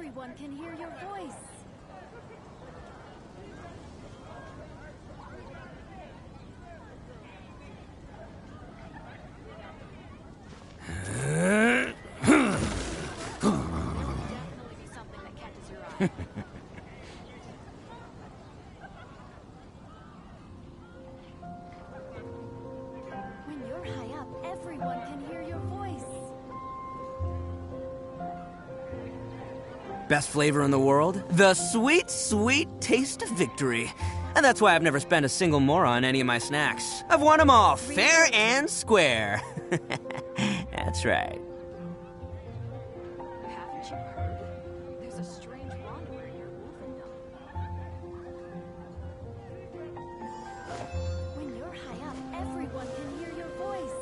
everyone can hear your voice. When you're high up, everyone can hear your voice. Best flavor in the world? The sweet, sweet taste of victory. And that's why I've never spent a single mora on any of my snacks. I've won them all, fair and square. That's right. Haven't you heard? There's a strange wanderer near Wolfendom. When you're high up, everyone can hear your voice.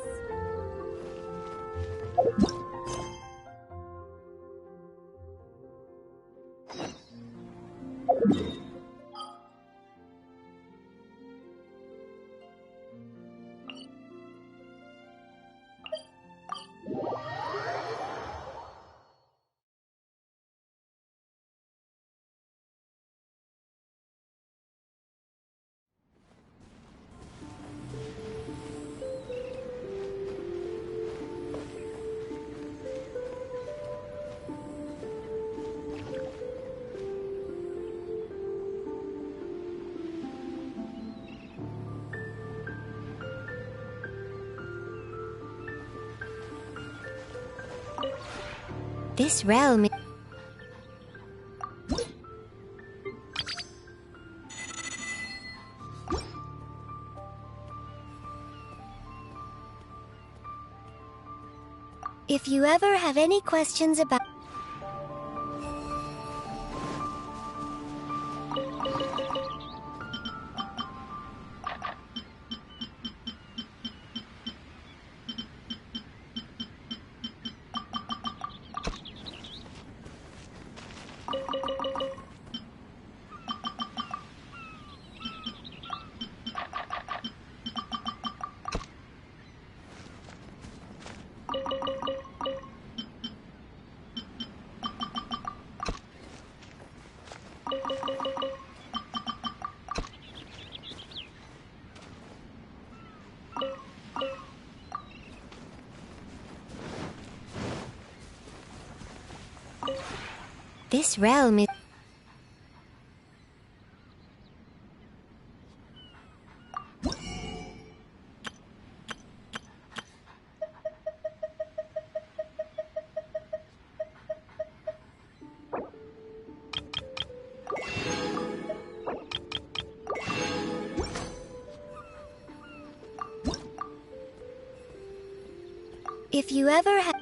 This realm is... If you ever have any questions about... This realm is... If you ever have...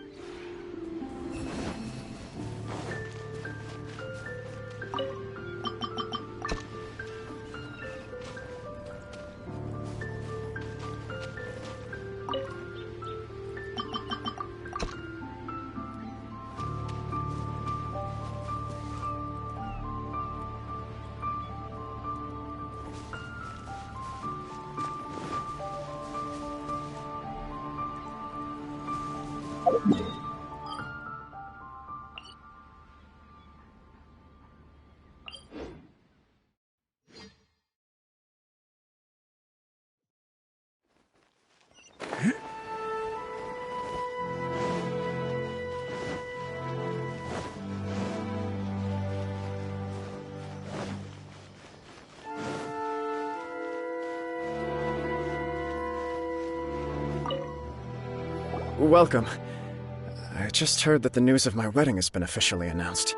Welcome. I just heard that the news of my wedding has been officially announced.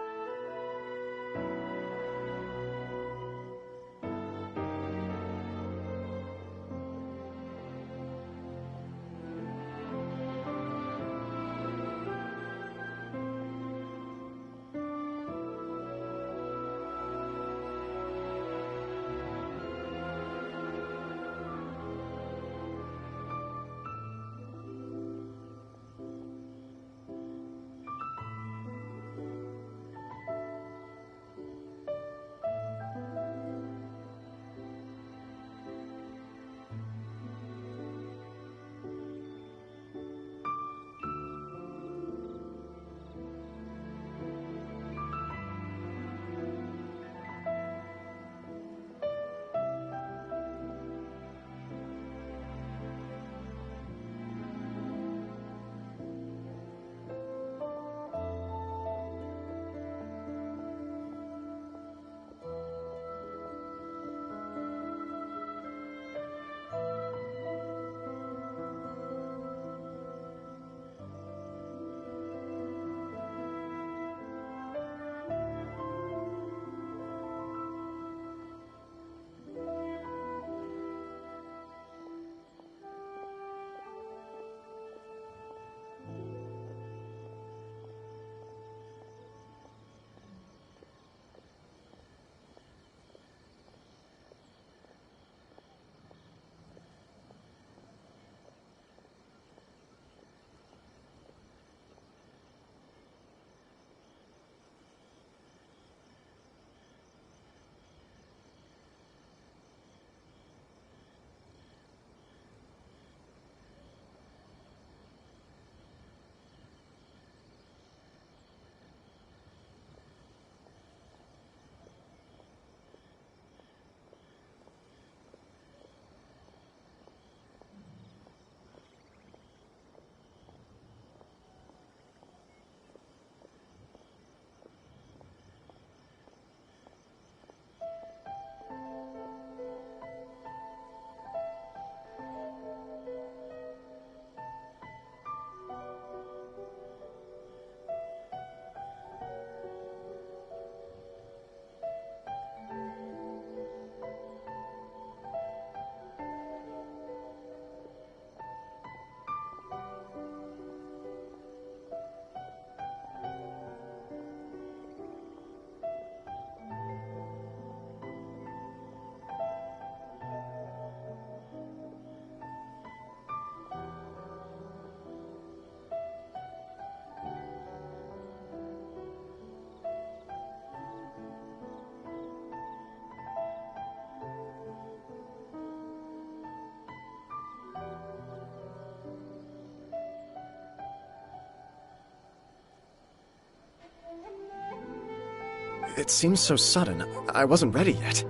It seems so sudden. I wasn't ready yet.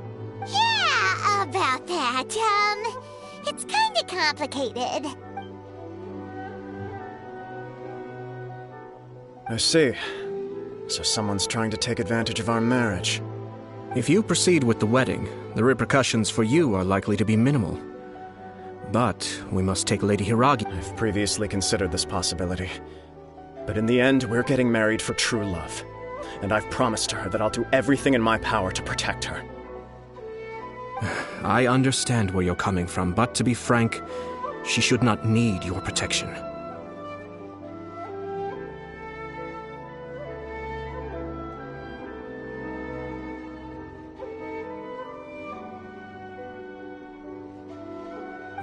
Yeah, about that. It's kinda complicated. I see. So someone's trying to take advantage of our marriage. If you proceed with the wedding, the repercussions for you are likely to be minimal. But we must take Lady Hiragi. I've previously considered this possibility. But in the end, we're getting married for true love. And I've promised her that I'll do everything in my power to protect her. I understand where you're coming from, but to be frank, she should not need your protection.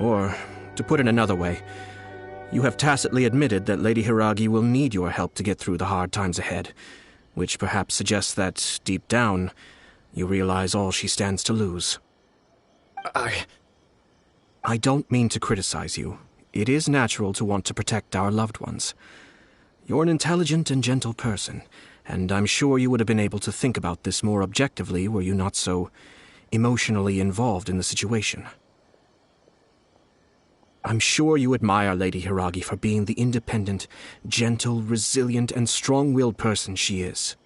Or, to put it another way, you have tacitly admitted that Lady Hiragi will need your help to get through the hard times ahead, which perhaps suggests that, deep down, you realize all she stands to lose. I don't mean to criticize you. It is natural to want to protect our loved ones. You're an intelligent and gentle person, and I'm sure you would have been able to think about this more objectively were you not so emotionally involved in the situation. I'm sure you admire Lady Hiragi for being the independent, gentle, resilient, and strong-willed person she is.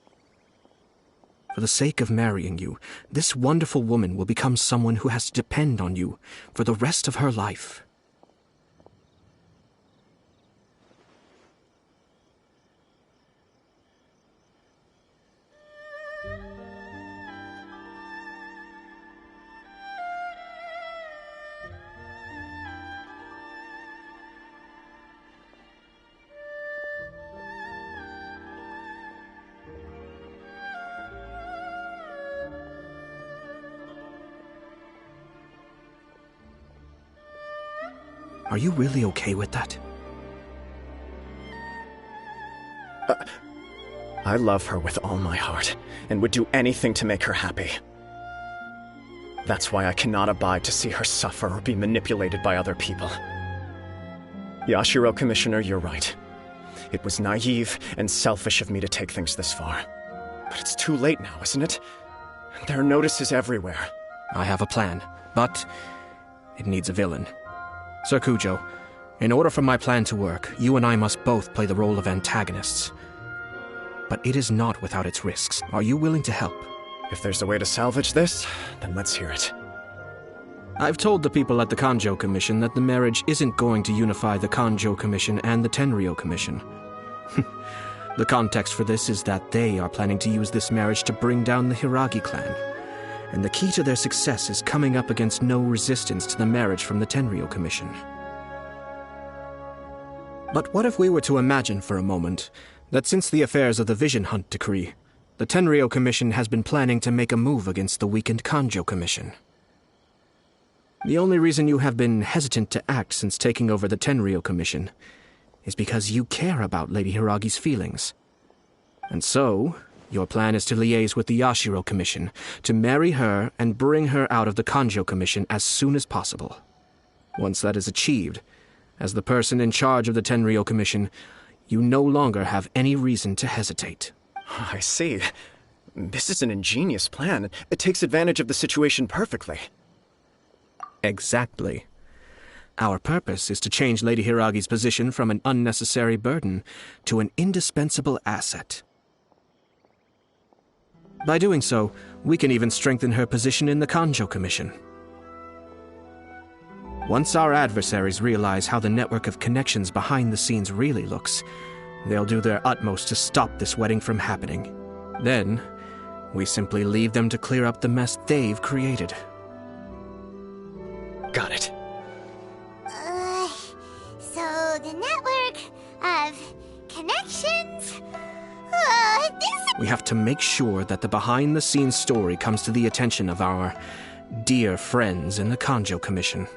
For the sake of marrying you, this wonderful woman will become someone who has to depend on you for the rest of her life. Are you really okay with that? I love her with all my heart, and would do anything to make her happy. That's why I cannot abide to see her suffer or be manipulated by other people. Yashiro, Commissioner, you're right. It was naive and selfish of me to take things this far. But it's too late now, isn't it? There are notices everywhere. I have a plan, but it needs a villain. Sir Kujo, in order for my plan to work, you and I must both play the role of antagonists. But it is not without its risks. Are you willing to help? If there's a way to salvage this, then let's hear it. I've told the people at the Kanjo Commission that the marriage isn't going to unify the Kanjo Commission and the Tenryou Commission. The context for this is that they are planning to use this marriage to bring down the Hiragi clan. And the key to their success is coming up against no resistance to the marriage from the Tenryou Commission. But what if we were to imagine for a moment that since the affairs of the Vision Hunt decree, the Tenryou Commission has been planning to make a move against the weakened Kanjo Commission? The only reason you have been hesitant to act since taking over the Tenryou Commission is because you care about Lady Hiragi's feelings. And so, your plan is to liaise with the Yashiro Commission, to marry her and bring her out of the Kanjo Commission as soon as possible. Once that is achieved, as the person in charge of the Tenryou Commission, you no longer have any reason to hesitate. I see. This is an ingenious plan. It takes advantage of the situation perfectly. Exactly. Our purpose is to change Lady Hiragi's position from an unnecessary burden to an indispensable asset. By doing so, we can even strengthen her position in the Kanjo Commission. Once our adversaries realize how the network of connections behind the scenes really looks, they'll do their utmost to stop this wedding from happening. Then, we simply leave them to clear up the mess they've created. Got it. So the network of connections? We have to make sure that the behind-the-scenes story comes to the attention of our dear friends in the Kanjo Commission.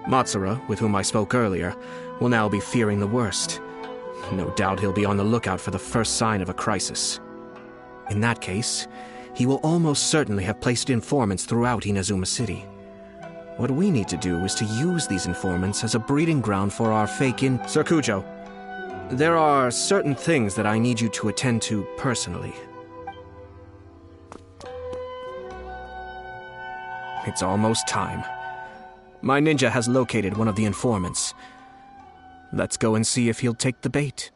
Matsura, with whom I spoke earlier, will now be fearing the worst. No doubt he'll be on the lookout for the first sign of a crisis. In that case, he will almost certainly have placed informants throughout Inazuma City. What we need to do is to use these informants as a breeding ground for our fake Sir Kujo, There are certain things that I need you to attend to personally. It's almost time. My ninja has located one of the informants. Let's go and see if he'll take the bait.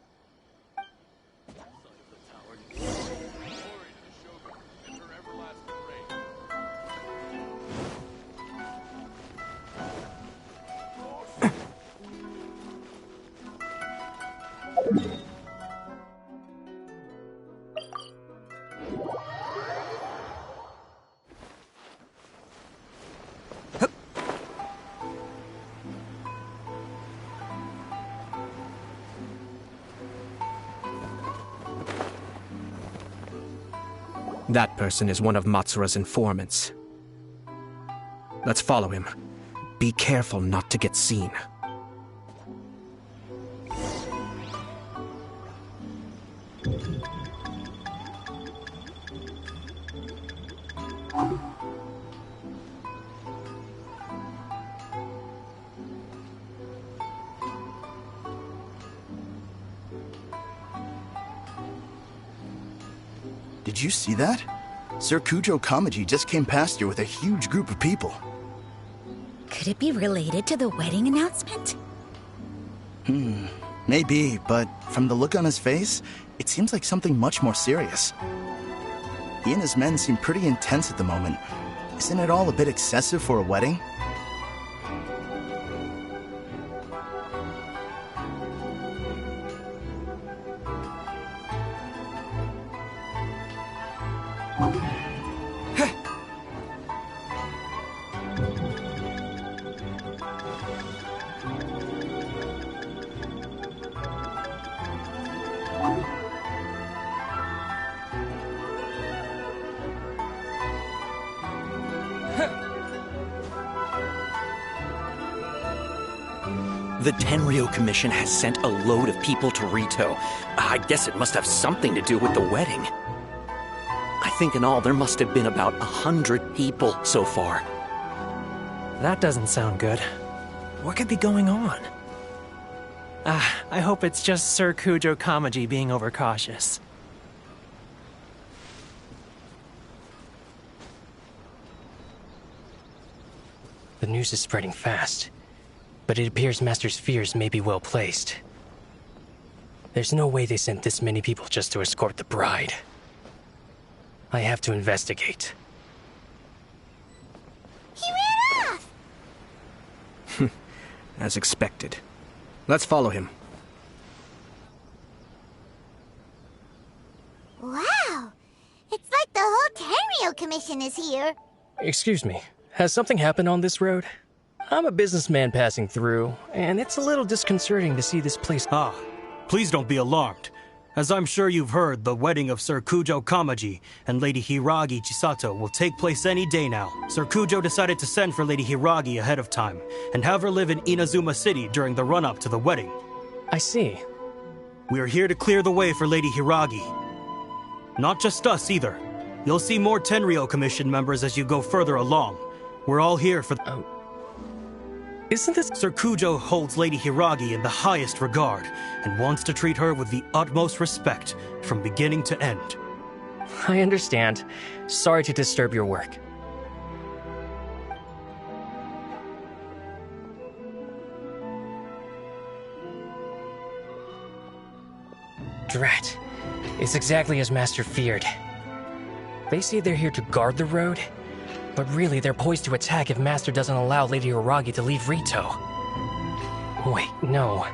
That person is one of Matsura's informants. Let's follow him. Be careful not to get seen. Did you see that? Sir Kujo Kamaji just came past here with a huge group of people. Could it be related to the wedding announcement? Maybe, but from the look on his face, it seems like something much more serious. He and his men seem pretty intense at the moment. Isn't it all a bit excessive for a wedding? The Tenryou Commission has sent a load of people to Rito. I guess it must have something to do with the wedding. I think in all there must have been about 100 people so far. That doesn't sound good. What could be going on? I hope it's just Sir Kujo Kamaji being overcautious. The news is spreading fast, but it appears Master's fears may be well placed. There's no way they sent this many people just to escort the bride. I have to investigate. He ran off! As expected. Let's follow him. Wow! It's like the whole Tenryou Commission is here. Excuse me, has something happened on this road? I'm a businessman passing through, and it's a little disconcerting to see this place. Please don't be alarmed. As I'm sure you've heard, the wedding of Sir Kujo Kamaji and Lady Hiragi Chisato will take place any day now. Sir Kujo decided to send for Lady Hiragi ahead of time and have her live in Inazuma City during the run-up to the wedding. I see. We are here to clear the way for Lady Hiragi. Not just us either. You'll see more Tenryou Commission members as you go further along. We're all here for... Isn't this... Sir Kujo holds Lady Hiragi in the highest regard and wants to treat her with the utmost respect from beginning to end. I understand. Sorry to disturb your work. Drat. It's exactly as Master feared. They say they're here to guard the road, but really they're poised to attack if Master doesn't allow Lady Hiragi to leave Rito. Wait, no.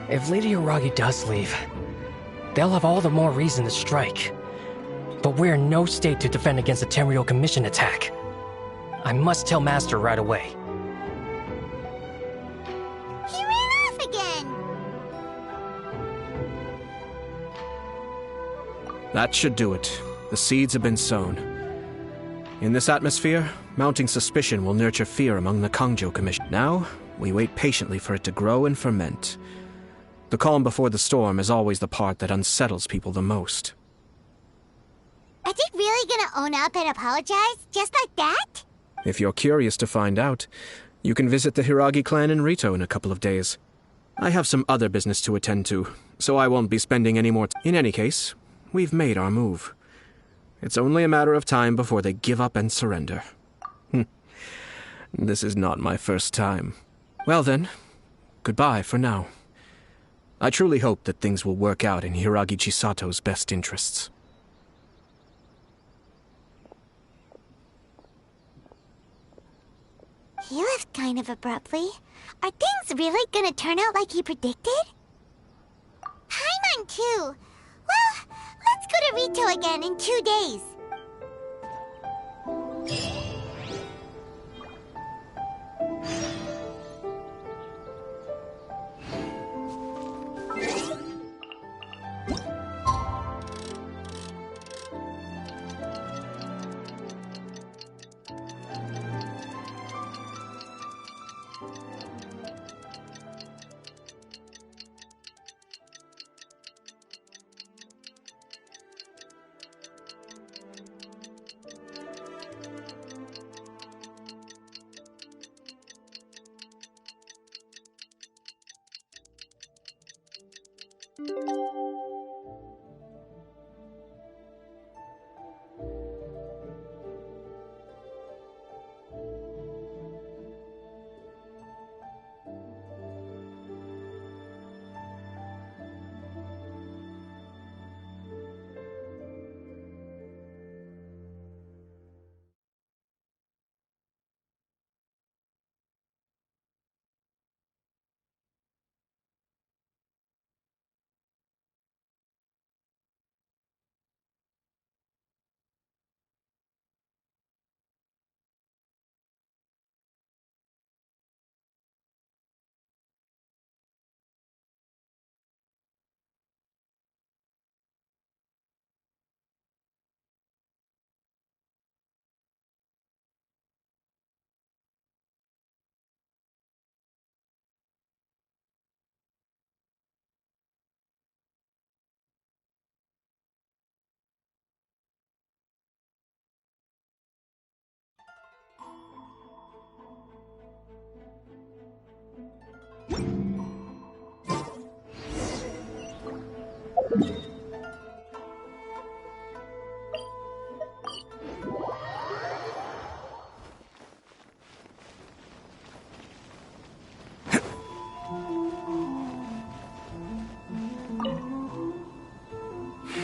If Lady Hiragi does leave, they'll have all the more reason to strike. But we're in no state to defend against a Tenryou Commission attack. I must tell Master right away. He ran off again! That should do it. The seeds have been sown. In this atmosphere, mounting suspicion will nurture fear among the Kangjo Commission. Now, we wait patiently for it to grow and ferment. The calm before the storm is always the part that unsettles people the most. Are they really gonna own up and apologize? Just like that? If you're curious to find out, you can visit the Hiragi clan in Rito in a couple of days. I have some other business to attend to, so I won't be spending any more In any case, we've made our move. It's only a matter of time before they give up and surrender. This is not my first time. Well then, goodbye for now. I truly hope that things will work out in Hiragi Chisato's best interests. He left kind of abruptly. Are things really gonna turn out like he predicted? Paimon too. Well, let's go to Rito again in 2 days.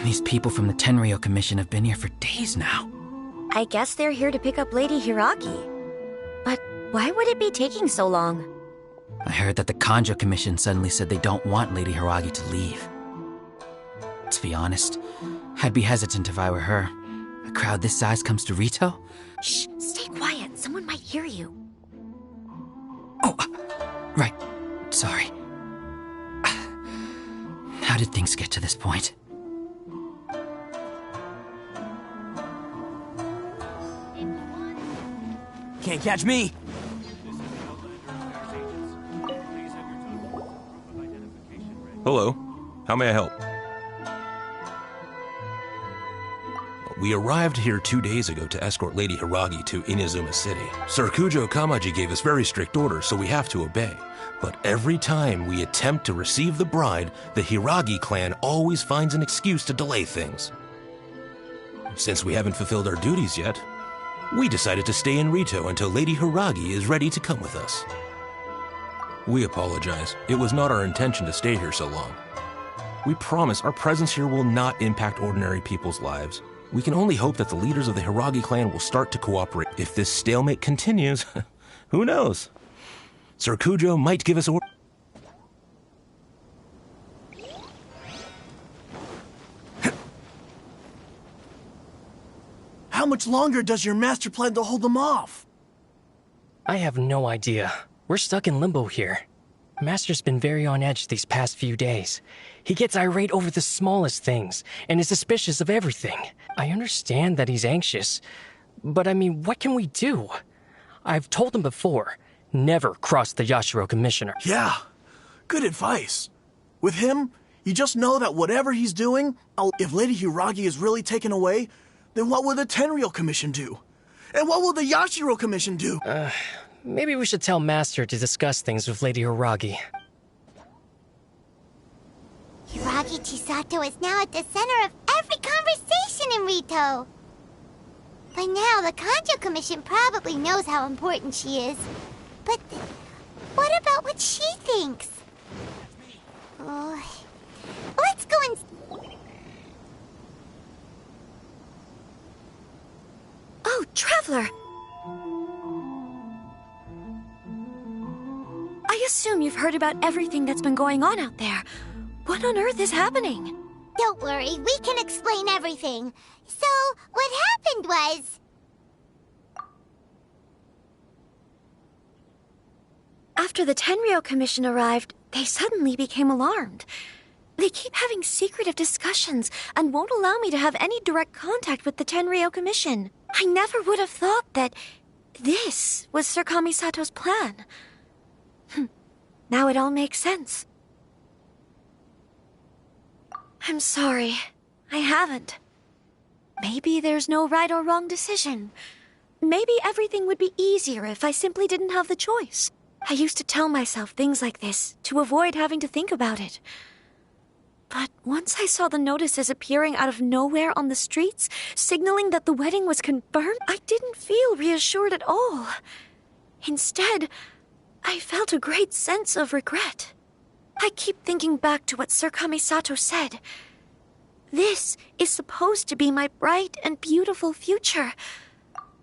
These people from the Tenryou Commission have been here for days now. I guess they're here to pick up Lady Hiragi. But why would it be taking so long? I heard that the Kanjo Commission suddenly said they don't want Lady Hiragi to leave. To be honest, I'd be hesitant if I were her. A crowd this size comes to Rito? Shh, stay quiet. Someone might hear you. Oh, right. Sorry. How did things get to this point? Can't catch me! Hello. How may I help? We arrived here 2 days ago to escort Lady Hiragi to Inazuma City. Sir Kujo Kamaji gave us very strict orders, so we have to obey. But every time we attempt to receive the bride, the Hiragi clan always finds an excuse to delay things. Since we haven't fulfilled our duties yet, we decided to stay in Rito until Lady Hiragi is ready to come with us. We apologize. It was not our intention to stay here so long. We promise our presence here will not impact ordinary people's lives. We can only hope that the leaders of the Hiragi clan will start to cooperate. If this stalemate continues, who knows? Sir Kujo might give us orders. How much longer does your master plan to hold them off? I have no idea. We're stuck in limbo here. Master's been very on edge these past few days. He gets irate over the smallest things, and is suspicious of everything. I understand that he's anxious, but I mean, what can we do? I've told him before, never cross the Yashiro Commissioner. Yeah, good advice. With him, you just know that whatever he's doing, if Lady Hiragi is really taken away, then what will the Tenryou Commission do? And what will the Yashiro Commission do? Maybe we should tell Master to discuss things with Lady Hiragi. Hiragi Chisato is now at the center of every conversation in Rito. By now, the Kanjo Commission probably knows how important she is. But what about what she thinks? Oh, let's go and... Oh, Traveler! I assume you've heard about everything that's been going on out there. What on earth is happening? Don't worry, we can explain everything. So, what happened was... After the Tenryou Commission arrived, they suddenly became alarmed. They keep having secretive discussions and won't allow me to have any direct contact with the Tenryou Commission. I never would have thought that this was Sir Kamisato's plan. Now it all makes sense. I'm sorry. I haven't. Maybe there's no right or wrong decision. Maybe everything would be easier if I simply didn't have the choice. I used to tell myself things like this to avoid having to think about it. But once I saw the notices appearing out of nowhere on the streets, signaling that the wedding was confirmed, I didn't feel reassured at all. Instead, I felt a great sense of regret. I keep thinking back to what Sir Kamisato said. This is supposed to be my bright and beautiful future.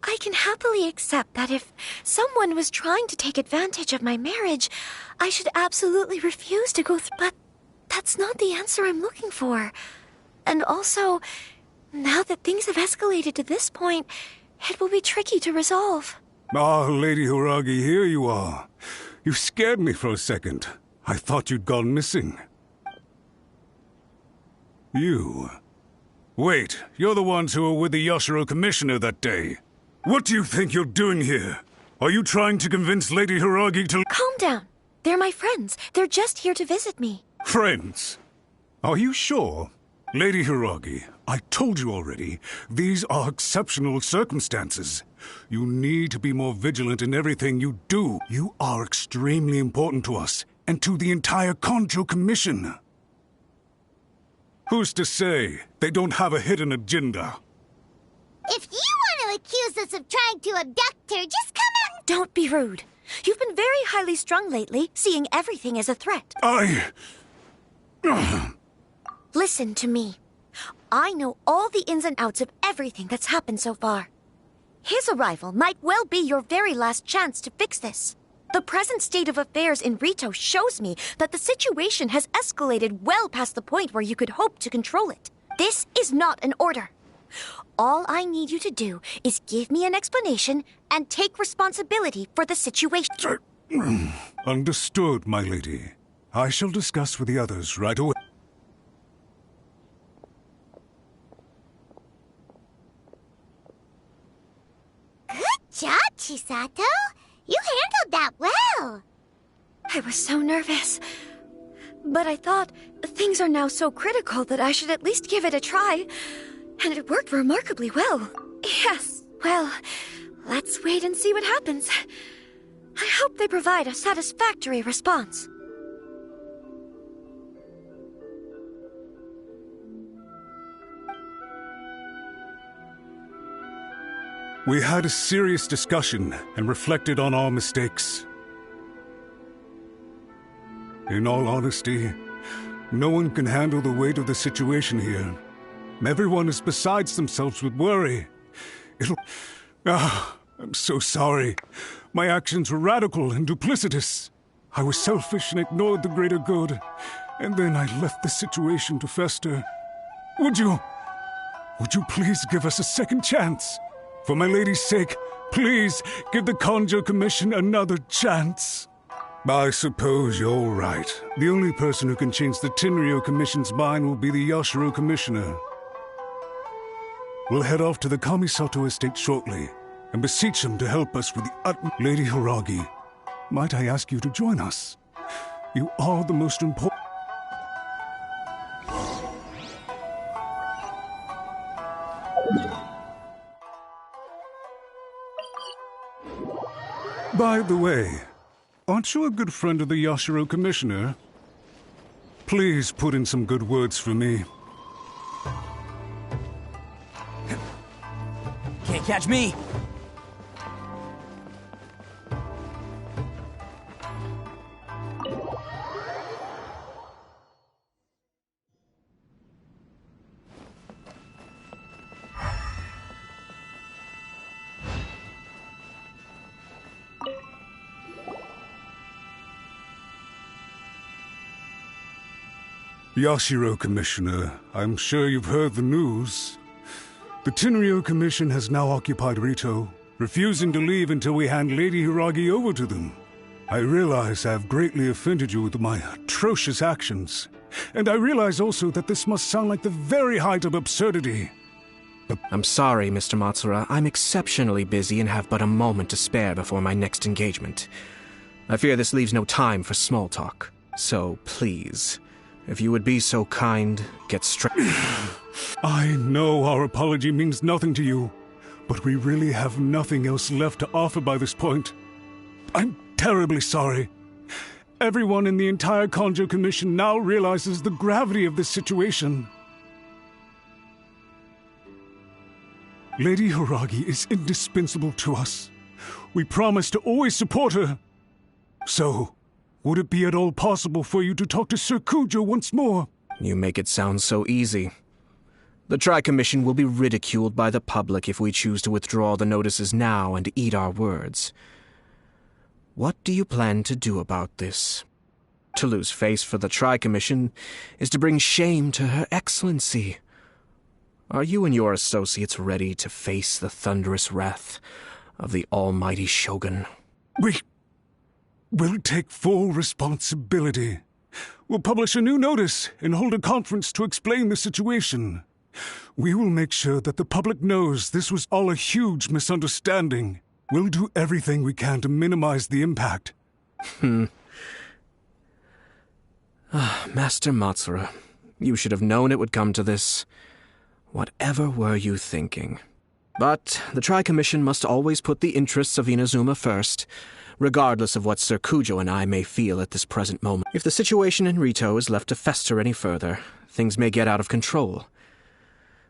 I can happily accept that if someone was trying to take advantage of my marriage, I should absolutely refuse to go through. But that's not the answer I'm looking for. And also, now that things have escalated to this point, it will be tricky to resolve. Ah, Lady Hiragi, here you are. You scared me for a second. I thought you'd gone missing. You? Wait, you're the ones who were with the Yashiro Commissioner that day. What do you think you're doing here? Are you trying to convince Lady Hiragi to— Calm down. They're my friends. They're just here to visit me. Friends? Are you sure? Lady Hiragi, I told you already, these are exceptional circumstances. You need to be more vigilant in everything you do. You are extremely important to us, and to the entire Kanjo Commission. Who's to say they don't have a hidden agenda? If you want to accuse us of trying to abduct her, just come out and... Don't be rude. You've been very highly strung lately, seeing everything as a threat. Listen to me. I know all the ins and outs of everything that's happened so far. His arrival might well be your very last chance to fix this. The present state of affairs in Rito shows me that the situation has escalated well past the point where you could hope to control it. This is not an order. All I need you to do is give me an explanation and take responsibility for the situation. Understood, my lady. I shall discuss with the others right away. Good job, Chisato. You handled that well. I was so nervous. But I thought things are now so critical that I should at least give it a try. And it worked remarkably well. Yes, well, let's wait and see what happens. I hope they provide a satisfactory response. We had a serious discussion and reflected on our mistakes. In all honesty, no one can handle the weight of the situation here. Everyone is besides themselves with worry. I'm so sorry. My actions were radical and duplicitous. I was selfish and ignored the greater good. And then I left the situation to fester. Would you please give us a second chance? For my lady's sake, please give the Kanjo Commission another chance. I suppose you're right. The only person who can change the Tenryou Commission's mind will be the Yashiro Commissioner. We'll head off to the Kamisato estate shortly and beseech him to help us with the utmost. Lady Hiragi, might I ask you to join us? You are the most important. By the way, aren't you a good friend of the Yashiro Commissioner? Please put in some good words for me. Can't catch me! Yashiro, Commissioner, I'm sure you've heard the news. The Tenryou Commission has now occupied Rito, refusing to leave until we hand Lady Hiragi over to them. I realize I have greatly offended you with my atrocious actions, and I realize also that this must sound like the very height of absurdity. I'm sorry, Mr. Matsura. I'm exceptionally busy and have but a moment to spare before my next engagement. I fear this leaves no time for small talk. So, please, if you would be so kind, get straight. I know our apology means nothing to you, but we really have nothing else left to offer by this point. I'm terribly sorry. Everyone in the entire Kanjo Commission now realizes the gravity of this situation. Lady Hiragi is indispensable to us. We promise to always support her. So, would it be at all possible for you to talk to Sir Kujo once more? You make it sound so easy. The Tri-Commission will be ridiculed by the public if we choose to withdraw the notices now and eat our words. What do you plan to do about this? To lose face for the Tri-Commission is to bring shame to Her Excellency. Are you and your associates ready to face the thunderous wrath of the almighty Shogun? We'll take full responsibility. We'll publish a new notice and hold a conference to explain the situation. We will make sure that the public knows this was all a huge misunderstanding. We'll do everything we can to minimize the impact. Master Matsura, you should have known it would come to this. Whatever were you thinking? But the Tri-Commission must always put the interests of Inazuma first, regardless of what Sir Kujo and I may feel at this present moment. If the situation in Rito is left to fester any further, things may get out of control.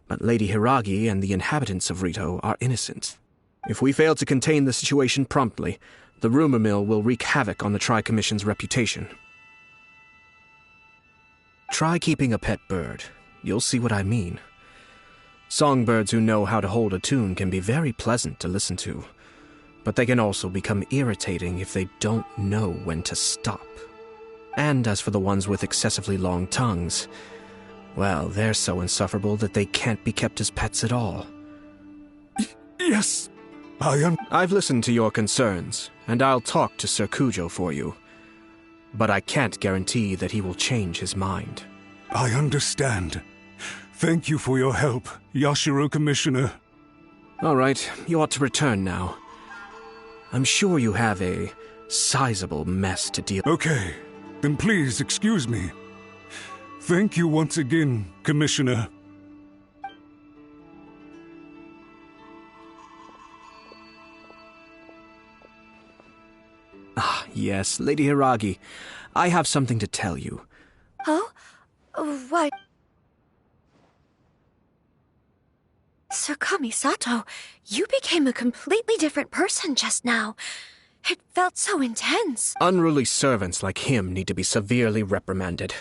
But Lady Hiragi and the inhabitants of Rito are innocent. If we fail to contain the situation promptly, the rumor mill will wreak havoc on the Tri-Commission's reputation. Try keeping a pet bird. You'll see what I mean. Songbirds who know how to hold a tune can be very pleasant to listen to, but they can also become irritating if they don't know when to stop. And as for the ones with excessively long tongues, well, they're so insufferable that they can't be kept as pets at all. Yes, I've listened to your concerns, and I'll talk to Sir Kujo for you. But I can't guarantee that he will change his mind. I understand. Thank you for your help, Yashiro Commissioner. All right, you ought to return now. I'm sure you have a sizable mess to deal with. Okay, then please excuse me. Thank you once again, Commissioner. Ah, yes, Lady Hiragi. I have something to tell you. Oh? What? Sir Kamisato, you became a completely different person just now. It felt so intense. Unruly servants like him need to be severely reprimanded.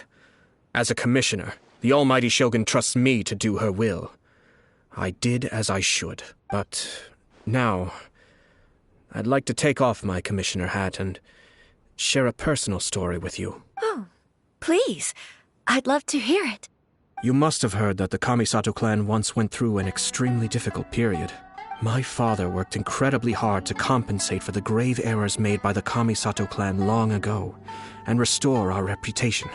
As a commissioner, the almighty Shogun trusts me to do her will. I did as I should, but now I'd like to take off my commissioner hat and share a personal story with you. Oh, please. I'd love to hear it. You must have heard that the Kamisato clan once went through an extremely difficult period. My father worked incredibly hard to compensate for the grave errors made by the Kamisato clan long ago and restore our reputation.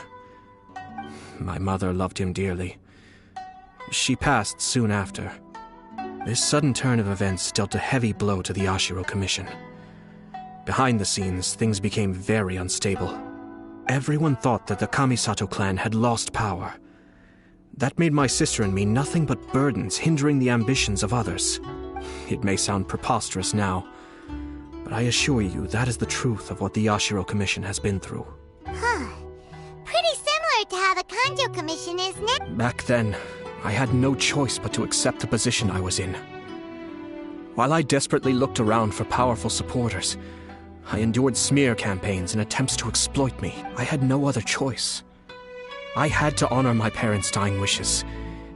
My mother loved him dearly. She passed soon after. This sudden turn of events dealt a heavy blow to the Yashiro Commission. Behind the scenes, things became very unstable. Everyone thought that the Kamisato clan had lost power. That made my sister and me nothing but burdens hindering the ambitions of others. It may sound preposterous now, but I assure you that is the truth of what the Yashiro Commission has been through. Pretty similar to how the now? Back then, I had no choice but to accept the position I was in. While I desperately looked around for powerful supporters, I endured smear campaigns and attempts to exploit me. I had no other choice. I had to honor my parents' dying wishes,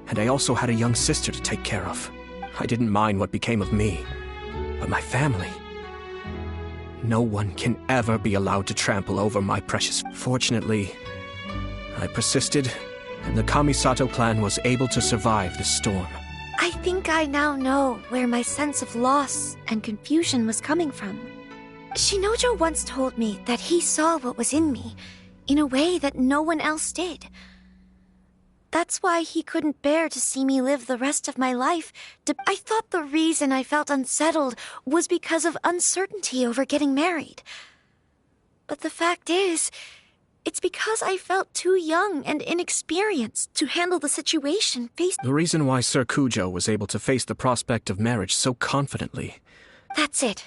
and I also had a young sister to take care of. I didn't mind what became of me, but my family. No one can ever be allowed to trample over my precious. Fortunately, I persisted, and the Kamisato clan was able to survive the storm. I think I now know where my sense of loss and confusion was coming from. Shinojo once told me that he saw what was in me in a way that no one else did. That's why he couldn't bear to see me live the rest of my life. I thought the reason I felt unsettled was because of uncertainty over getting married. But the fact is, it's because I felt too young and inexperienced to handle the situation faced. The reason why Sir Kujo was able to face the prospect of marriage so confidently. That's it.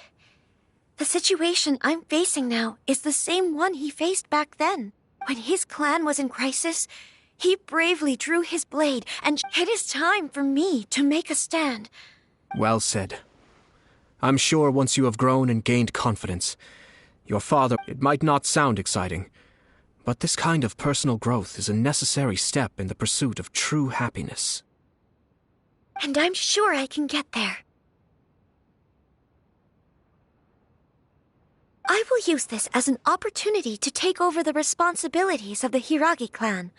The situation I'm facing now is the same one he faced back then. When his clan was in crisis, he bravely drew his blade, and it is time for me to make a stand. Well said. I'm sure once you have grown and gained confidence, your father... It might not sound exciting, but this kind of personal growth is a necessary step in the pursuit of true happiness. And I'm sure I can get there. I will use this as an opportunity to take over the responsibilities of the Hiragi clan.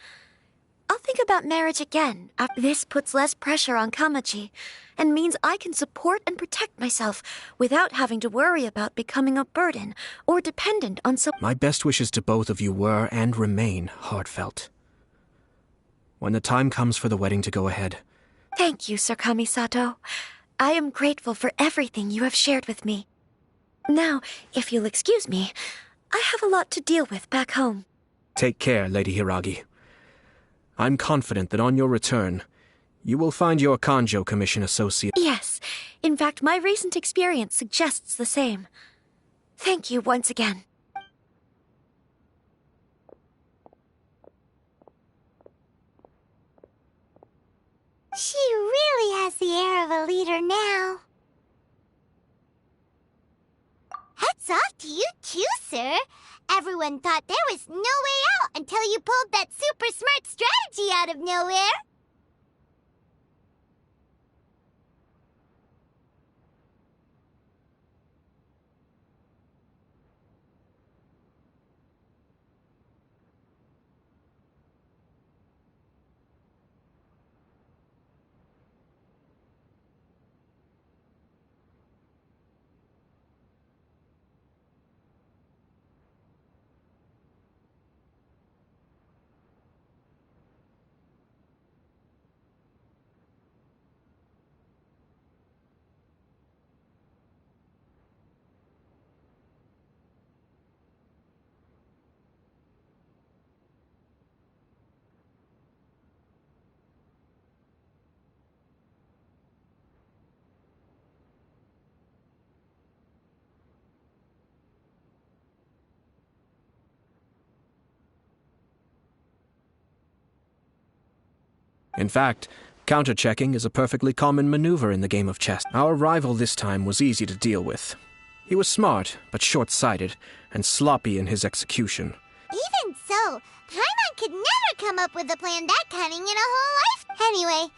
I'll think about marriage again. This puts less pressure on Kamaji, and means I can support and protect myself without having to worry about becoming a burden or dependent on some... My best wishes to both of you were and remain heartfelt. When the time comes for the wedding to go ahead... Thank you, Sir Kamisato. I am grateful for everything you have shared with me. Now, if you'll excuse me, I have a lot to deal with back home. Take care, Lady Hiragi. I'm confident that on your return, you will find your Kanjo Commission associate. Yes. In fact, my recent experience suggests the same. Thank you once again. She really has the air of a leader now. Hats off to you too, sir. Everyone thought there was no way out until you pulled that super smart strategy out of nowhere. In fact, counter-checking is a perfectly common maneuver in the game of chess. Our rival this time was easy to deal with. He was smart, but short-sighted, and sloppy in his execution. Even so, Paimon could never come up with a plan that cunning in a whole life. Anyway,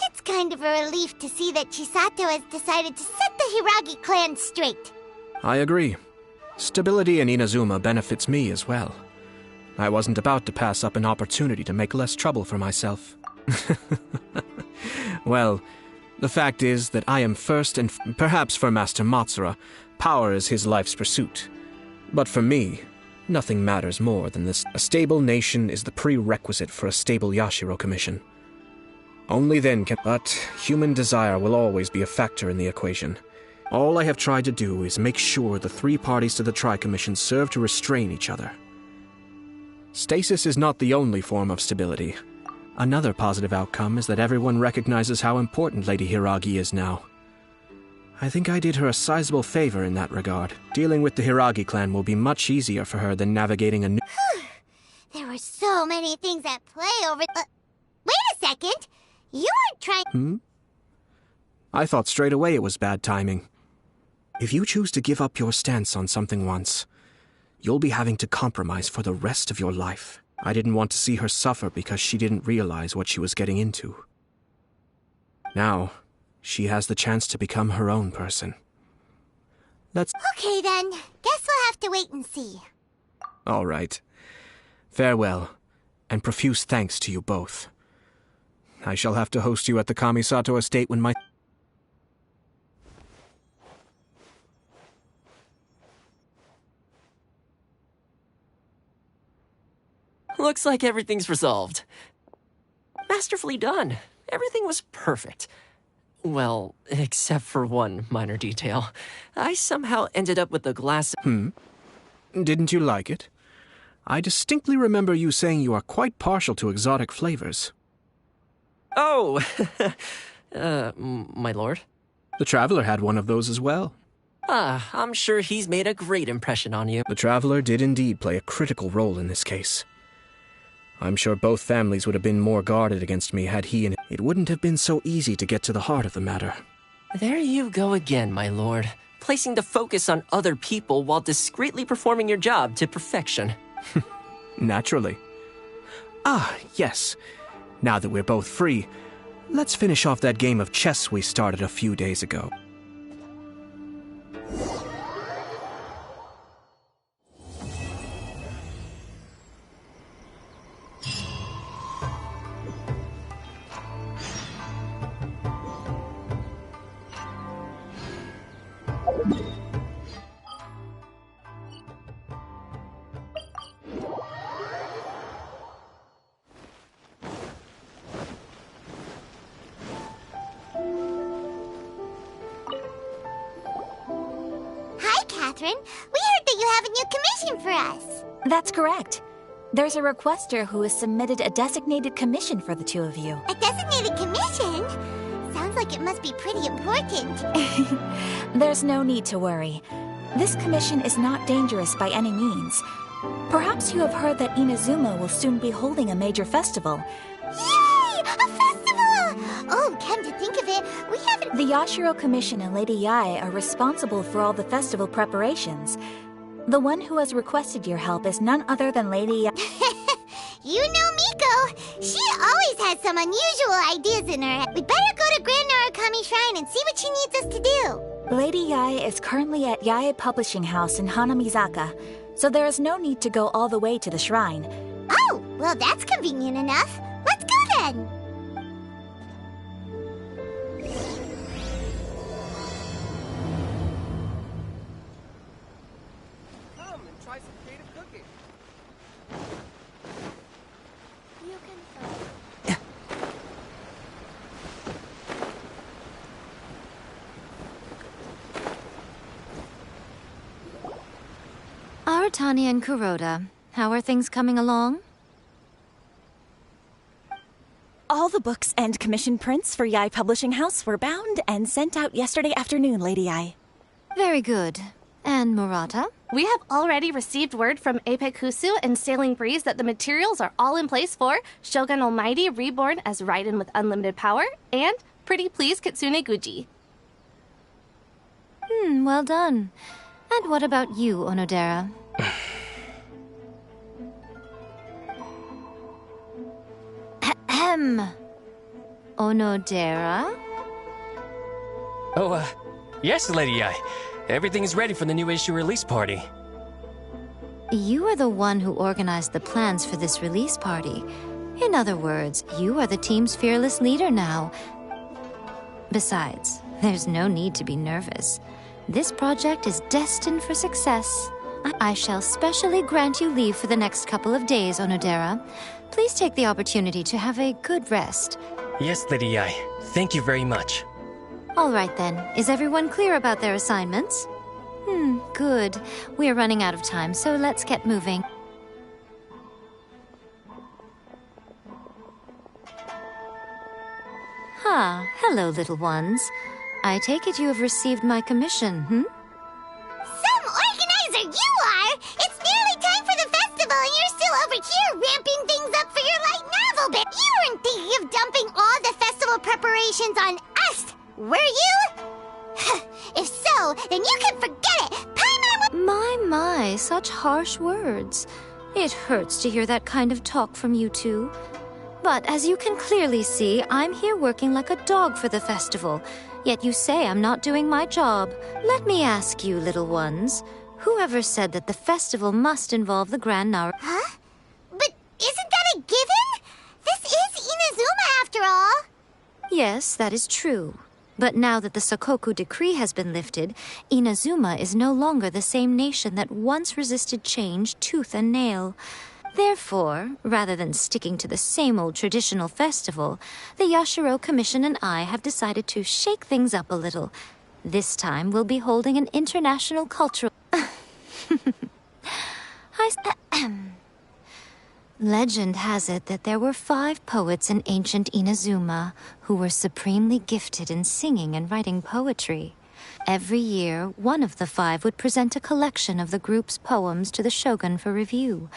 it's kind of a relief to see that Chisato has decided to set the Hiragi clan straight. I agree. Stability in Inazuma benefits me as well. I wasn't about to pass up an opportunity to make less trouble for myself. Well, the fact is that I am first, and perhaps for Master Matsura, power is his life's pursuit. But for me, nothing matters more than this. A stable nation is the prerequisite for a stable Yashiro Commission. Only then can... But human desire will always be a factor in the equation. All I have tried to do is make sure the three parties to the Tri-Commission serve to restrain each other. Stasis is not the only form of stability. Another positive outcome is that everyone recognizes how important Lady Hiragi is now. I think I did her a sizable favor in that regard. Dealing with the Hiragi clan will be much easier for her than navigating a new... There were so many things at play over... Wait a second. You weren't trying... I thought straight away it was bad timing. If you choose to give up your stance on something once, you'll be having to compromise for the rest of your life. I didn't want to see her suffer because she didn't realize what she was getting into. Now, she has the chance to become her own person. Okay then. Guess we'll have to wait and see. All right. Farewell, and profuse thanks to you both. I shall have to host you at the Kamisato estate when my... Looks like everything's resolved. Masterfully done. Everything was perfect. Well, except for one minor detail. I somehow ended up with a glass... Didn't you like it? I distinctly remember you saying you are quite partial to exotic flavors. Oh! My lord? The Traveler had one of those as well. Ah, I'm sure he's made a great impression on you. The Traveler did indeed play a critical role in this case. I'm sure both families would have been more guarded against me had he and... It wouldn't have been so easy to get to the heart of the matter. There you go again, my lord. Placing the focus on other people while discreetly performing your job to perfection. Naturally. Ah, yes. Now that we're both free, let's finish off that game of chess we started a few days ago. Catherine. We heard that you have a new commission for us. That's correct. There's a requester who has submitted a designated commission for the two of you. A designated commission? Sounds like it must be pretty important. There's no need to worry. This commission is not dangerous by any means. Perhaps you have heard that Inazuma will soon be holding a major festival. Yay! A festival! Oh, come to think of it, we haven't... The Yashiro Commission and Lady Yae are responsible for all the festival preparations. The one who has requested your help is none other than Lady Yae. You know Miko. She always has some unusual ideas in her head. We'd better go to Grand Narukami Shrine and see what she needs us to do. Lady Yae is currently at Yae Publishing House in Hanamizaka, so there is no need to go all the way to the shrine. Oh, well that's convenient enough. Let's go then. Come and try some creative cooking. Aratani and Kuroda, how are things coming along? All the books and commission prints for Yae Publishing House were bound and sent out yesterday afternoon, Lady Yae. Very good. And Murata? We have already received word from Apekusu and Sailing Breeze that the materials are all in place for Shogun Almighty Reborn as Raiden with Unlimited Power and Pretty Please Kitsune Guji. Well done. And what about you, Onodera? Ahem. Onodera? Oh, yes, Lady Yae. Everything is ready for the new issue release party. You are the one who organized the plans for this release party. In other words, you are the team's fearless leader now. Besides, there's no need to be nervous. This project is destined for success. I shall specially grant you leave for the next couple of days, Onodera. Please take the opportunity to have a good rest. Yes, Lady Yae. Thank you very much. All right then. Is everyone clear about their assignments? Good. We're running out of time, so let's get moving. Hello, little ones. I take it you have received my commission, Some organizer you are! It's nearly time for the festival and you're still over here ramping things up for your light careful, babe! You weren't thinking of dumping all the festival preparations on us, were you? If so, then you can forget it! Paimon will— My, such harsh words. It hurts to hear that kind of talk from you two. But as you can clearly see, I'm here working like a dog for the festival. Yet you say I'm not doing my job. Let me ask you, little ones. Whoever said that the festival must involve the Grand Nara? Huh? But isn't that a given? This is Inazuma after all. Yes, that is true. But now that the Sokoku decree has been lifted, Inazuma is no longer the same nation that once resisted change tooth and nail. Therefore, rather than sticking to the same old traditional festival, the Yashiro Commission and I have decided to shake things up a little. This time we'll be holding an international cultural... Legend has it that there were 5 poets in ancient Inazuma who were supremely gifted in singing and writing poetry. Every year, one of the 5 would present a collection of the group's poems to the shogun for review,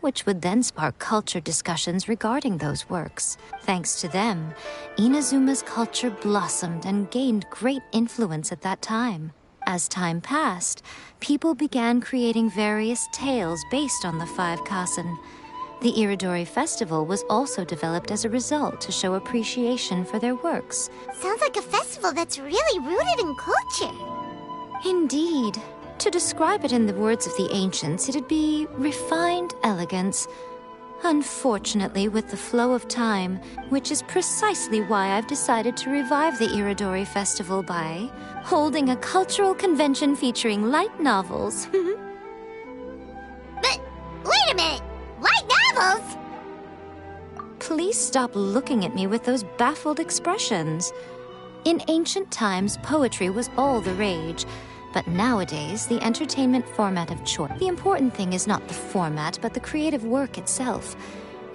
which would then spark culture discussions regarding those works. Thanks to them, Inazuma's culture blossomed and gained great influence at that time. As time passed, people began creating various tales based on the 5 kasen. The Iridori Festival was also developed as a result to show appreciation for their works. Sounds like a festival that's really rooted in culture. Indeed. To describe it in the words of the ancients, it'd be refined elegance. Unfortunately, with the flow of time, which is precisely why I've decided to revive the Iridori Festival by holding a cultural convention featuring light novels. But wait a minute! Light novels? Please stop looking at me with those baffled expressions. In ancient times, poetry was all the rage. But nowadays, the entertainment format of choice. The important thing is not the format, but the creative work itself.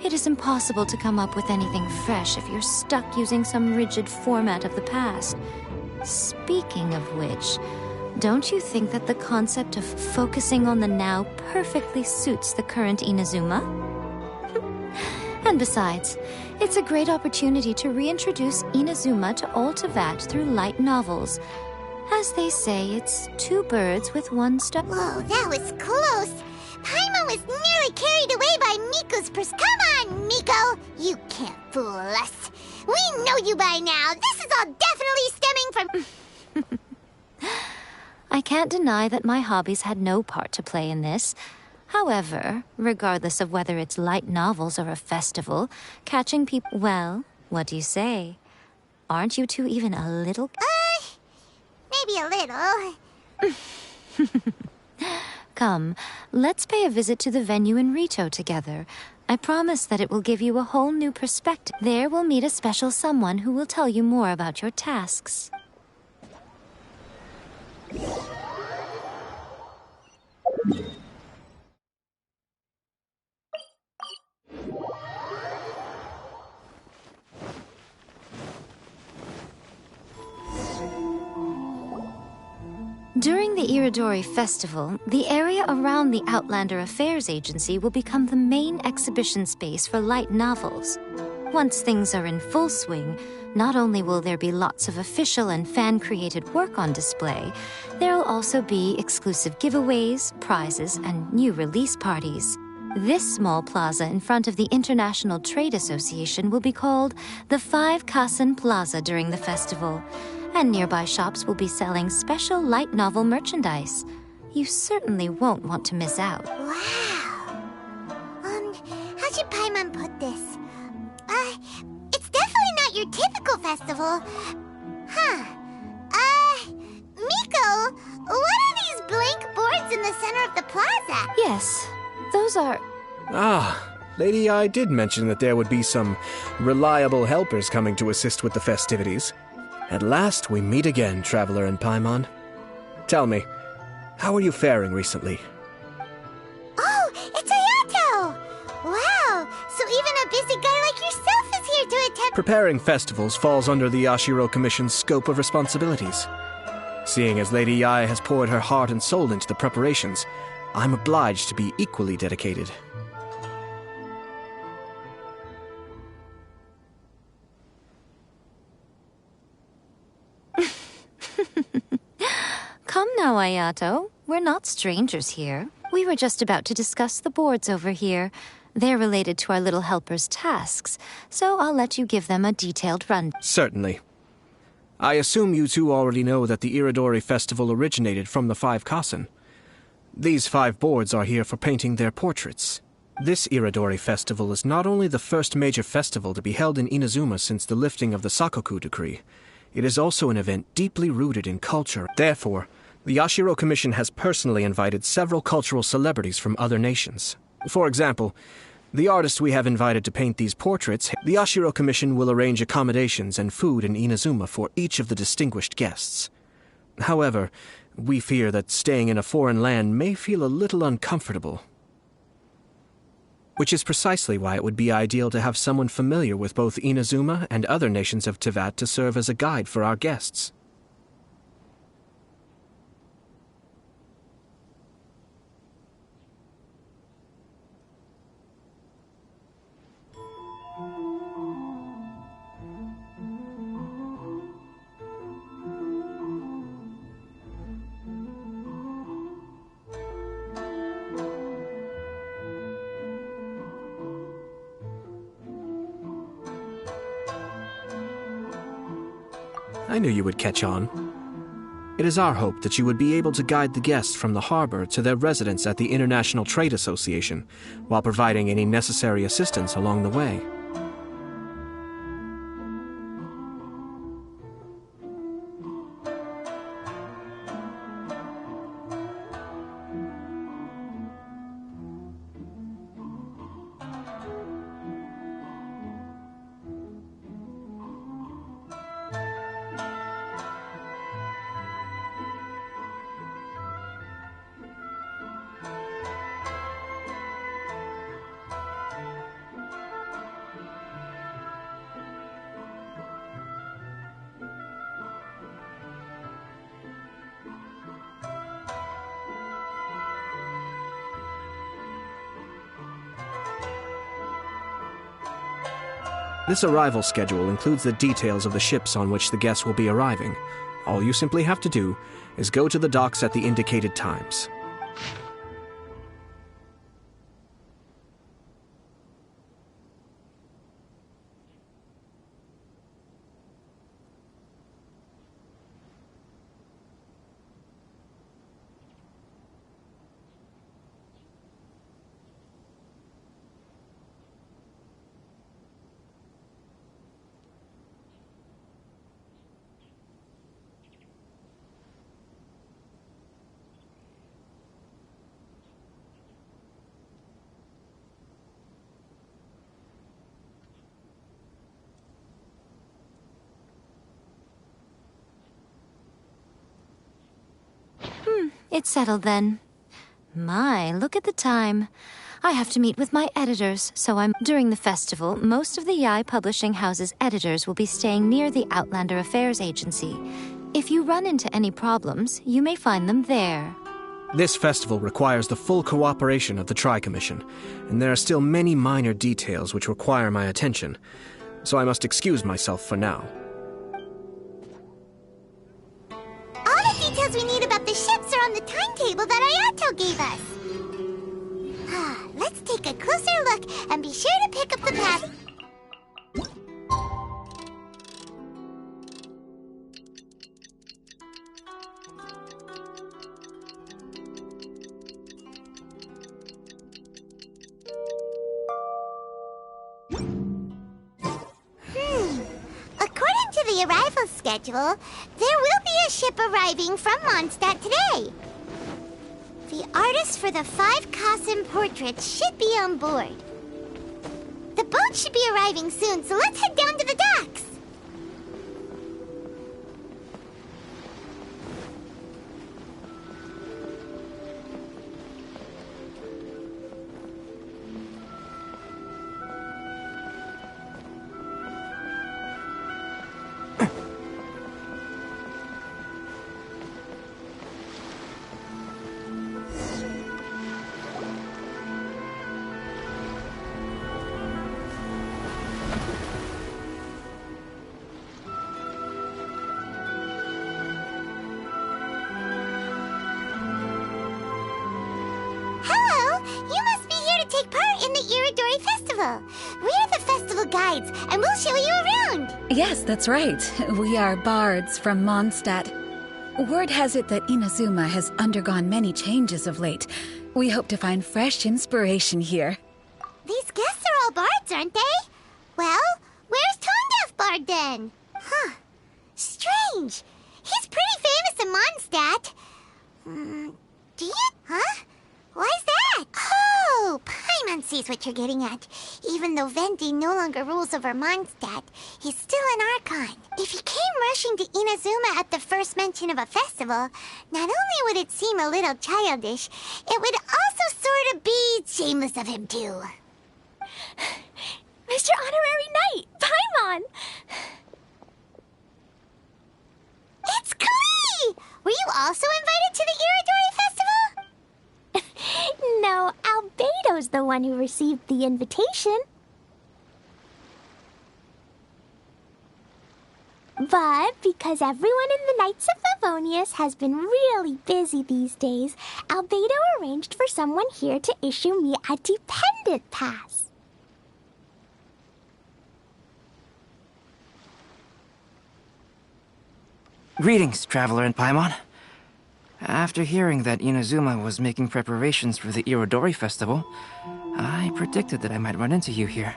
It is impossible to come up with anything fresh if you're stuck using some rigid format of the past. Speaking of which, don't you think that the concept of focusing on the now perfectly suits the current Inazuma? And besides, it's a great opportunity to reintroduce Inazuma to all Teyvat through light novels. As they say, it's 2 birds with 1 stone. Whoa, that was close. Paimon was nearly carried away by Miko's Come on, Miko! You can't fool us. We know you by now. This is all definitely stemming from... I can't deny that my hobbies had no part to play in this. However, regardless of whether it's light novels or a festival, catching people... Well, what do you say? Aren't you two even a little... Maybe a little. Come, let's pay a visit to the venue in Rito together. I promise that it will give you a whole new perspective. There we'll meet a special someone who will tell you more about your tasks. During the Iridori Festival, the area around the Outlander Affairs Agency will become the main exhibition space for light novels. Once things are in full swing, not only will there be lots of official and fan-created work on display, there'll also be exclusive giveaways, prizes, and new release parties. This small plaza in front of the International Trade Association will be called the 5 Kasen Plaza during the festival, and nearby shops will be selling special light novel merchandise. You certainly won't want to miss out. Wow. How should Paimon put this? It's definitely not your typical festival. Miko, what are these blank boards in the center of the plaza? Yes, those are... Lady I did mention that there would be some reliable helpers coming to assist with the festivities. At last we meet again, Traveler and Paimon. Tell me, how are you faring recently? Oh, it's Ayato! Wow, so even a busy guy like yourself is here to attend... Preparing festivals falls under the Yashiro Commission's scope of responsibilities. Seeing as Lady Yae has poured her heart and soul into the preparations, I'm obliged to be equally dedicated. Come now, Ayato. We're not strangers here. We were just about to discuss the boards over here. They're related to our little helper's tasks, so I'll let you give them a detailed run. Certainly. I assume you two already know that the Iridori Festival originated from the 5 Kasen. These 5 boards are here for painting their portraits. This Iridori Festival is not only the first major festival to be held in Inazuma since the lifting of the Sakoku decree, it is also an event deeply rooted in culture. Therefore, the Yashiro Commission has personally invited several cultural celebrities from other nations. For example, the artists we have invited to paint these portraits, the Yashiro Commission will arrange accommodations and food in Inazuma for each of the distinguished guests. However, we fear that staying in a foreign land may feel a little uncomfortable. Which is precisely why it would be ideal to have someone familiar with both Inazuma and other nations of Teyvat to serve as a guide for our guests. I knew you would catch on. It is our hope that you would be able to guide the guests from the harbor to their residence at the International Trade Association, while providing any necessary assistance along the way. This arrival schedule includes the details of the ships on which the guests will be arriving. All you simply have to do is go to the docks at the indicated times. It's settled then. My, look at the time. I have to meet with my editors, so during the festival, most of the Yae Publishing House's editors will be staying near the Outlander Affairs Agency. If you run into any problems, you may find them there. This festival requires the full cooperation of the Tri-Commission, and there are still many minor details which require my attention, so I must excuse myself for now. All the details we need about the ships are on the timetable that Ayato gave us. Let's take a closer look and be sure to pick up the path. According to the arrival schedule, there will be a ship arriving from Mondstadt today. The artist for the 5 Kasen portraits should be on board. The boat should be arriving soon, so let's head down to the docks. the Iridori Festival. We're the festival guides, and we'll show you around. Yes, that's right. We are bards from Mondstadt. Word has it that Inazuma has undergone many changes of late. We hope to find fresh inspiration here. These guests are all bards, aren't they? Well, where's Tone Deaf Bard then? Huh. Strange. He's pretty famous in Mondstadt. Do you? Huh? Why's that? Oh, Paimon sees what you're getting at. Even though Venti no longer rules over Mondstadt, he's still an Archon. If he came rushing to Inazuma at the first mention of a festival, not only would it seem a little childish, it would also sort of be shameless of him too. Mr. Honorary Knight, Paimon! It's Klee! Were you also invited to the Iridori Festival? No, Albedo's the one who received the invitation. But because everyone in the Knights of Favonius has been really busy these days, Albedo arranged for someone here to issue me a dependent pass. Greetings, Traveler and Paimon. After hearing that Inazuma was making preparations for the Irodori Festival, I predicted that I might run into you here.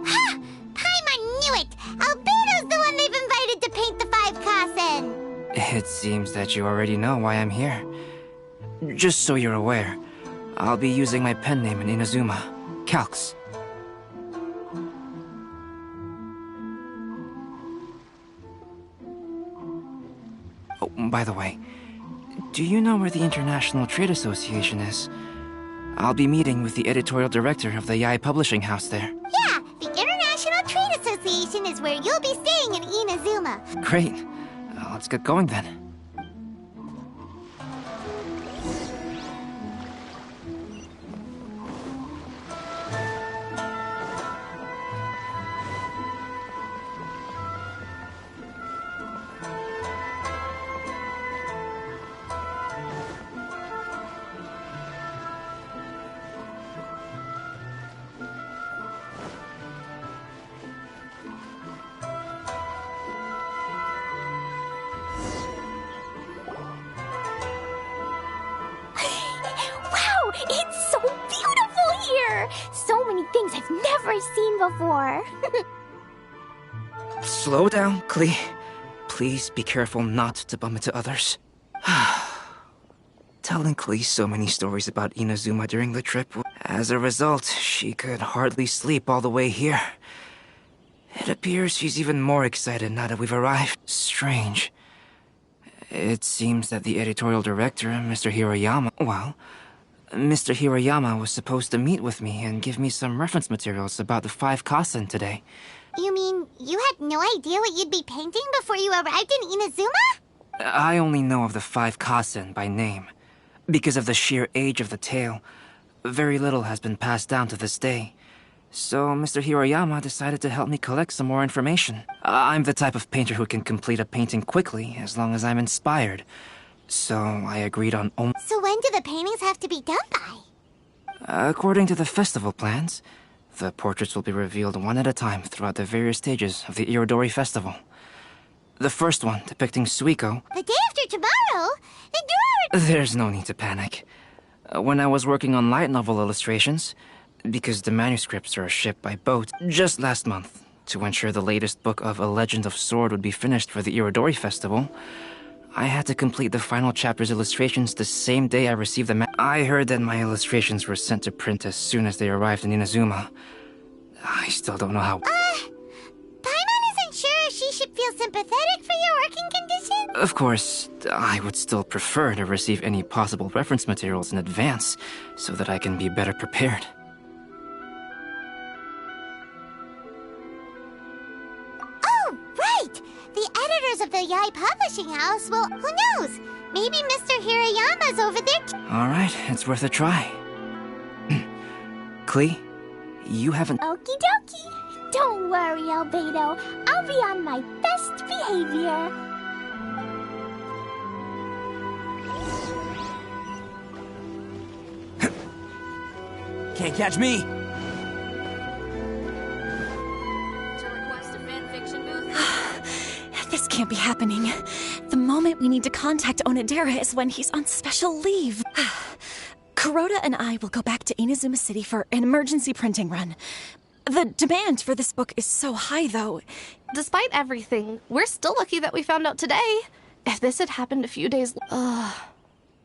Ha! Paimon knew it! Albedo's the one they've invited to paint the 5 Kasen! It seems that you already know why I'm here. Just so you're aware, I'll be using my pen name in Inazuma, Calx. Oh, by the way, do you know where the International Trade Association is? I'll be meeting with the editorial director of the Yae Publishing House there. Yeah, the International Trade Association is where you'll be staying in Inazuma. Great. Let's get going then. It's so beautiful here! So many things I've never seen before. Slow down, Klee. Please be careful not to bump into others. Telling Klee so many stories about Inazuma during the trip. As a result, she could hardly sleep all the way here. It appears she's even more excited now that we've arrived. Strange. It seems that the editorial director, Mr. Hiroyama, Mr. Hiroyama was supposed to meet with me and give me some reference materials about the 5 Kasen today. You mean you had no idea what you'd be painting before you arrived in Inazuma? I only know of the 5 Kasen by name. Because of the sheer age of the tale, very little has been passed down to this day. So Mr. Hiroyama decided to help me collect some more information. I'm the type of painter who can complete a painting quickly as long as I'm inspired. So I agreed on only... So when do the paintings have to be done by? According to the festival plans, the portraits will be revealed one at a time throughout the various stages of the Irodori Festival. The first one, depicting Suiko... The day after tomorrow? There's no need to panic. When I was working on light novel illustrations, because the manuscripts are shipped by boat just last month, to ensure the latest book of A Legend of Sword would be finished for the Irodori Festival, I had to complete the final chapter's illustrations the same day I received the I heard that my illustrations were sent to print as soon as they arrived in Inazuma. I still don't know how... Paimon isn't sure she should feel sympathetic for your working conditions? Of course, I would still prefer to receive any possible reference materials in advance, so that I can be better prepared. Oh, right! The editors of the Yae Publishing House will... Who knows? Maybe Mr. Hiroyama's over there Alright, it's worth a try. Klee, you haven't... Okie dokie. Don't worry, Albedo. I'll be on my best behavior. Can't catch me. This can't be happening. The moment we need to contact Onodera is when he's on special leave. Kuroda and I will go back to Inazuma City for an emergency printing run. The demand for this book is so high, though. Despite everything, we're still lucky that we found out today. If this had happened a few days...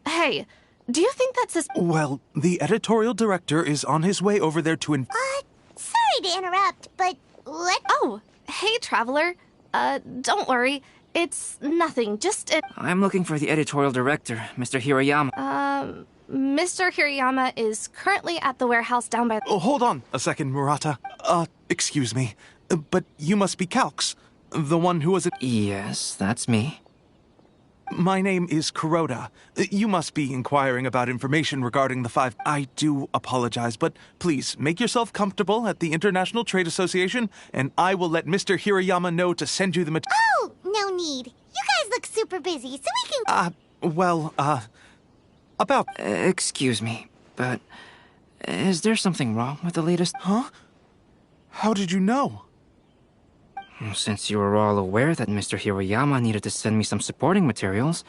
Hey, do you think that's Well, the editorial director is on his way over there to Sorry to interrupt, but what? Oh, hey, Traveler. Don't worry. It's nothing, just I'm looking for the editorial director, Mr. Hirayama. Mr. Hirayama is currently at the warehouse down by... Oh, hold on a second, Murata. Excuse me, but you must be Calx, the one who was at... Yes, that's me. My name is Kuroda. You must be inquiring about information regarding the 5... I do apologize, but please, make yourself comfortable at the International Trade Association, and I will let Mr. Hirayama know to send you the material. Oh, no need. You guys look super busy, so we can... About... Excuse me, but is there something wrong with the latest... Huh? How did you know? Since you were all aware that Mr. Hirayama needed to send me some supporting materials,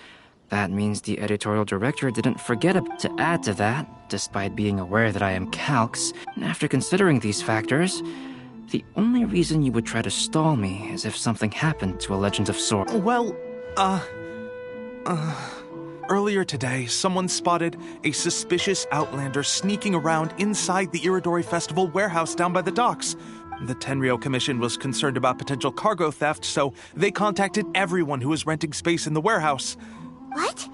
that means the editorial director didn't forget to add to that, despite being aware that I am Calx. And after considering these factors, the only reason you would try to stall me is if something happened to a Legend of Sword. Well, earlier today, someone spotted a suspicious outlander sneaking around inside the Iridori Festival warehouse down by the docks. The Tenryou Commission was concerned about potential cargo theft, so they contacted everyone who was renting space in the warehouse. What?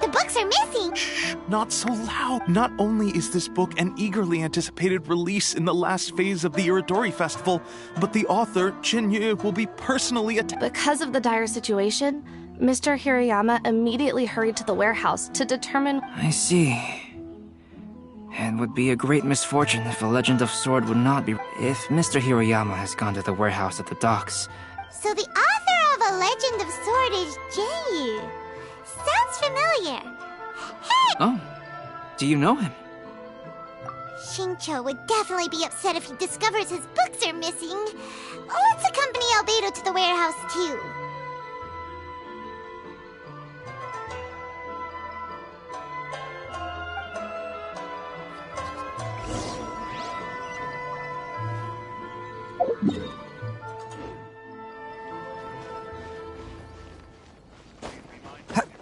The books are missing! Shh, not so loud. Not only is this book an eagerly anticipated release in the last phase of the Iridori Festival, but the author, Jinyu, will be personally attacked. Because of the dire situation, Mr. Hirayama immediately hurried to the warehouse to determine... I see. It would be a great misfortune if a Legend of Sword would not be... If Mr. Hirayama has gone to the warehouse at the docks. So the author of A Legend of Sword is Jinyu. Sounds familiar. Hey! Oh, do you know him? Shincho would definitely be upset if he discovers his books are missing. Let's accompany Albedo to the warehouse, too.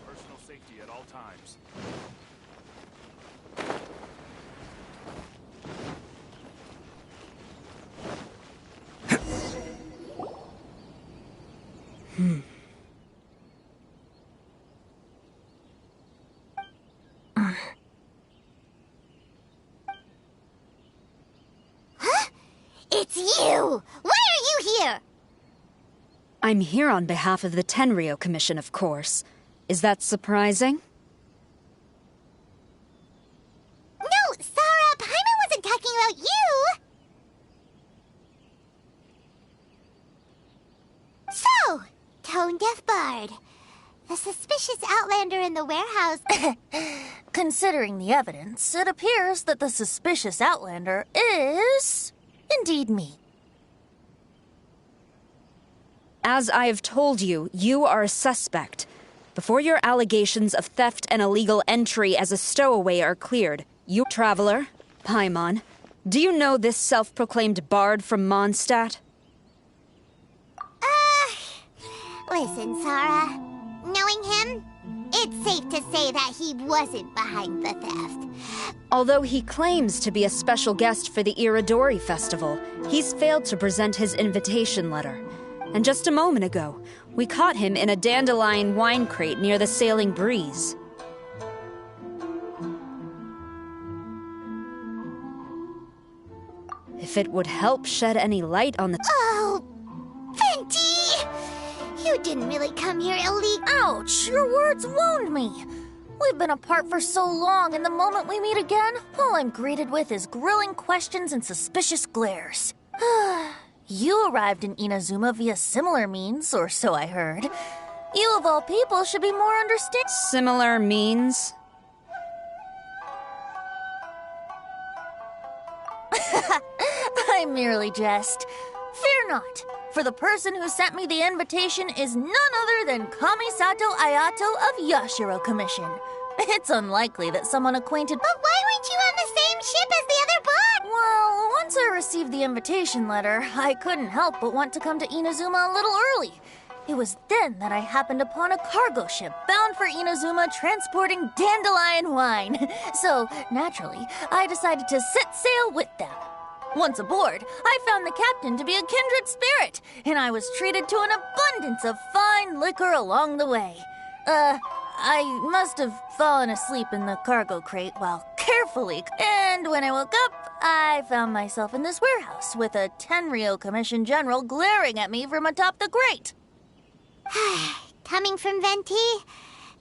Personal safety at all times. Huh? It's you! Why are you here? I'm here on behalf of the Tenryou Commission, of course. Is that surprising? No, Sarah, Paimon wasn't talking about you! So, Tone-Deaf Bard. The suspicious outlander in the warehouse... Considering the evidence, it appears that the suspicious outlander is... indeed me. As I have told you, you are a suspect. Before your allegations of theft and illegal entry as a stowaway are cleared, you, Traveler, Paimon, do you know this self-proclaimed bard from Mondstadt? Listen, Sarah. Knowing him, it's safe to say that he wasn't behind the theft. Although he claims to be a special guest for the Iridori Festival, he's failed to present his invitation letter. And just a moment ago, we caught him in a dandelion wine crate near the Sailing Breeze. If it would help shed any light on the... Oh, Fenty! You didn't really come here illegally. Ouch! Your words wound me. We've been apart for so long, and the moment we meet again, all I'm greeted with is grilling questions and suspicious glares. You arrived in Inazuma via similar means, or so I heard. You of all people should be more understanding. Similar means? merely jest. Fear not, for the person who sent me the invitation is none other than Kamisato Ayato of Yashiro Commission. It's unlikely that someone acquainted— But why weren't you on the same ship as the other bot? Well, once I received the invitation letter, I couldn't help but want to come to Inazuma a little early. It was then that I happened upon a cargo ship bound for Inazuma transporting dandelion wine. So, naturally, I decided to set sail with them. Once aboard, I found the captain to be a kindred spirit, and I was treated to an abundance of fine liquor along the way. I must have fallen asleep in the cargo crate while carefully, and when I woke up, I found myself in this warehouse with a Tenryou Commission general glaring at me from atop the grate. Coming from Venti,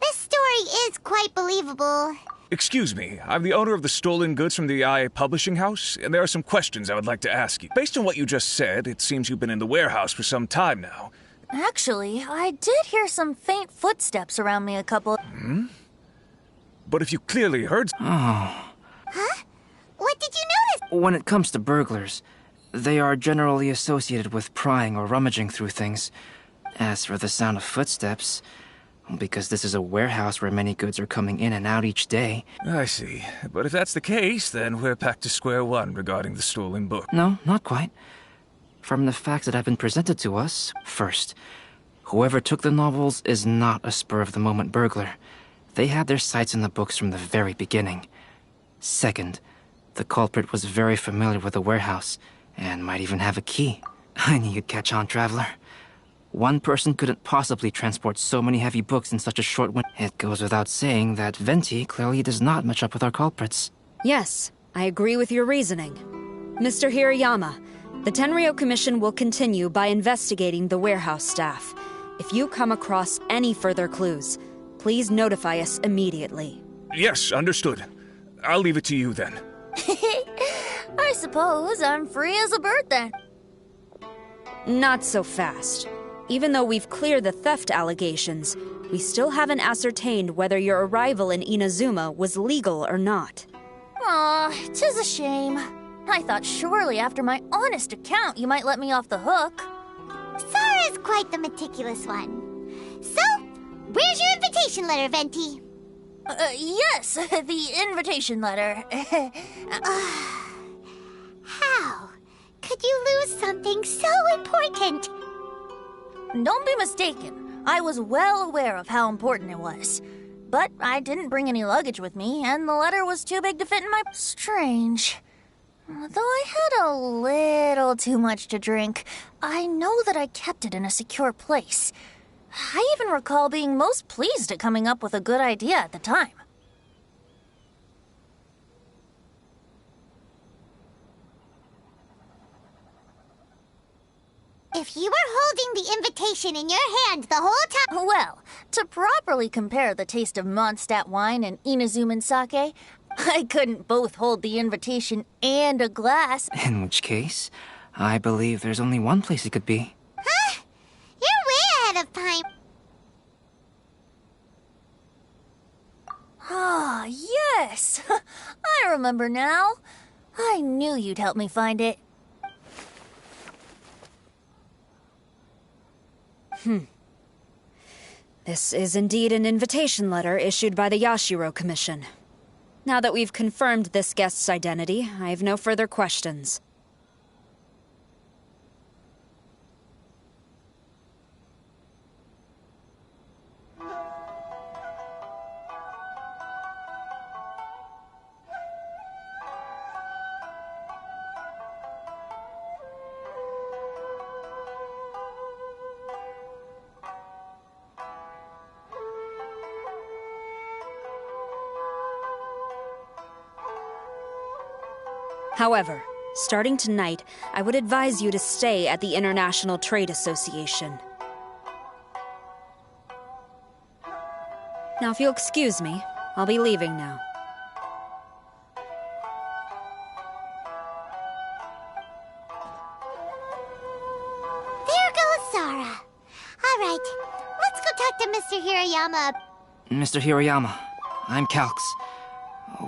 this story is quite believable. Excuse me, I'm the owner of the stolen goods from the IA publishing house, and there are some questions I would like to ask you. Based on what you just said, it seems you've been in the warehouse for some time now. Actually, I did hear some faint footsteps around me a couple— Hmm? But if you clearly heard— Oh. Huh? What did you notice? When it comes to burglars, they are generally associated with prying or rummaging through things. As for the sound of footsteps, because this is a warehouse where many goods are coming in and out each day. I see. But if that's the case, then we're back to square one regarding the stolen book. No, not quite. From the facts that have been presented to us, first, whoever took the novels is not a spur-of-the-moment burglar. They had their sights on the books from the very beginning. Second, the culprit was very familiar with the warehouse, and might even have a key. I knew you'd catch on, Traveler. One person couldn't possibly transport so many heavy books in such a short window. It goes without saying that Venti clearly does not match up with our culprits. Yes, I agree with your reasoning. Mr. Hirayama, the Tenryou Commission will continue by investigating the warehouse staff. If you come across any further clues, please notify us immediately. Yes, understood. I'll leave it to you then. I suppose I'm free as a bird then. Not so fast. Even though we've cleared the theft allegations, we still haven't ascertained whether your arrival in Inazuma was legal or not. Aw, 'tis a shame. I thought surely after my honest account you might let me off the hook. Sara's quite the meticulous one. So, where's your invitation letter, Venti? Yes, the invitation letter. How could you lose something so important? Don't be mistaken. I was well aware of how important it was. But I didn't bring any luggage with me, and the letter was too big to fit in my— Strange. Though I had a little too much to drink, I know that I kept it in a secure place. I even recall being most pleased at coming up with a good idea at the time. If you were holding the invitation in your hand the whole time— Well, to properly compare the taste of Mondstadt wine and Inazuman sake, I couldn't both hold the invitation and a glass. In which case, I believe there's only one place it could be. Huh? You're way ahead of time. Ah, yes! I remember now. I knew you'd help me find it. This is indeed an invitation letter issued by the Yashiro Commission. Now that we've confirmed this guest's identity, I have no further questions. However, starting tonight, I would advise you to stay at the International Trade Association. Now, if you'll excuse me, I'll be leaving now. There goes Sara. All right, let's go talk to Mr. Hirayama. Mr. Hirayama, I'm Calx.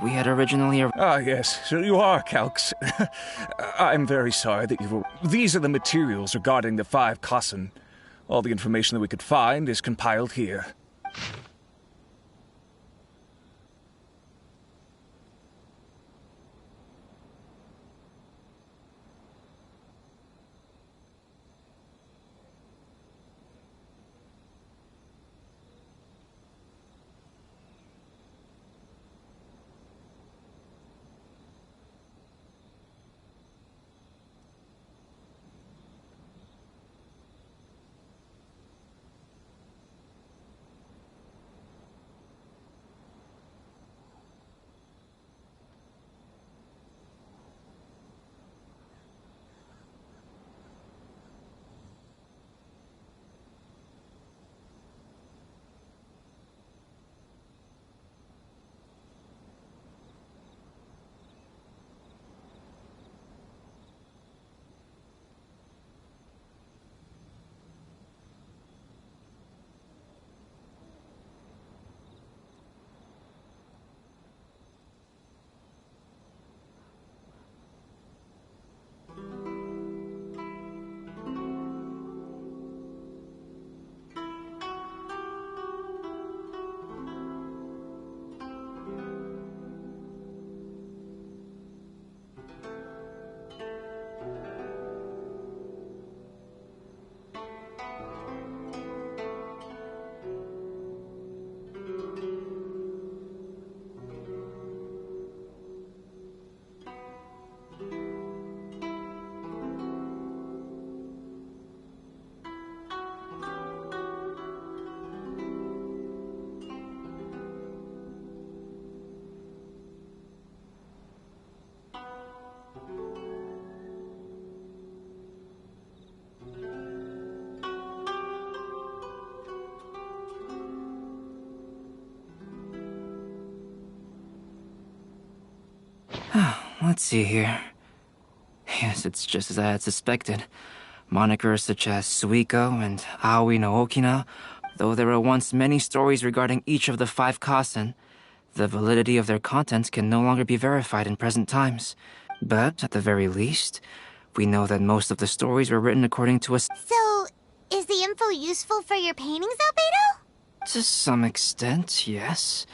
We had originally... Ah, yes, so you are Calx. I'm very sorry that you were... These are the materials regarding the 5 Kassen. All the information that we could find is compiled here. Let's see here. Yes, it's just as I had suspected. Monikers such as Suiko and Aoi no Okina, though there were once many stories regarding each of the 5 Kassen, the validity of their contents can no longer be verified in present times. But, at the very least, we know that most of the stories were written according to a... So, is the info useful for your paintings, Albedo? To some extent, yes.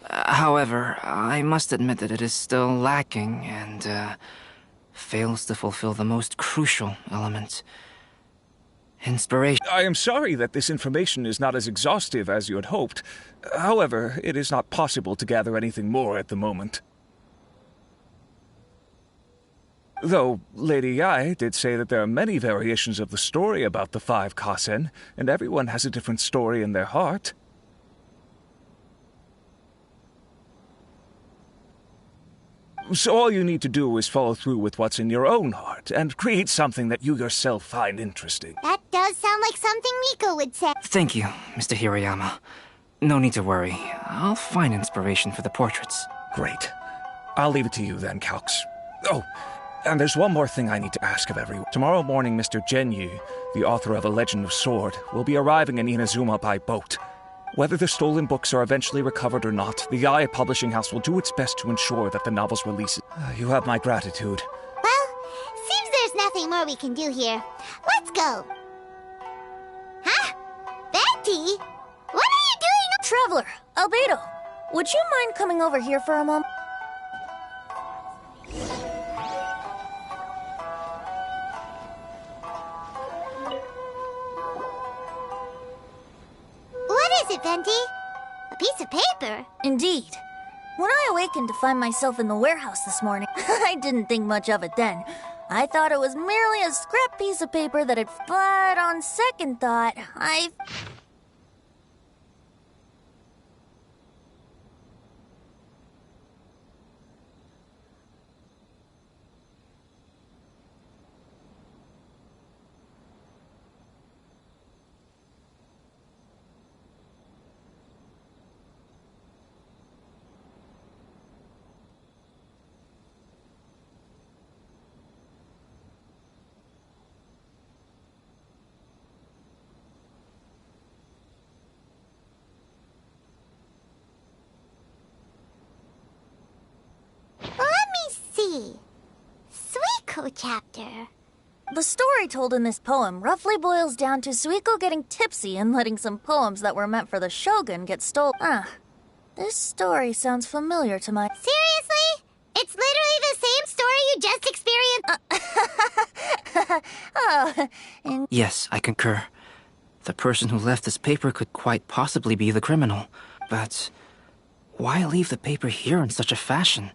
However, I must admit that it is still lacking and fails to fulfill the most crucial element. Inspiration. I am sorry that this information is not as exhaustive as you had hoped. However, it is not possible to gather anything more at the moment. Though Lady Yae did say that there are many variations of the story about the 5 Kassen, and everyone has a different story in their heart. So all you need to do is follow through with what's in your own heart, and create something that you yourself find interesting. That does sound like something Miko would say. Thank you, Mr. Hirayama. No need to worry. I'll find inspiration for the portraits. Great. I'll leave it to you then, Calx. Oh, and there's one more thing I need to ask of everyone. Tomorrow morning, Mr. Genyu, the author of A Legend of Sword, will be arriving in Inazuma by boat. Whether the stolen books are eventually recovered or not, the Yae Publishing House will do its best to ensure that the novel's release. You have my gratitude. Well, seems there's nothing more we can do here. Let's go. Huh? Betty? What are you doing? Traveler, Albedo, would you mind coming over here for a moment? What is it, Venti? A piece of paper? Indeed. When I awakened to find myself in the warehouse this morning, I didn't think much of it then. I thought it was merely a scrap piece of paper that had... But on second thought, see. Suiko chapter. The story told in this poem roughly boils down to Suiko getting tipsy and letting some poems that were meant for the shogun get stolen. This story sounds familiar to my... Seriously? It's literally the same story you just experienced? Yes, I concur. The person who left this paper could quite possibly be the criminal. But why leave the paper here in such a fashion?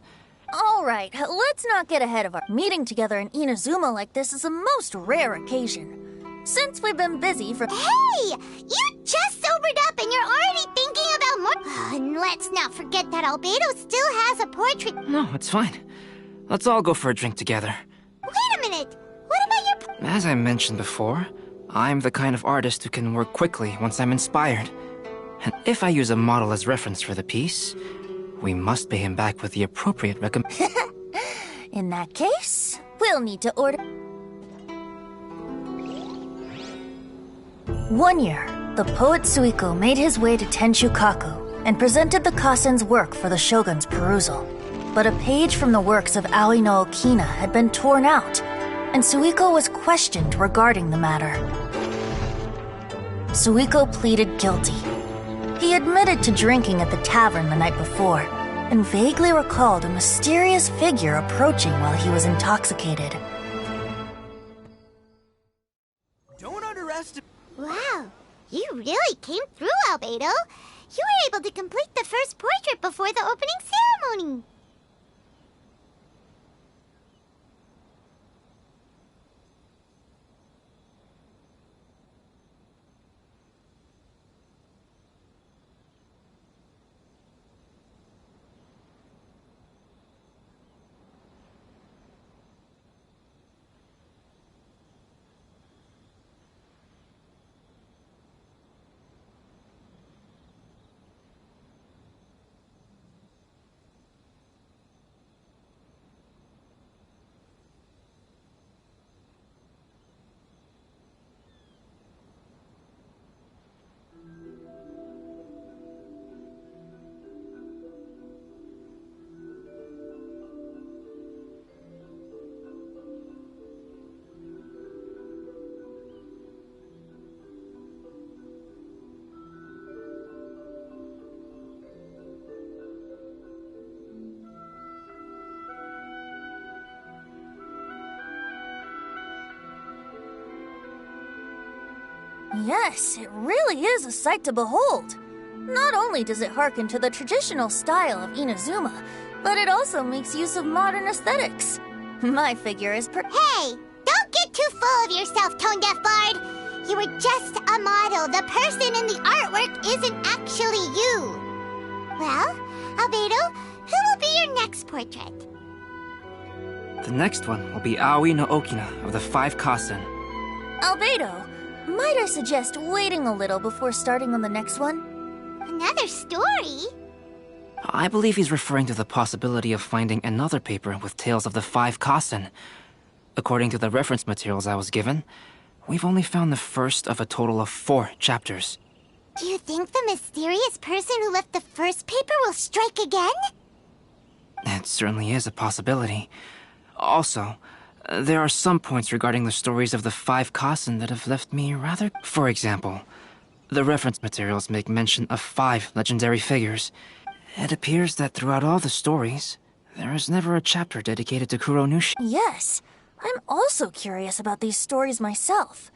All right, let's not get ahead of our... Meeting together in Inazuma like this is a most rare occasion. Since we've been busy for... Hey! You just sobered up and you're already thinking about more... And let's not forget that Albedo still has a portrait... No, it's fine. Let's all go for a drink together. Wait a minute! What about your... As I mentioned before, I'm the kind of artist who can work quickly once I'm inspired. And if I use a model as reference for the piece, we must pay him back with the appropriate In that case, we'll need to order... One year, the poet Suiko made his way to Tenshukaku and presented the Kasen's work for the shogun's perusal. But a page from the works of Aoi no Okina had been torn out, and Suiko was questioned regarding the matter. Suiko pleaded guilty. He admitted to drinking at the tavern the night before, and vaguely recalled a mysterious figure approaching while he was intoxicated. Don't underestimate... Wow, you really came through, Albedo. You were able to complete the first portrait before the opening ceremony. Yes, it really is a sight to behold. Not only does it harken to the traditional style of Inazuma, but it also makes use of modern aesthetics. My figure is Hey! Don't get too full of yourself, Tone-Deaf Bard! You were just a model. The person in the artwork isn't actually you. Well, Albedo, who will be your next portrait? The next one will be Aoi no Okina of the Five Kasen. Albedo, might I suggest waiting a little before starting on the next one? Another story? I believe he's referring to the possibility of finding another paper with tales of the Five Kasen. According to the reference materials I was given, we've only found the first of a total of 4 chapters. Do you think the mysterious person who left the first paper will strike again? It certainly is a possibility. Also, there are some points regarding the stories of the Five Kasen that have left me rather... For example, the reference materials make mention of 5 legendary figures. It appears that throughout all the stories, there is never a chapter dedicated to Kuronushi. Yes, I'm also curious about these stories myself.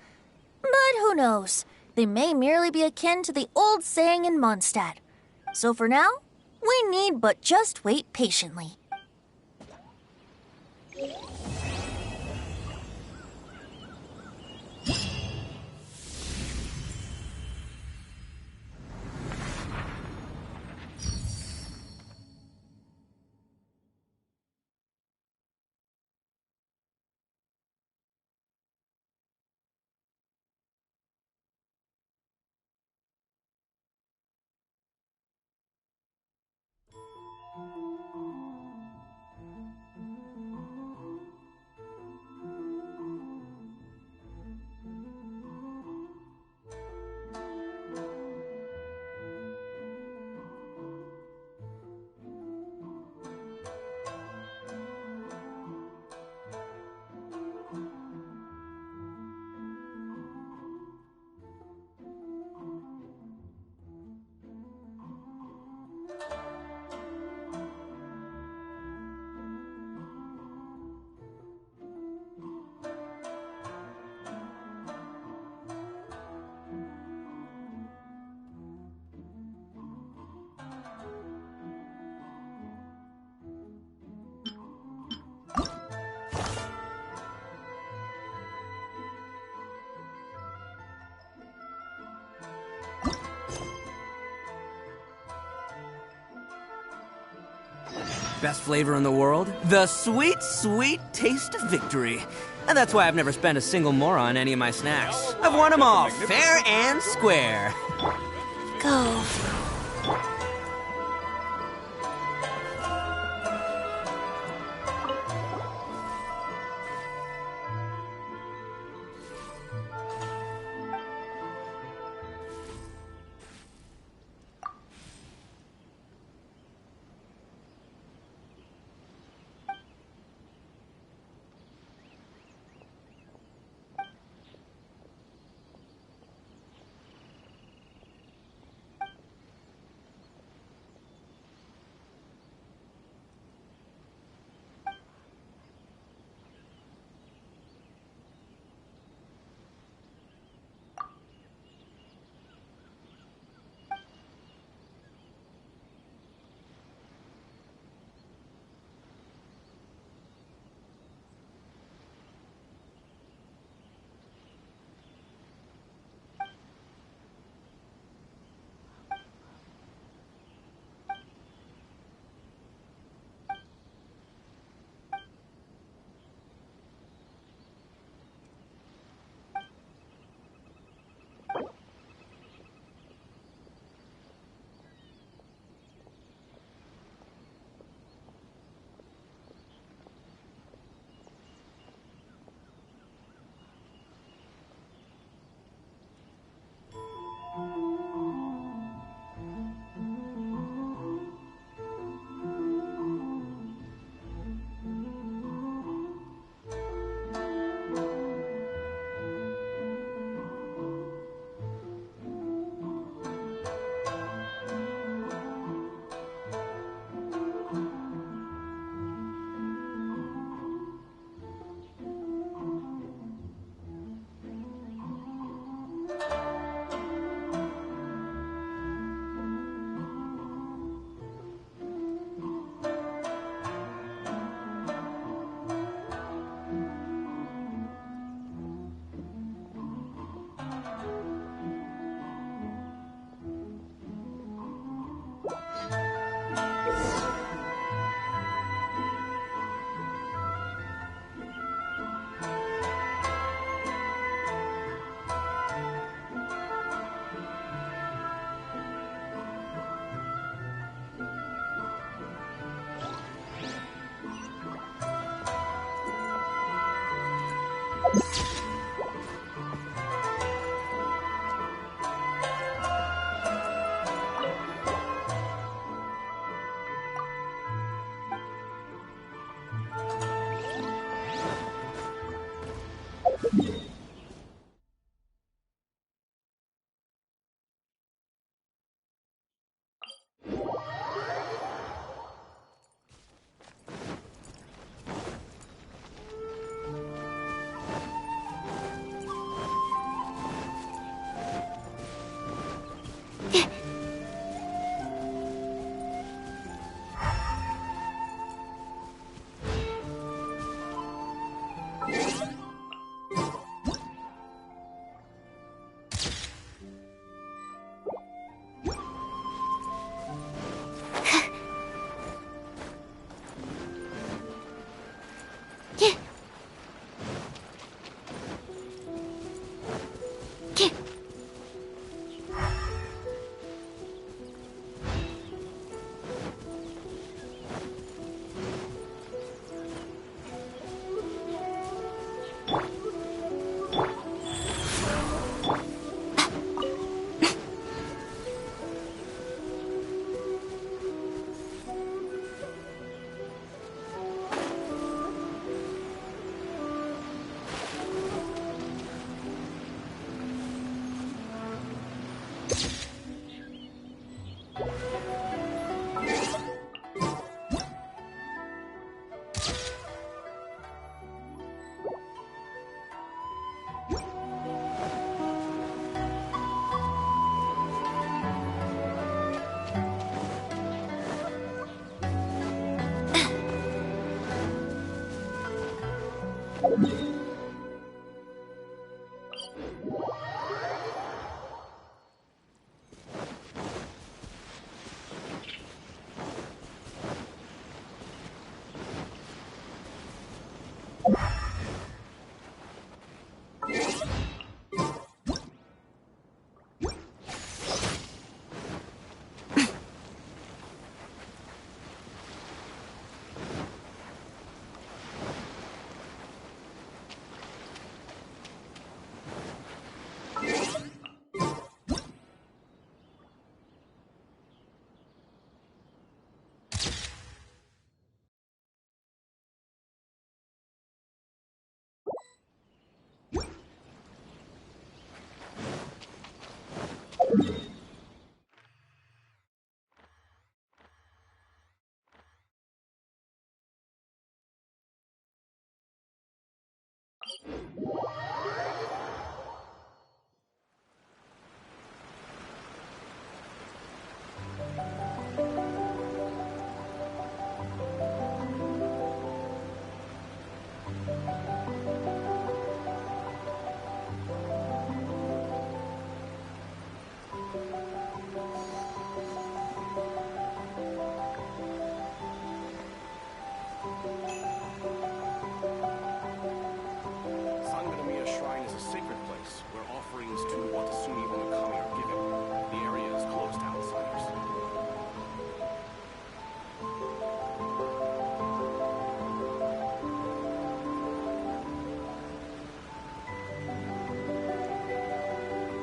But who knows? They may merely be akin to the old saying in Mondstadt. So for now, we need but just wait patiently. Best flavor in the world? The sweet, sweet taste of victory. And that's why I've never spent a single more on any of my snacks. I've won them all, fair and square. Go.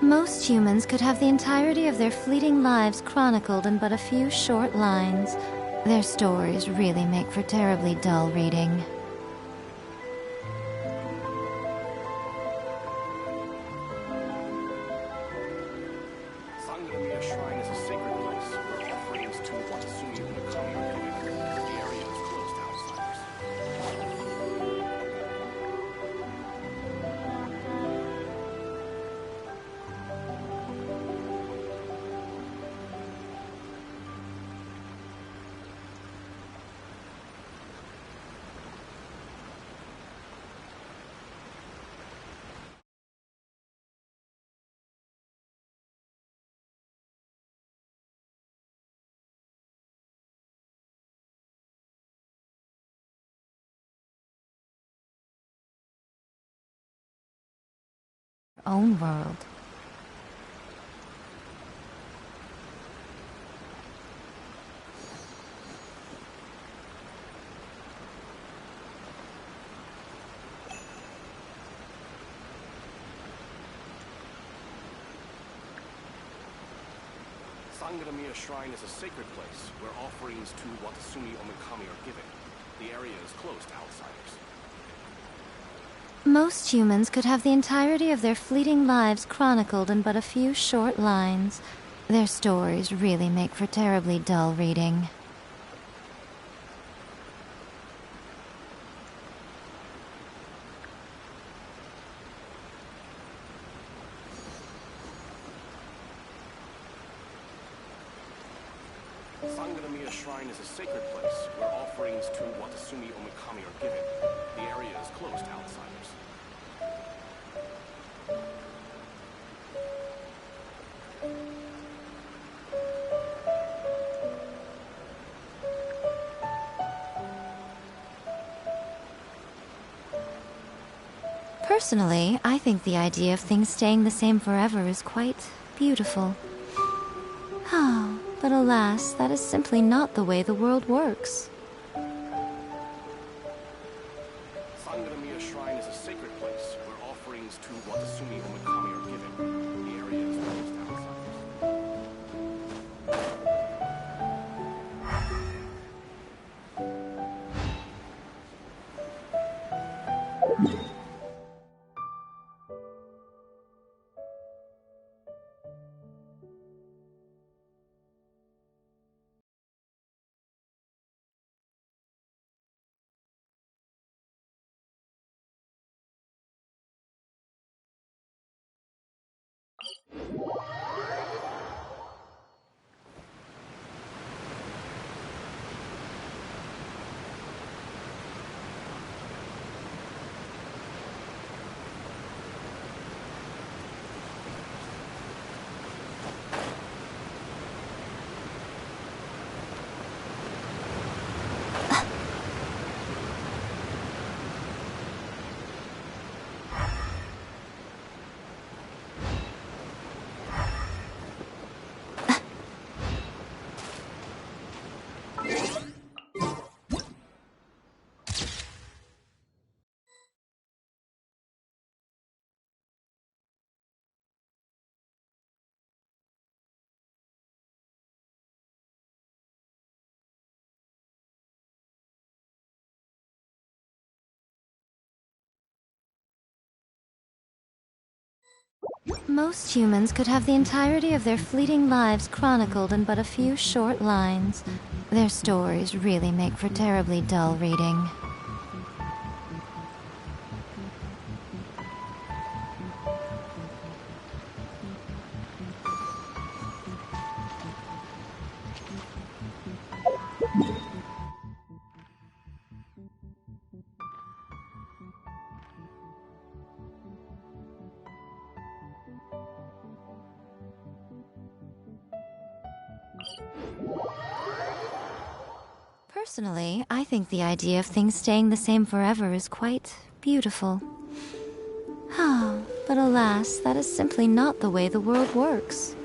Most humans could have the entirety of their fleeting lives chronicled in but a few short lines. Their stories really make for terribly dull reading. Sangaramia Shrine is a sacred place where offerings to Watasumi Umakami are given. The area is closed to outsiders. Own world. Sangaramia Shrine is a sacred place where offerings to Watasumi Umakami are given. The area is closed to outsiders. Most humans could have the entirety of their fleeting lives chronicled in but a few short lines. Their stories really make for terribly dull reading. Sangaramia Shrine is a sacred place where offerings to Watasumi Umakami are given. The area is closed to outsiders. Personally, I think the idea of things staying the same forever is quite beautiful. Oh, but alas, that is simply not the way the world works. Sangaramia Shrine is a sacred place where offerings to Watasumi Umakami are given. The area is closed to outsiders. Most humans could have the entirety of their fleeting lives chronicled in but a few short lines. Their stories really make for terribly dull reading. Personally, I think the idea of things staying the same forever is quite beautiful. Oh, but alas, that is simply not the way the world works.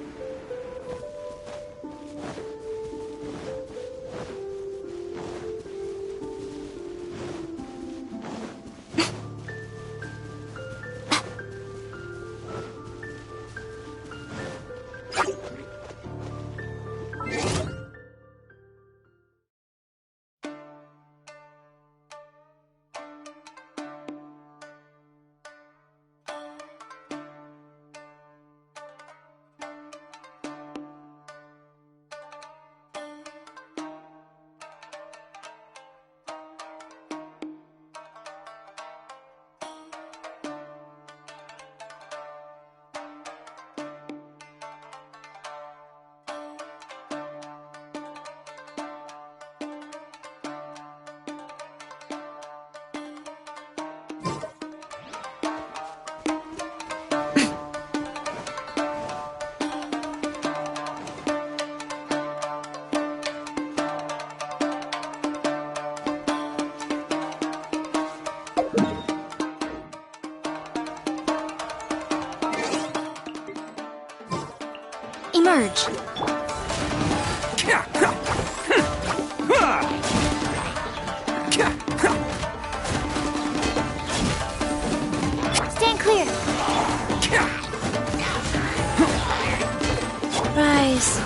Emerge. Stand clear. Rise.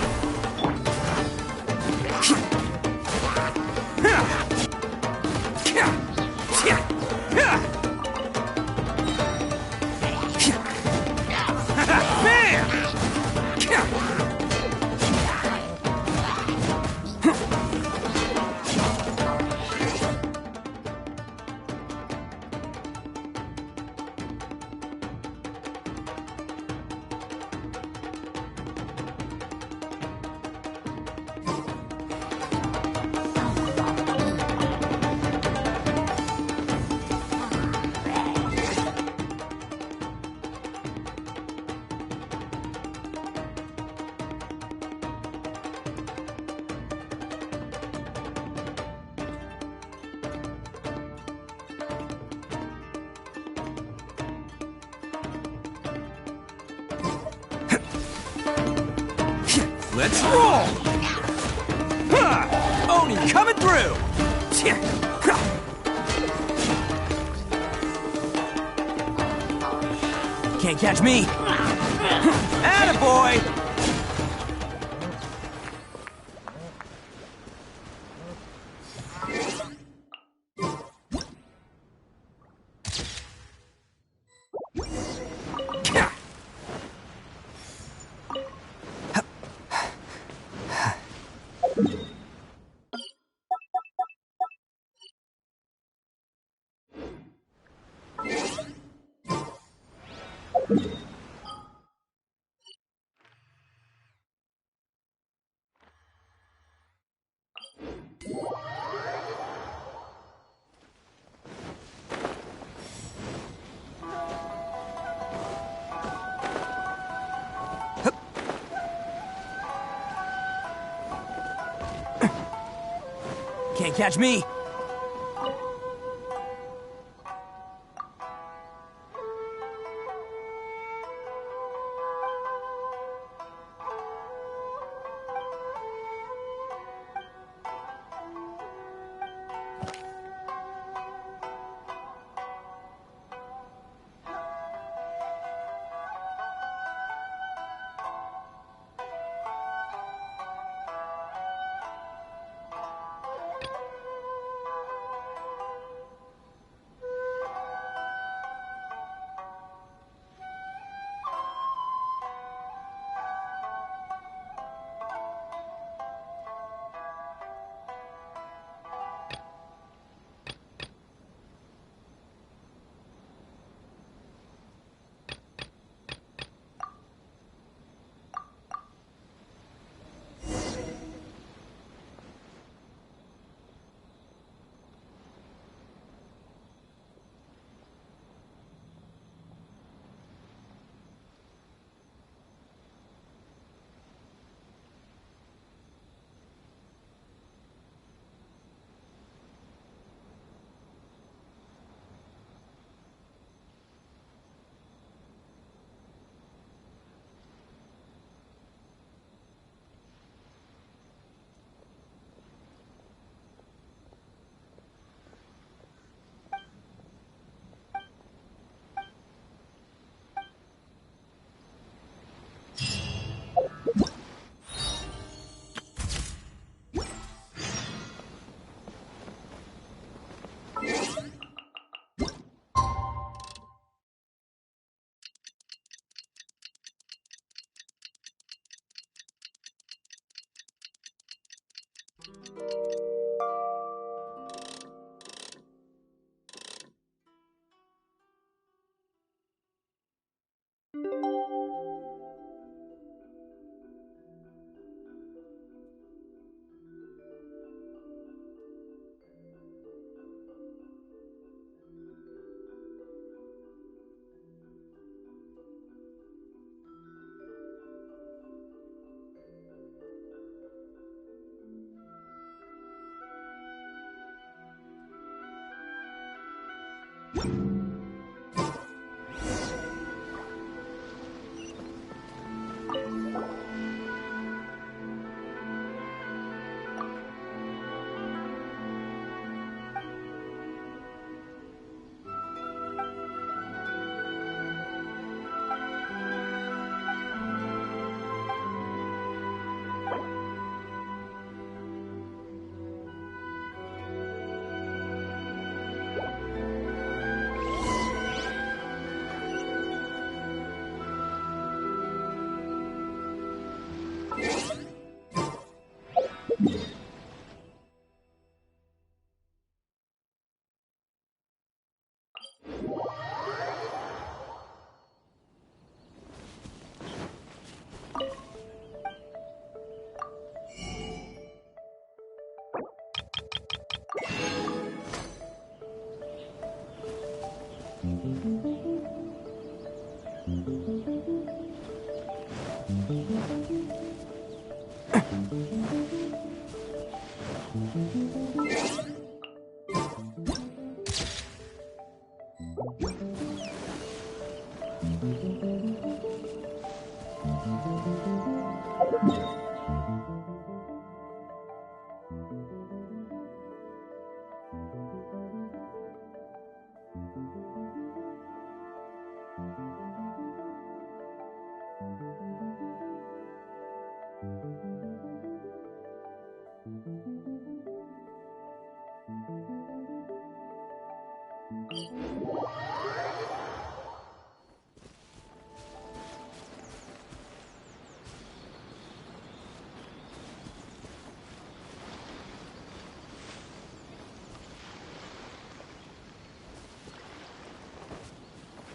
Let's roll! Oni coming through! Can't catch me! Attaboy! Can't catch me!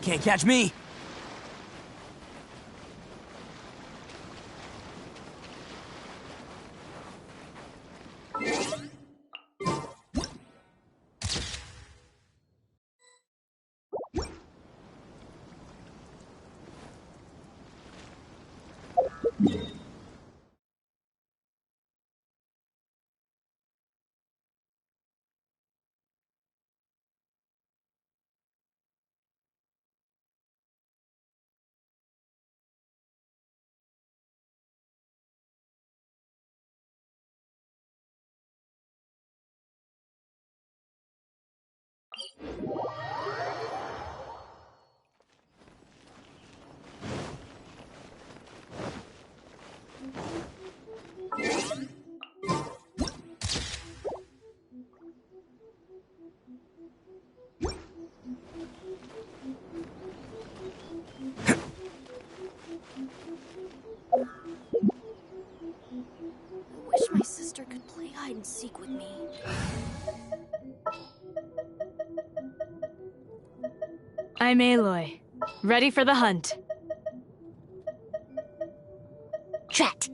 Can't catch me! My sister could play hide and seek with me. I'm Aloy. Ready for the hunt. Drat!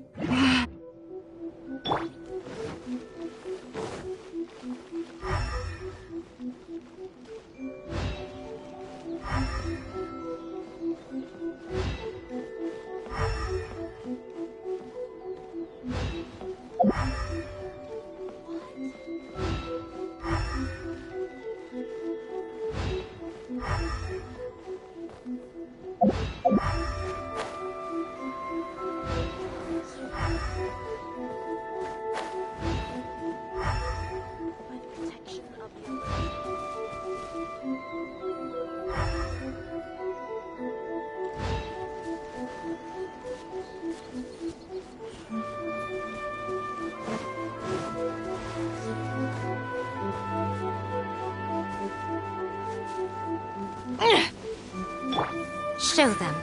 Show them.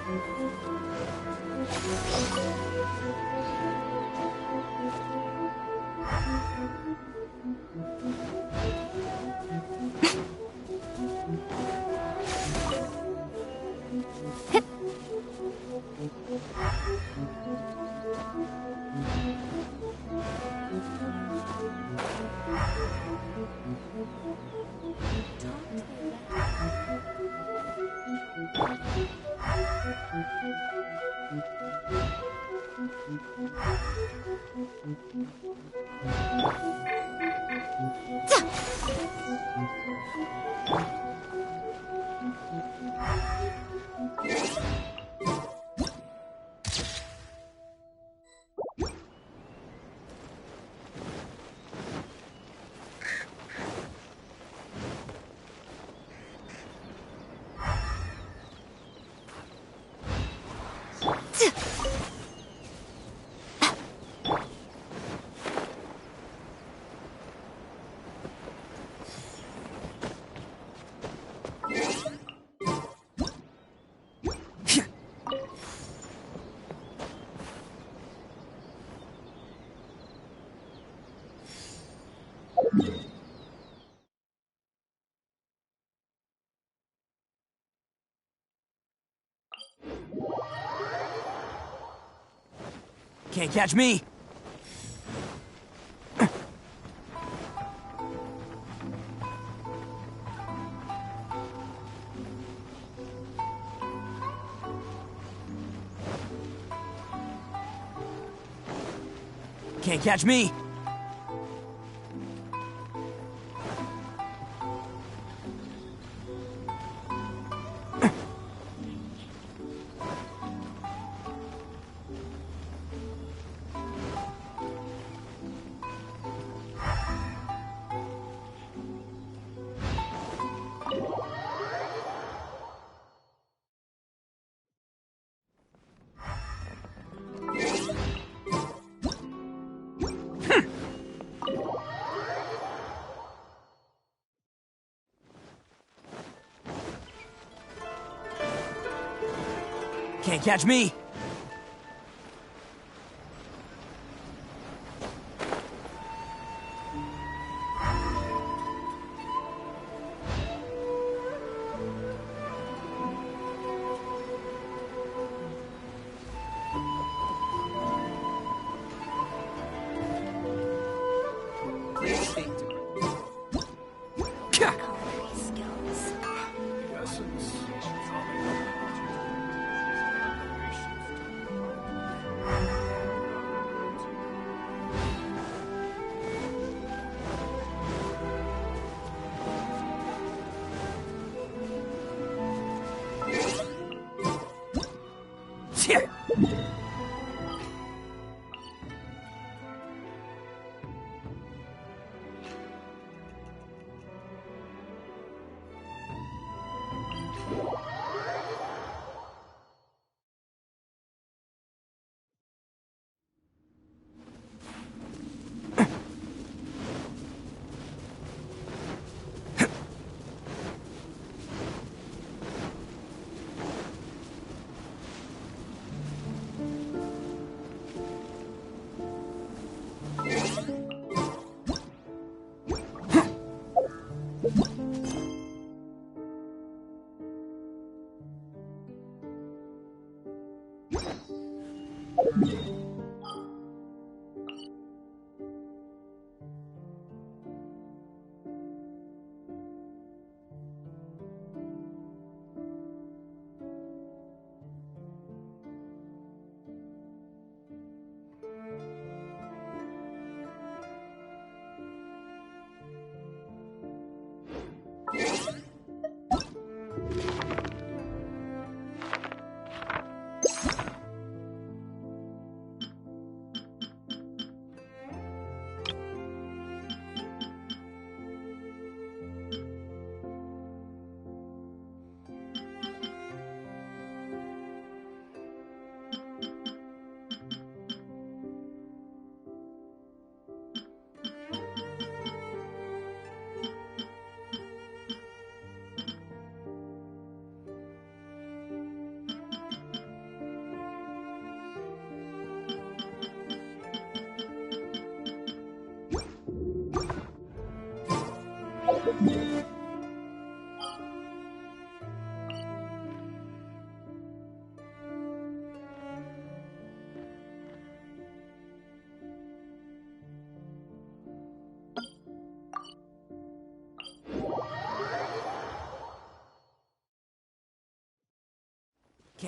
Can't catch me! Can't catch me! Can't catch me!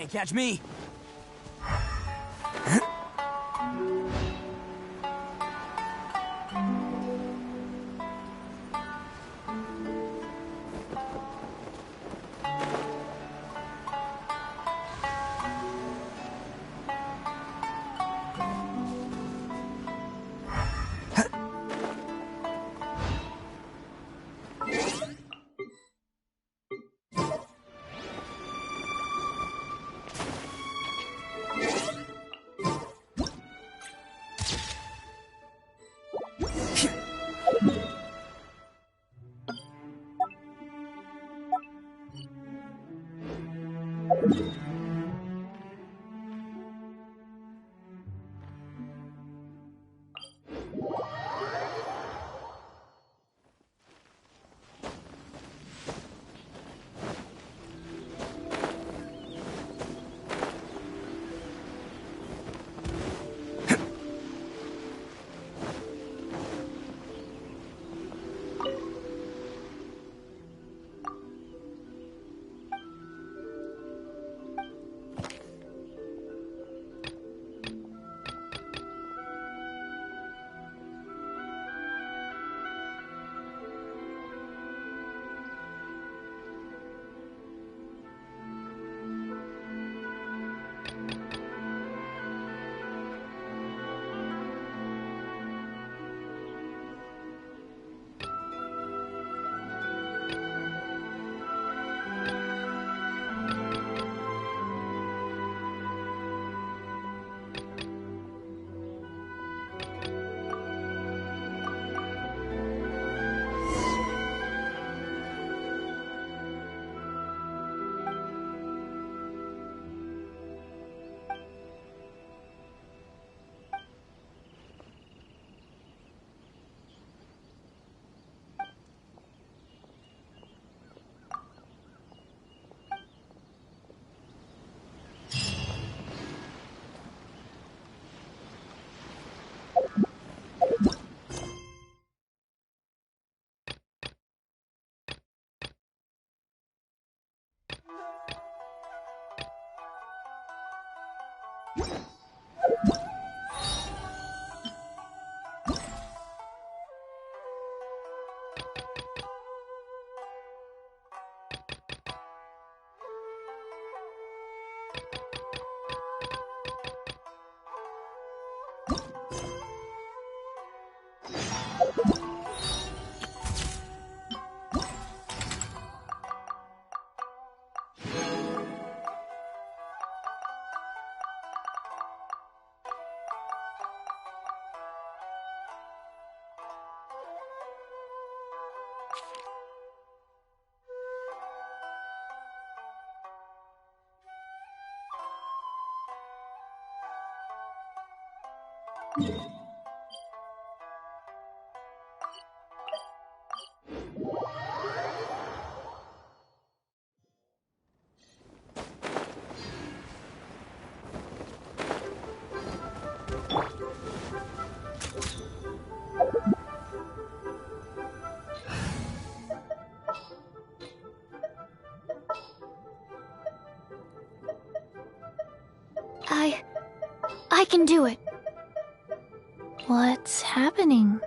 Can't catch me. I can do it. What's happening?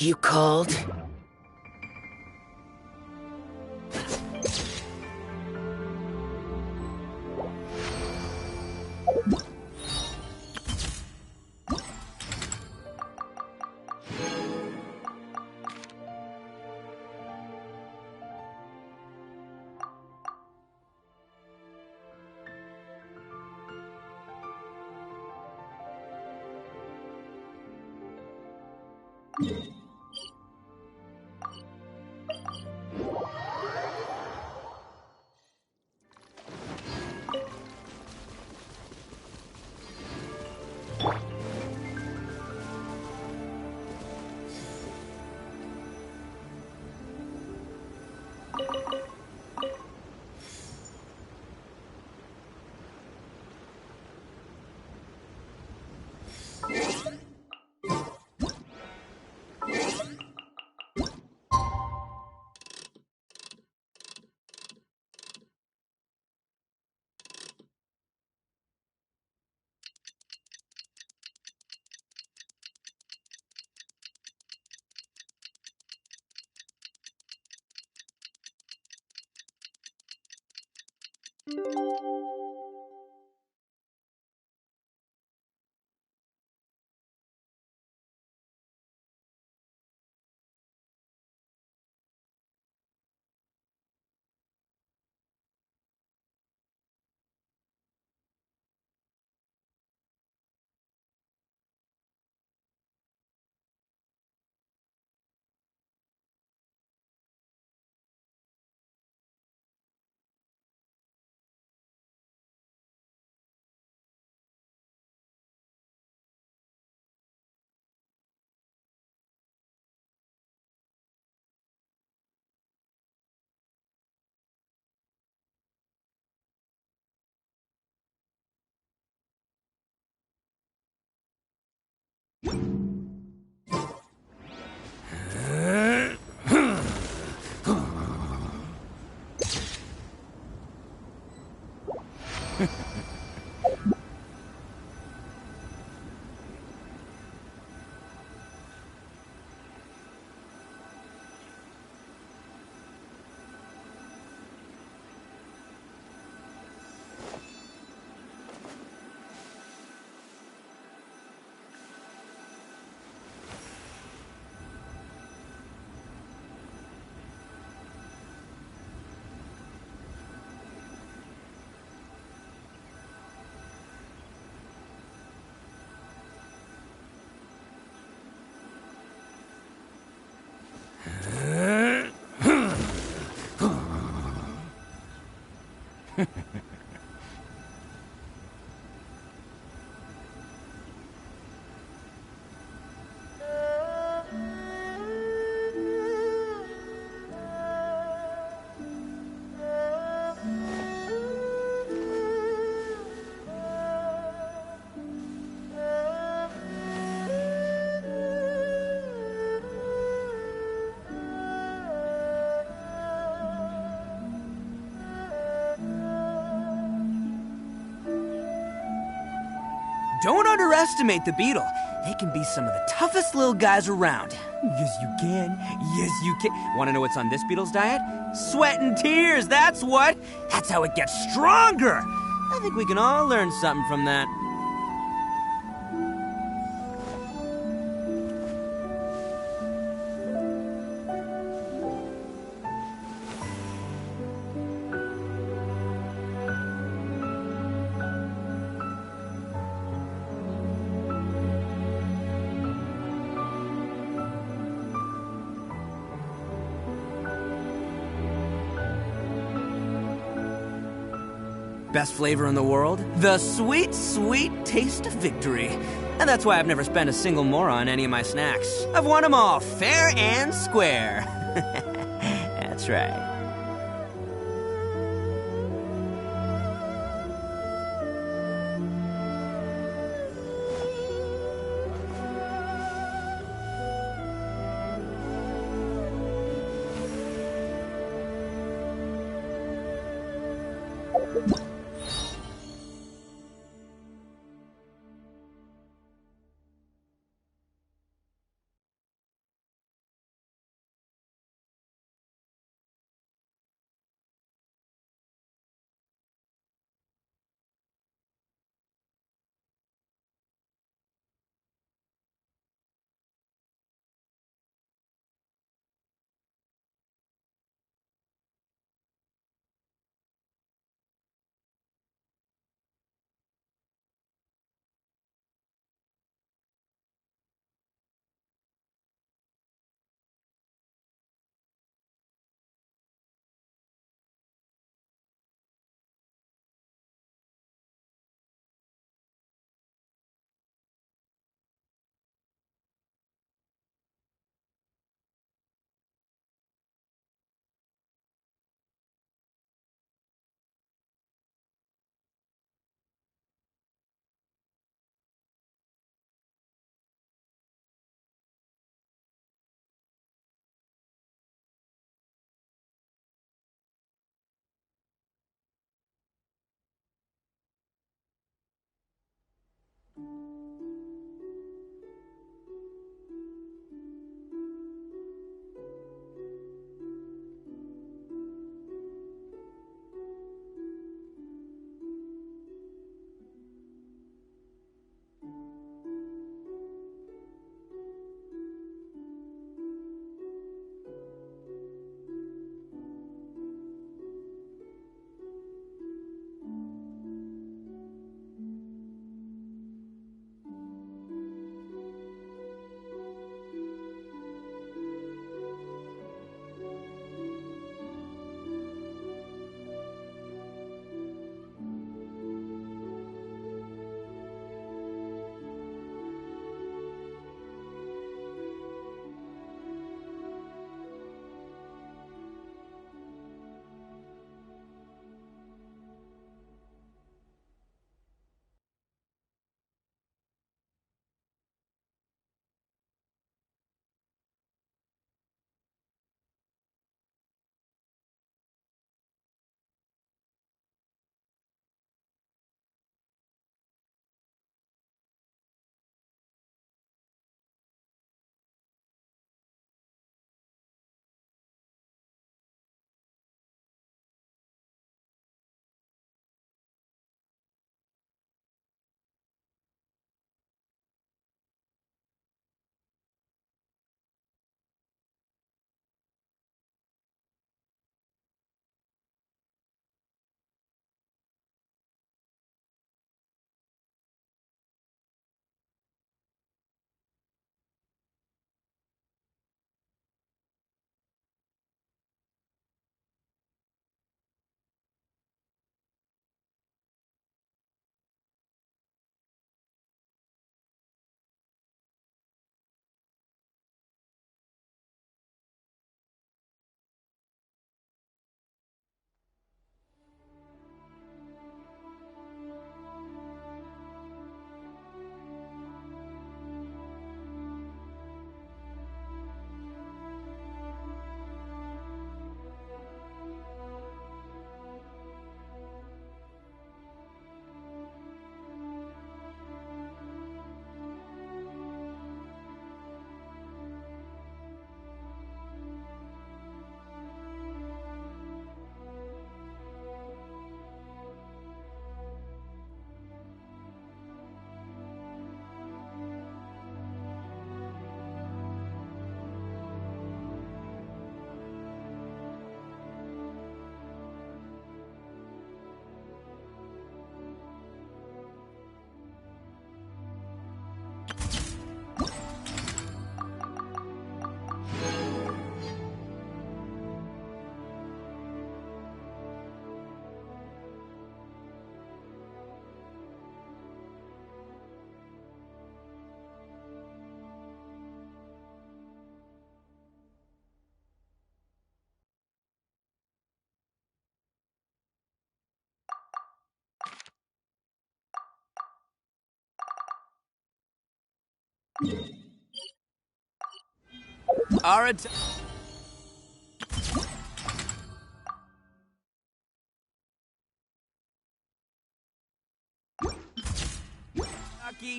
You called? Don't underestimate the beetle. They can be some of the toughest little guys around. Yes, you can. Yes, you can. Want to know what's on this beetle's diet? Sweat and tears, that's what. That's how it gets stronger. I think we can all learn something from that. Best flavor in the world? The sweet, sweet taste of victory. And that's why I've never spent a single mora on any of my snacks. I've won them all fair and square. That's right.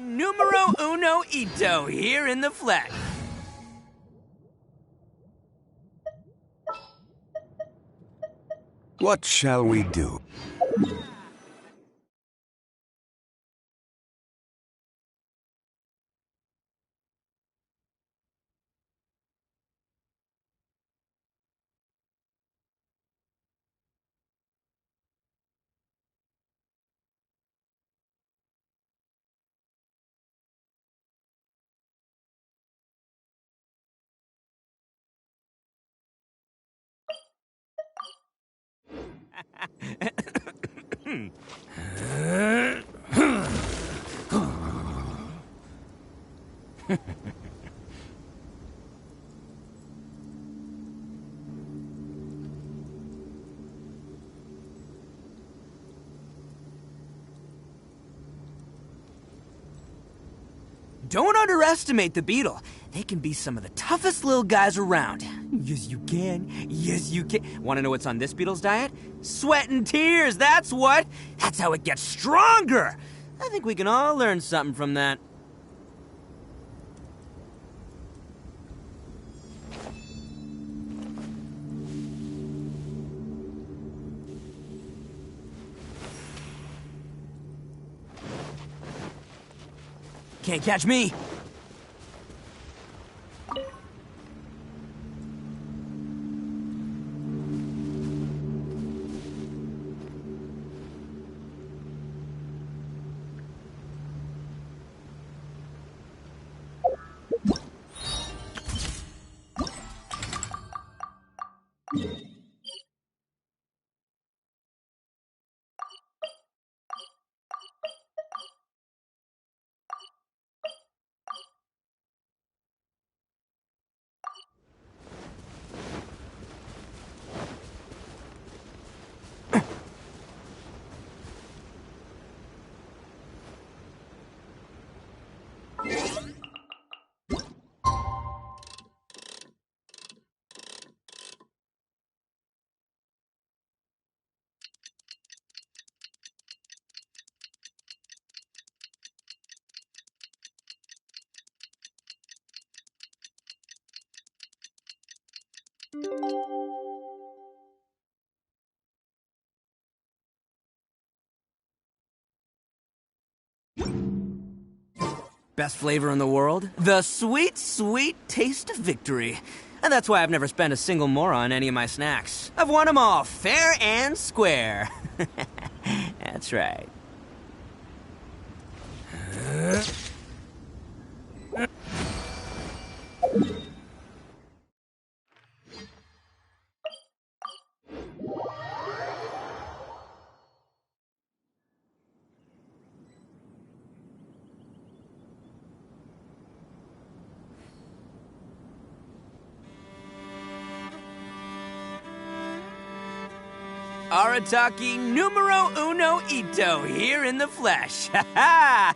Numero uno Ito here in the flesh. What shall we do? Don't underestimate the beetle. They can be some of the toughest little guys around. Yes, you can. Yes, you can. Want to know what's on this beetle's diet? Sweat and tears, that's what. That's how it gets stronger. I think we can all learn something from that. Can't catch me. Best flavor in the world? The sweet, sweet taste of victory. And that's why I've never spent a single more on any of my snacks. I've won them all fair and square. That's right. Arataki numero uno Ito here in the flesh. Ha ha!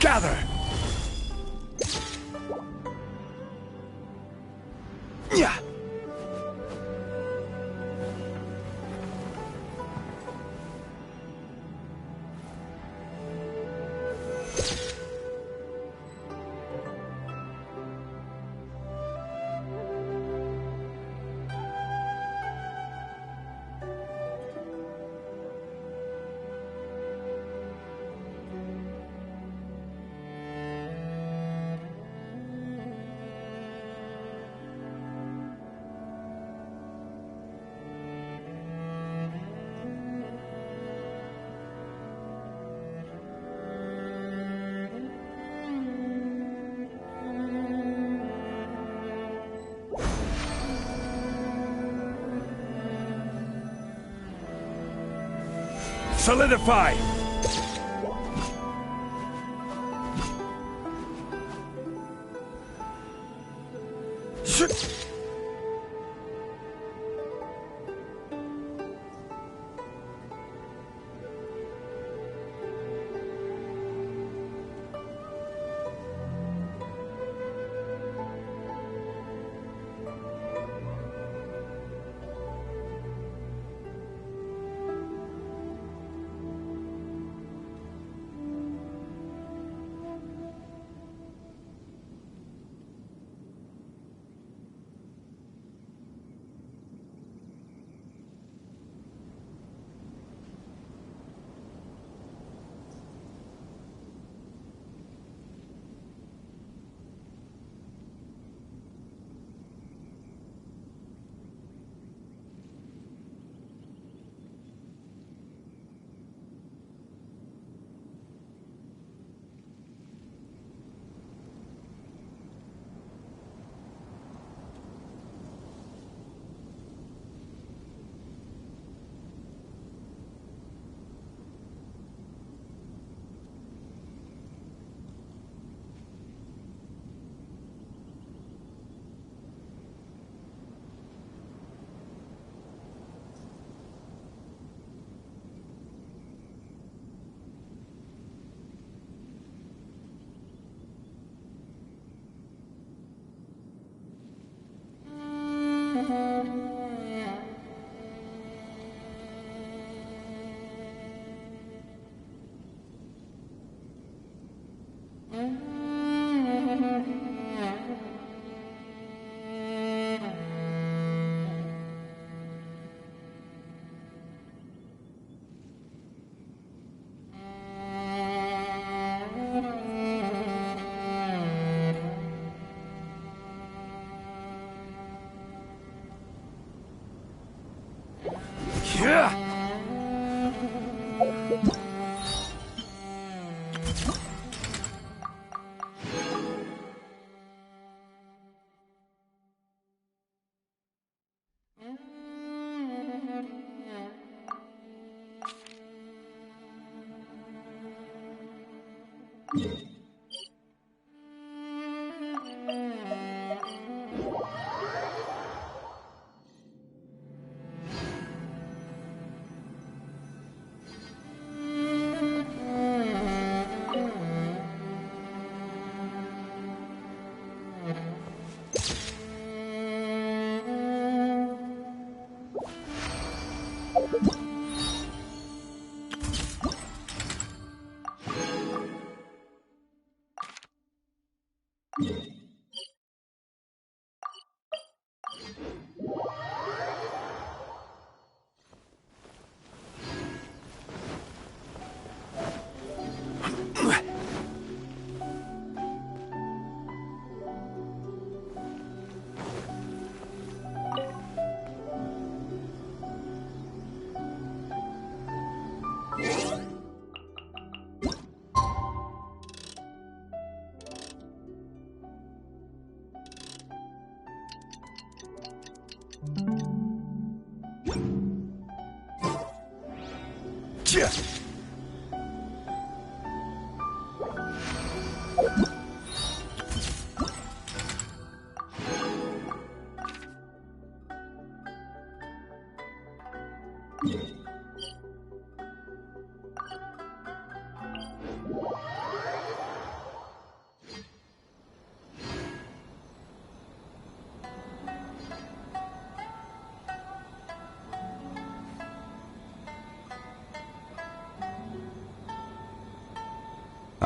Gather! Yeah. solidify!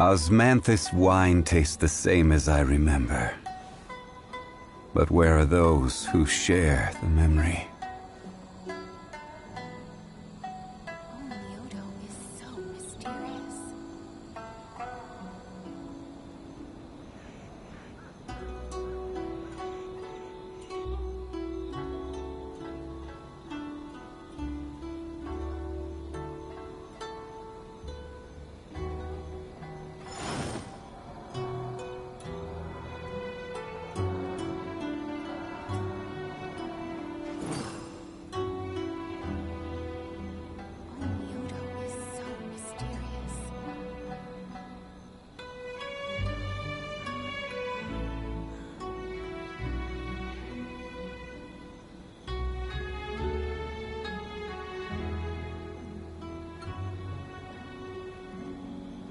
Osmanthus wine tastes the same as I remember. But where are those who share the memory?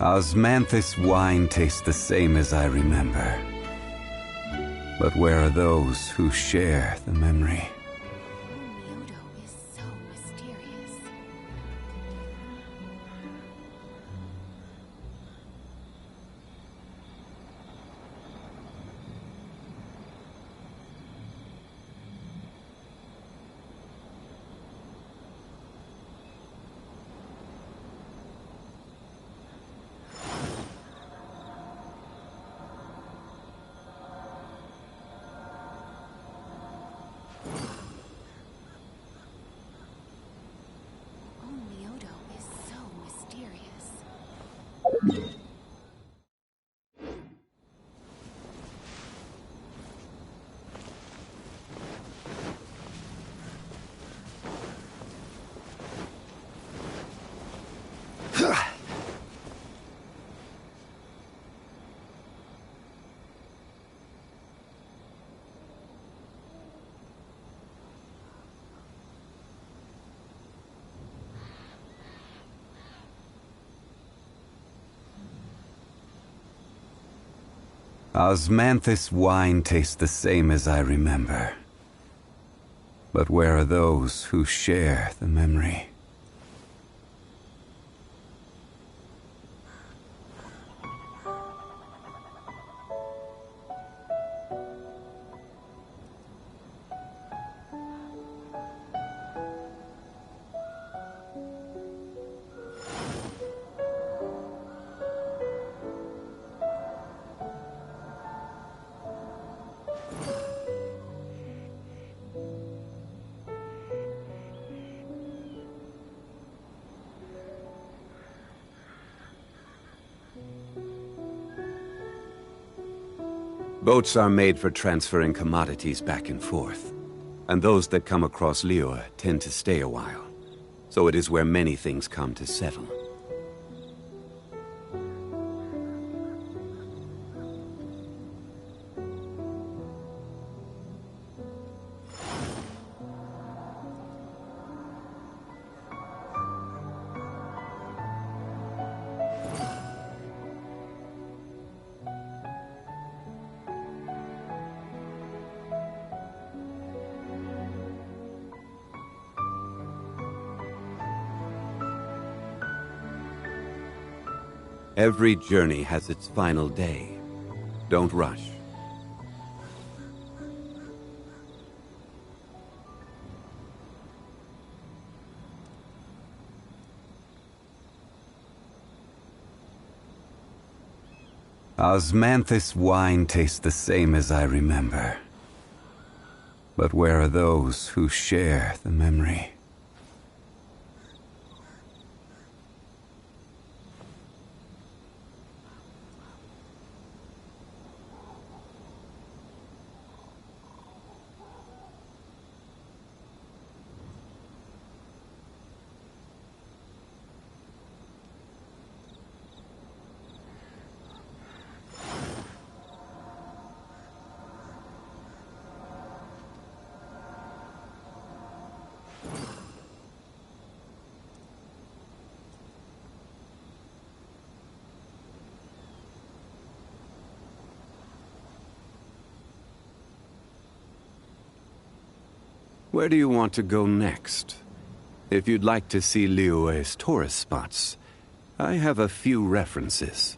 Osmanthus wine tastes the same as I remember. But where are those who share the memory? Osmanthus wine tastes the same as I remember. But where are those who share the memory? Boats are made for transferring commodities back and forth, and those that come across Liyue tend to stay a while, so it is where many things come to settle. Every journey has its final day. Don't rush. Osmanthus wine tastes the same as I remember. But where are those who share the memory? Where do you want to go next? If you'd like to see Liyue's tourist spots, I have a few references.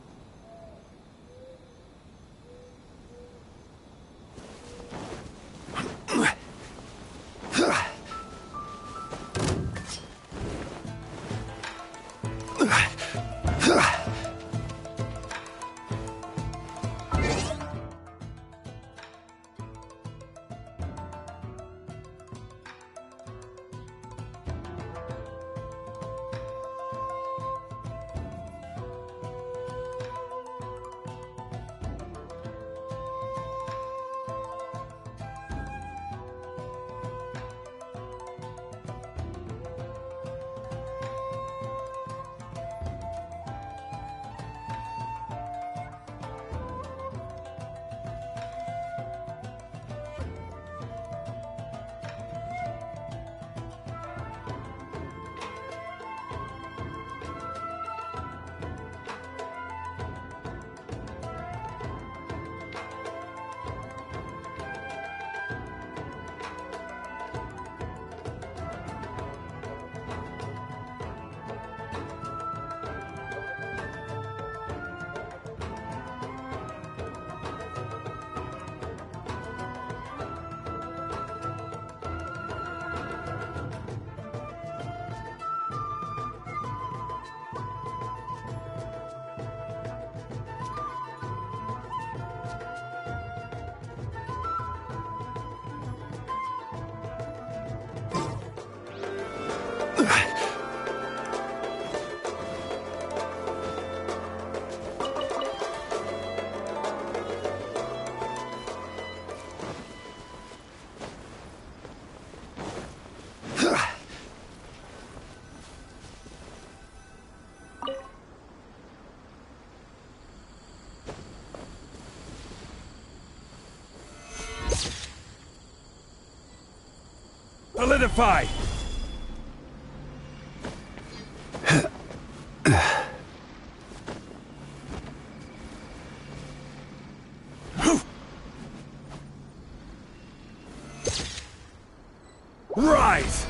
Solidify! Rise!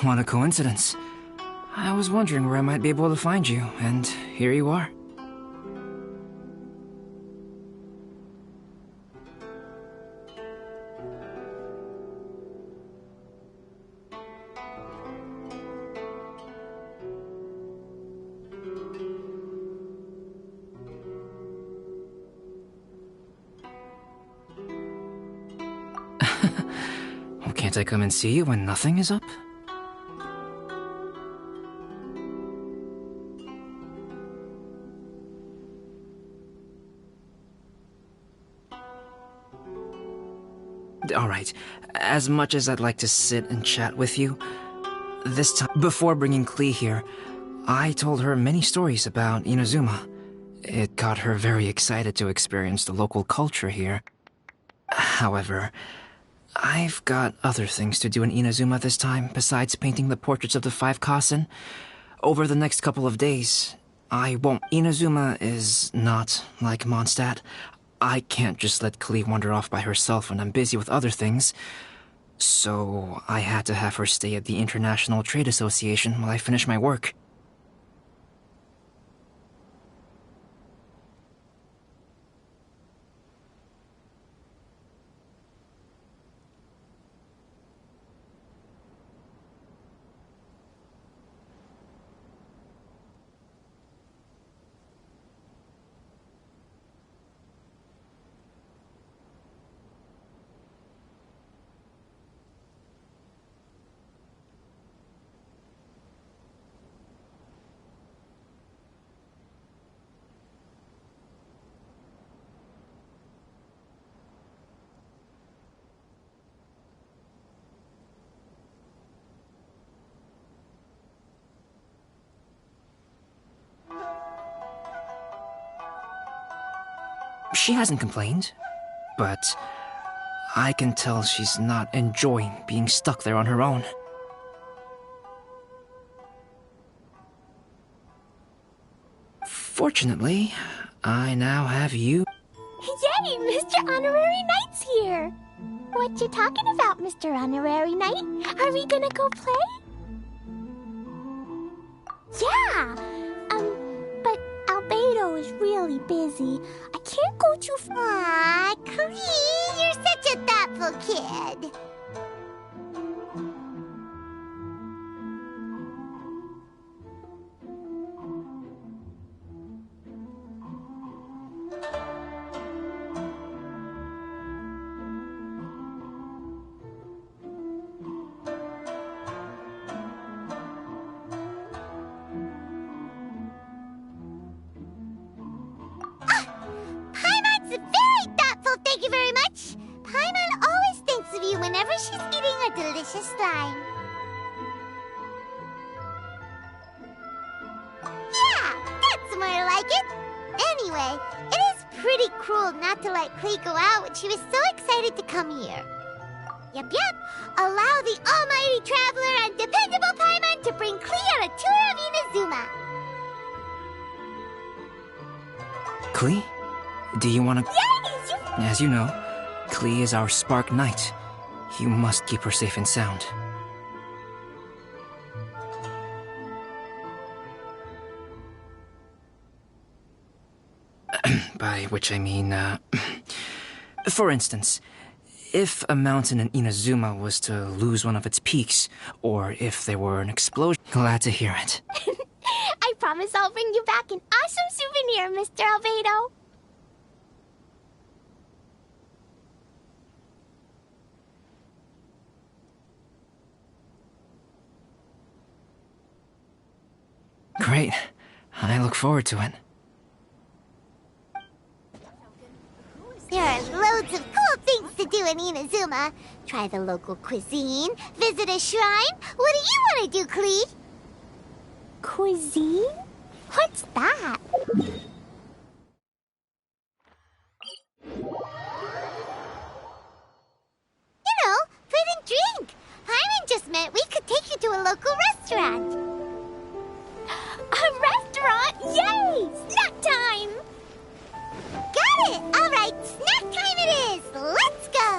What a coincidence. I was wondering where I might be able to find you, and here you are. Well, can't I come and see you when nothing is up? Alright, as much as I'd like to sit and chat with you, this time, before bringing Klee here, I told her many stories about Inazuma. It got her very excited to experience the local culture here. However, I've got other things to do in Inazuma this time, besides painting the portraits of the 5 Kasen. Over the next couple of days, I won't. Inazuma is not like Mondstadt. I can't just let Klee wander off by herself when I'm busy with other things. So I had to have her stay at the International Trade Association while I finish my work. She hasn't complained, but I can tell she's not enjoying being stuck there on her own. Fortunately, I now have you. Yay, Mr. Honorary Knight's here! What you talking about, Mr. Honorary Knight? Are we gonna go play? Yeah! But Albedo is really busy. I can't go too far. Aw, Klee, you're such a thoughtful kid. Thank you very much. Paimon always thinks of you whenever she's eating a delicious slime. Yeah, that's more like it. Anyway, it is pretty cruel not to let Klee go out when she was so excited to come here. Yep. Allow the almighty traveler and dependable Paimon to bring Klee on a tour of Inazuma. Klee, do you want to... Yes! As you know, Klee is our Spark Knight. You must keep her safe and sound. By which I mean, for instance, if a mountain in Inazuma was to lose one of its peaks, or if there were an explosion... Glad to hear it. I promise I'll bring you back an awesome souvenir, Mr. Albedo. Great. I look forward to it. There are loads of cool things to do in Inazuma. Try the local cuisine, visit a shrine. What do you want to do, Klee? Cuisine? What's that? You know, food and drink. Paimon just meant we could take you to a local restaurant. A restaurant? Yay! Snack time! Got it! All right, snack time it is! Let's go!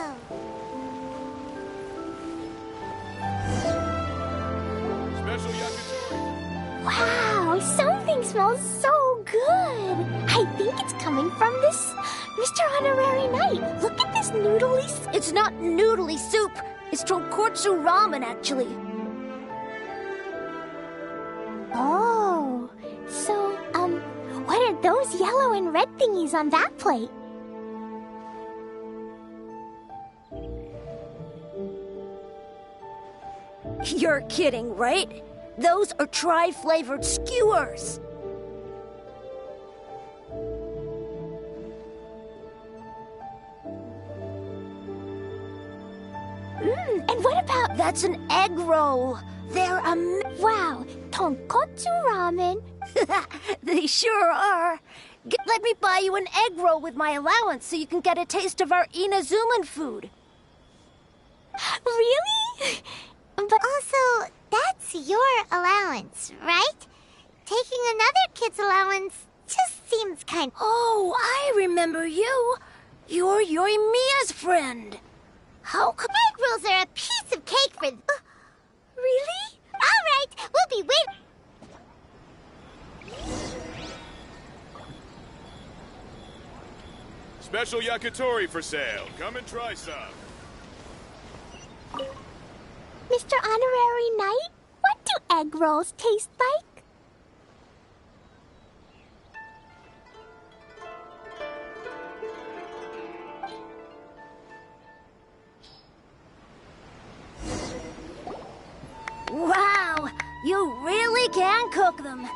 coming from this Mr. Honorary Knight. Look at this noodly... It's not noodly soup. It's tonkotsu ramen, actually. Oh, so, what are those yellow and red thingies on that plate? You're kidding, right? Those are tri-flavored skewers. And what about... That's an egg roll. They're Wow, tonkotsu ramen. They sure are. Let me buy you an egg roll with my allowance so you can get a taste of our Inazuman food. Really? But also, that's your allowance, right? Taking another kid's allowance just seems kind... Oh, I remember you. You're Yoimiya's friend. How come... Egg rolls are a piece of cake for... Really? All right, we'll be waiting... Special yakitori for sale. Come and try some. Mr. Honorary Knight, what do egg rolls taste like? Wow, you really can cook them.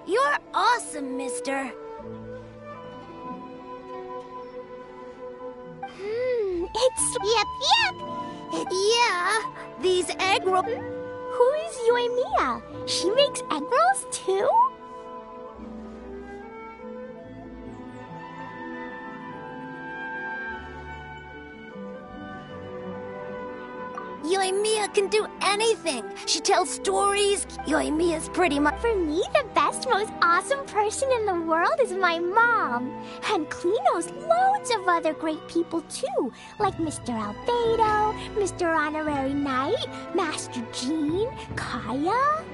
You're awesome, mister. It's... Yep. Yeah, these egg rolls... Who is Yoimiya? She makes egg rolls too? Yoimiya can do anything. She tells stories. Yoimiya's pretty much... For me, the best, most awesome person in the world is my mom. And Klee knows loads of other great people too, like Mr. Albedo, Mr. Honorary Knight, Master Jean, Kaya.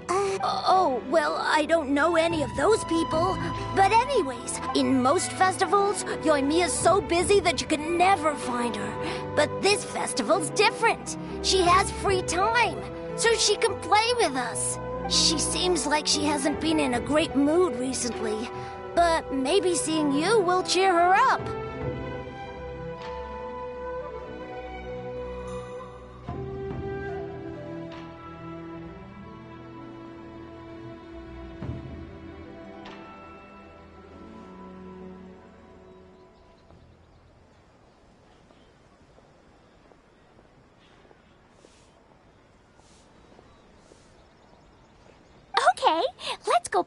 Oh, well, I don't know any of those people. But anyways, in most festivals, Yoimiya's so busy that you can never find her. But this festival's different. She has free time, so she can play with us. She seems like she hasn't been in a great mood recently. But maybe seeing you will cheer her up. Okay, let's go.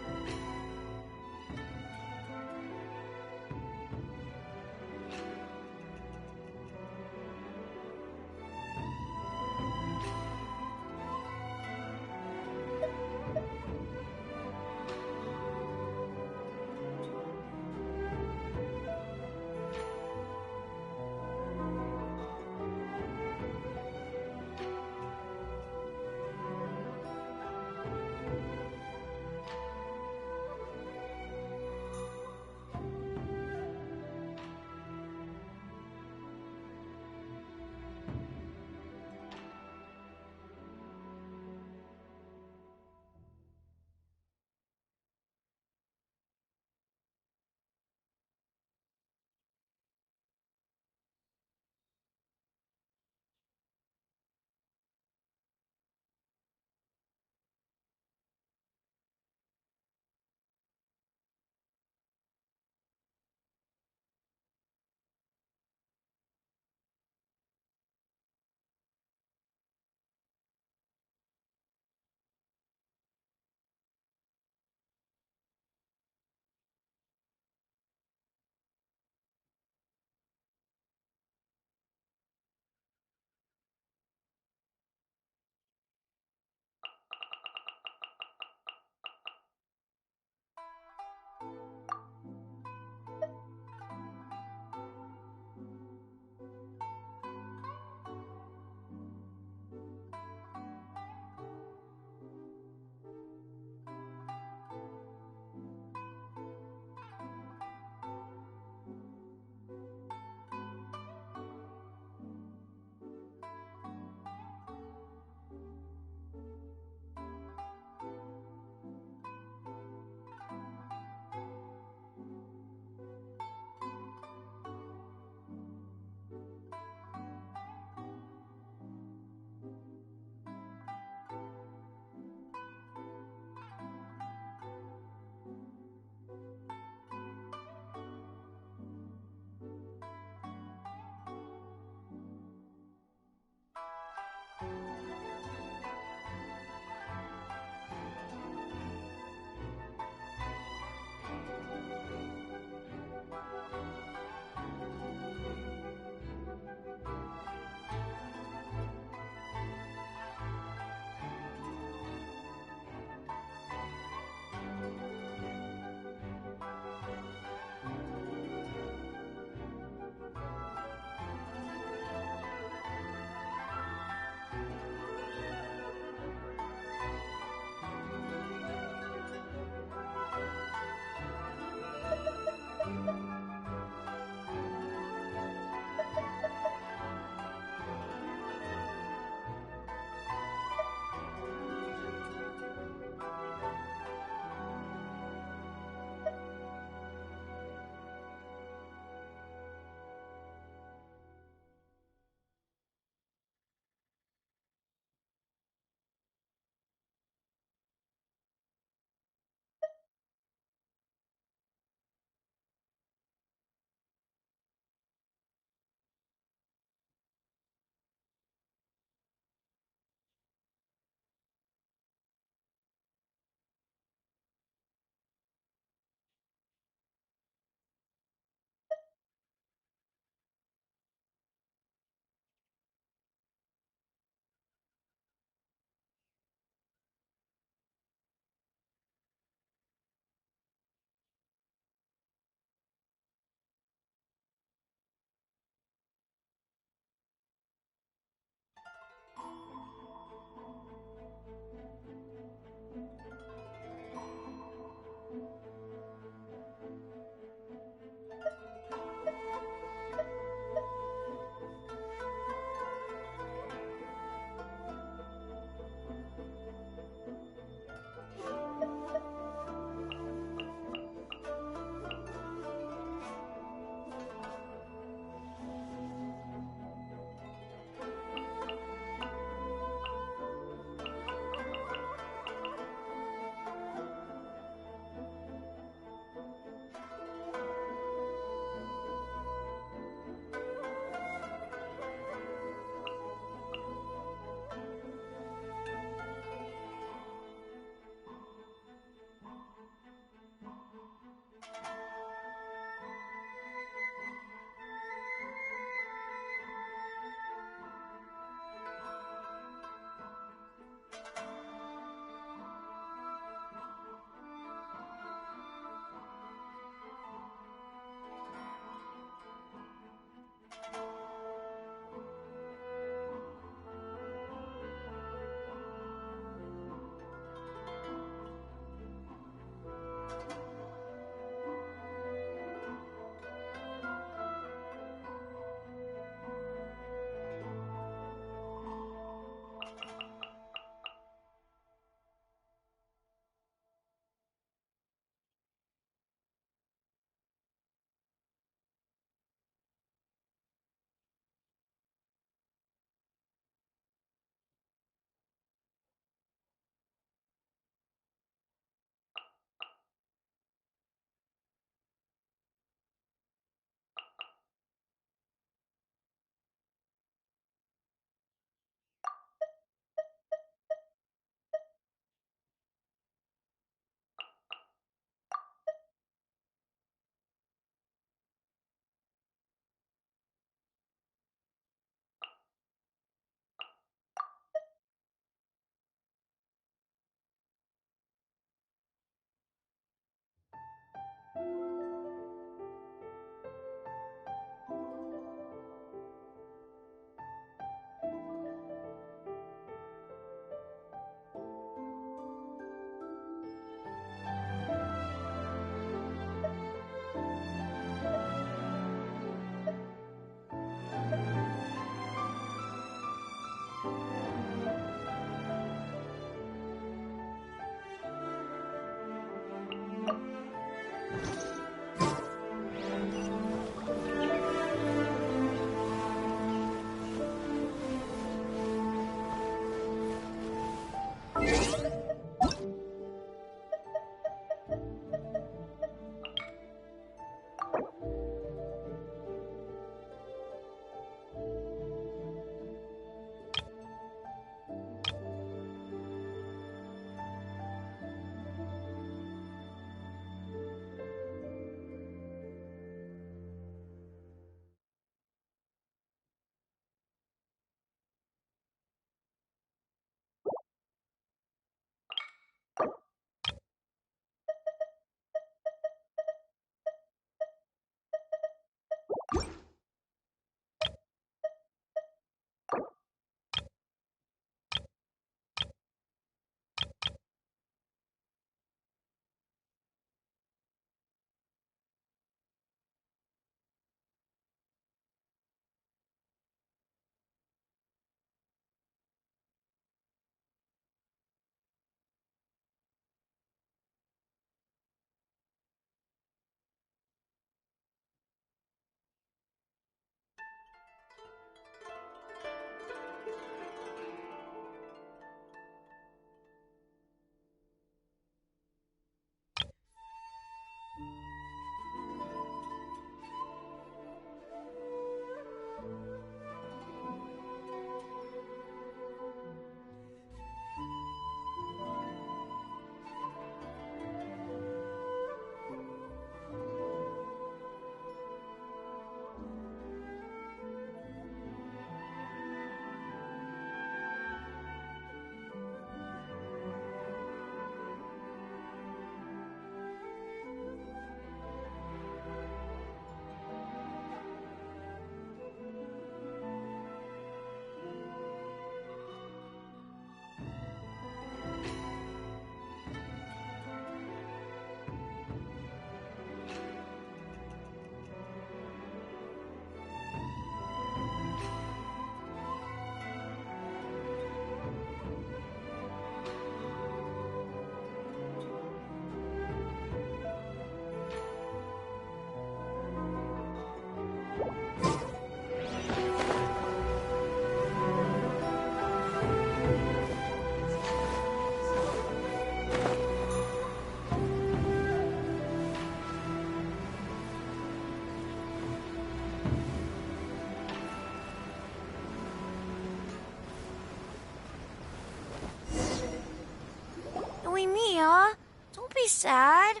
Mia, don't be sad.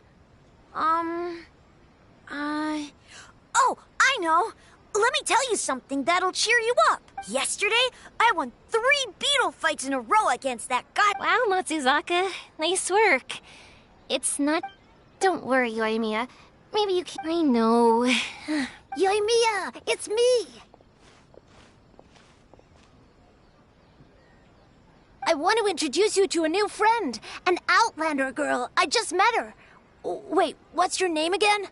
Oh, I know. Let me tell you something that'll cheer you up. Yesterday, I won 3 beetle fights in a row against that guy. Wow, Matsuzaka. Nice work. It's not... Don't worry, Yoimiya. Maybe you can... I know. Yoimiya, it's me. I want to introduce you to a new friend, an Outlander girl. I just met her. Wait, what's your name again?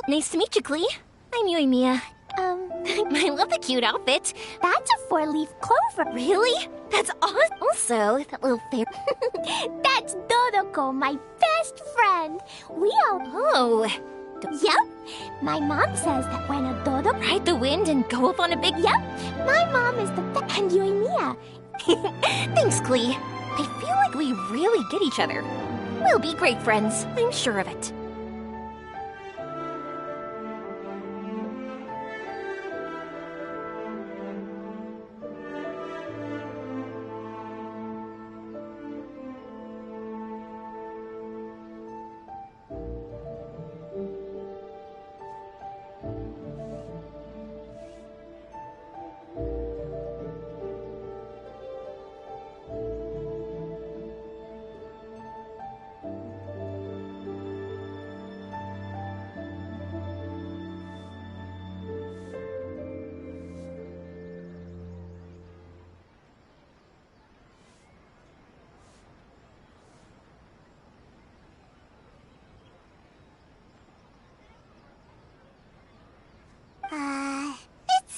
Nice to meet you, Klee. I'm Yoimiya. I love the cute outfit. That's a 4-leaf clover. Really? That's awesome. Also, that little fairy. That's Dodoko, my best friend. We all... Oh. Yep. My mom says that when a dodo... Ride the wind and go up on a big... Yep. My mom is the best... And Yoimiya. Thanks, Klee. I feel like we really get each other. We'll be great friends. I'm sure of it.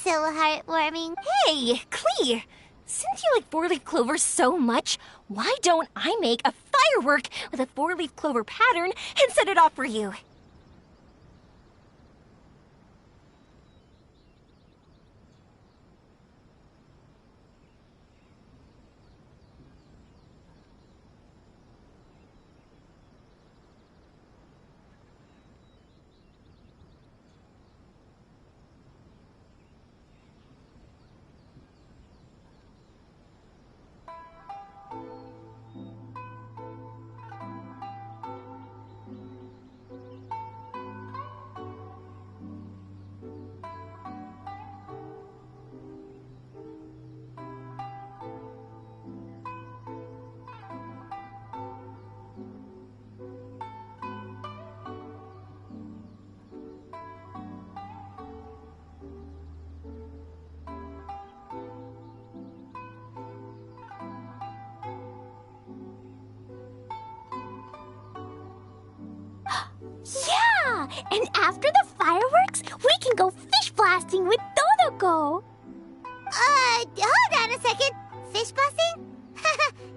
so heartwarming. Hey, Clee! Since you like four-leaf clover so much, why don't I make a firework with a four-leaf clover pattern and set it off for you? Yeah! And after the fireworks, we can go fish blasting with Todoko! Hold on a second. Fish blasting?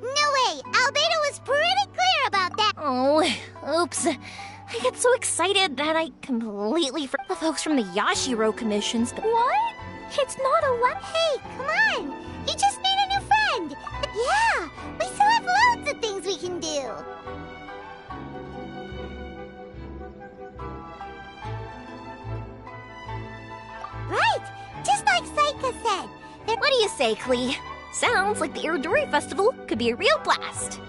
No way! Albedo was pretty clear about that! Oh, oops. I get so excited that I completely forgot the folks from the Yashiro commissions. What? It's not a what? Hey, come on! You just made a new friend! Yeah! We still have loads of things we can do! Right! Just like Saika said. What do you say, Clee? Sounds like the Irodori Festival could be a real blast.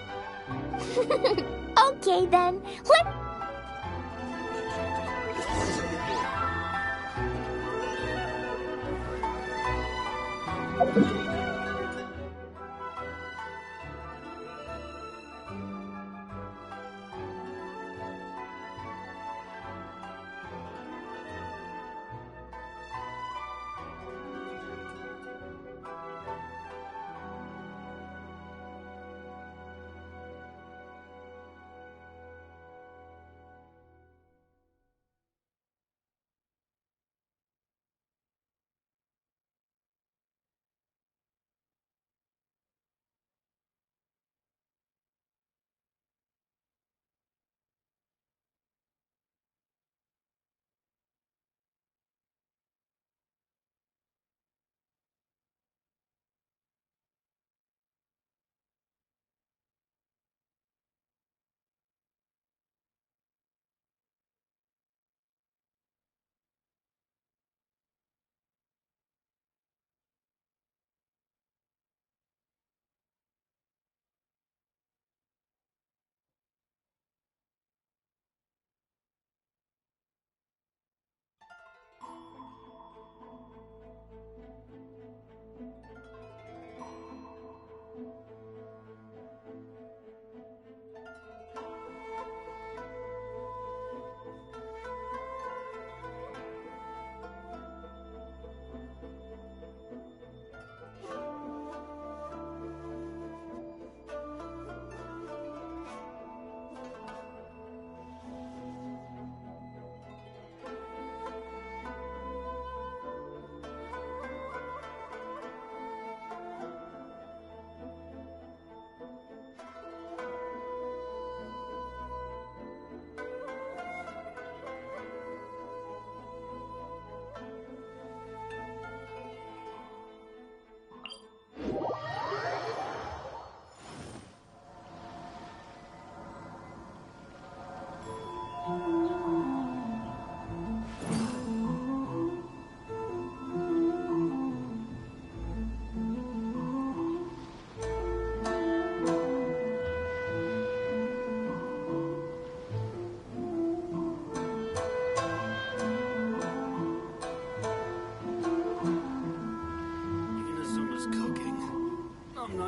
Okay then,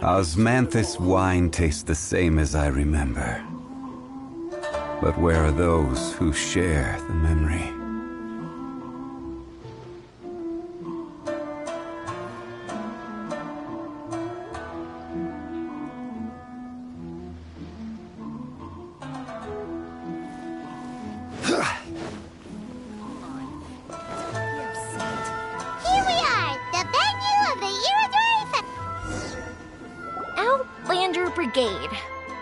Osmanthus wine tastes the same as I remember. But where are those who share the memory? Here we are! Brigade.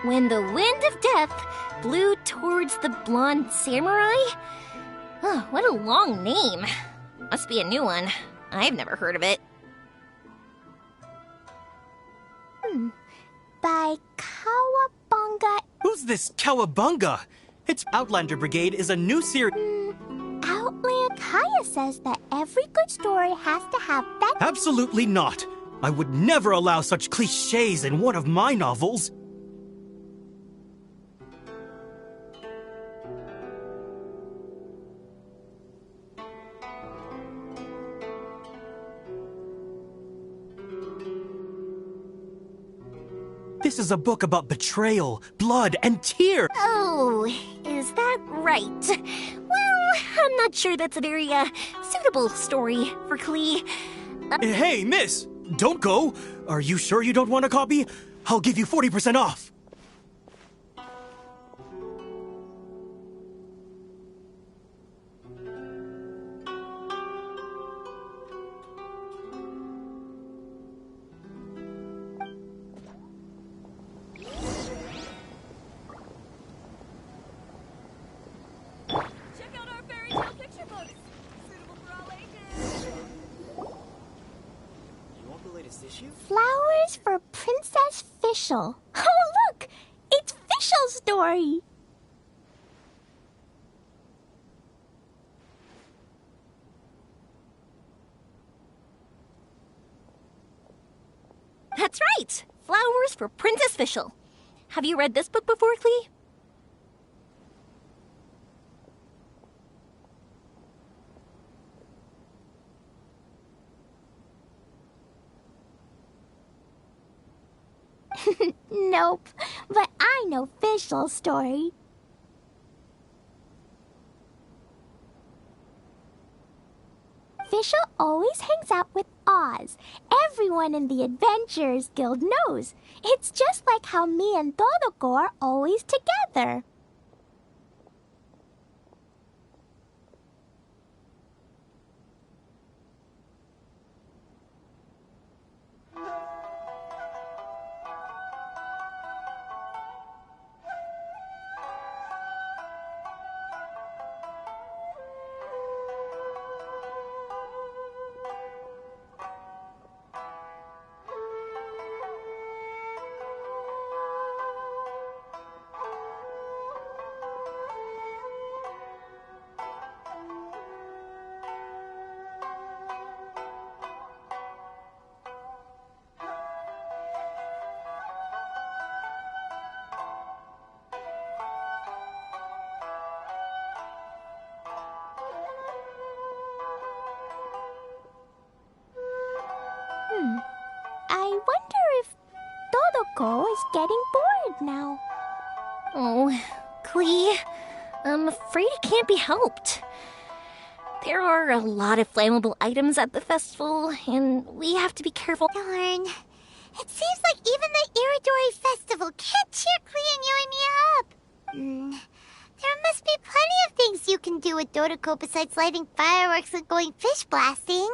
When the wind of death blew towards the blonde samurai? Oh, what a long name. Must be a new one. I've never heard of it. By Cowabunga. Who's this Cowabunga? Its Outlander Brigade is a new series. Outland Kaya says that every good story has to have that. Absolutely not. I would never allow such cliches in one of my novels. This is a book about betrayal, blood, and tears. Oh, is that right? Well, I'm not sure that's a very, suitable story for Klee. Hey, miss! Don't go! Are you sure you don't want a copy? I'll give you 40% off! Flowers for Princess Fischl. Oh, look! It's Fischl's story! That's right! Flowers for Princess Fischl. Have you read this book before, Klee? Nope, but I know Fischl's story. Fischl always hangs out with Oz. Everyone in the Adventurers Guild knows. It's just like how me and Todoko are always together. I wonder if Todoko is getting bored now. Oh, Klee, I'm afraid it can't be helped. There are a lot of flammable items at the festival, and we have to be careful. Darn. It seems like even the Iridori Festival can't cheer Klee and you and me up. There must be plenty of things you can do with Dodoko besides lighting fireworks and going fish blasting.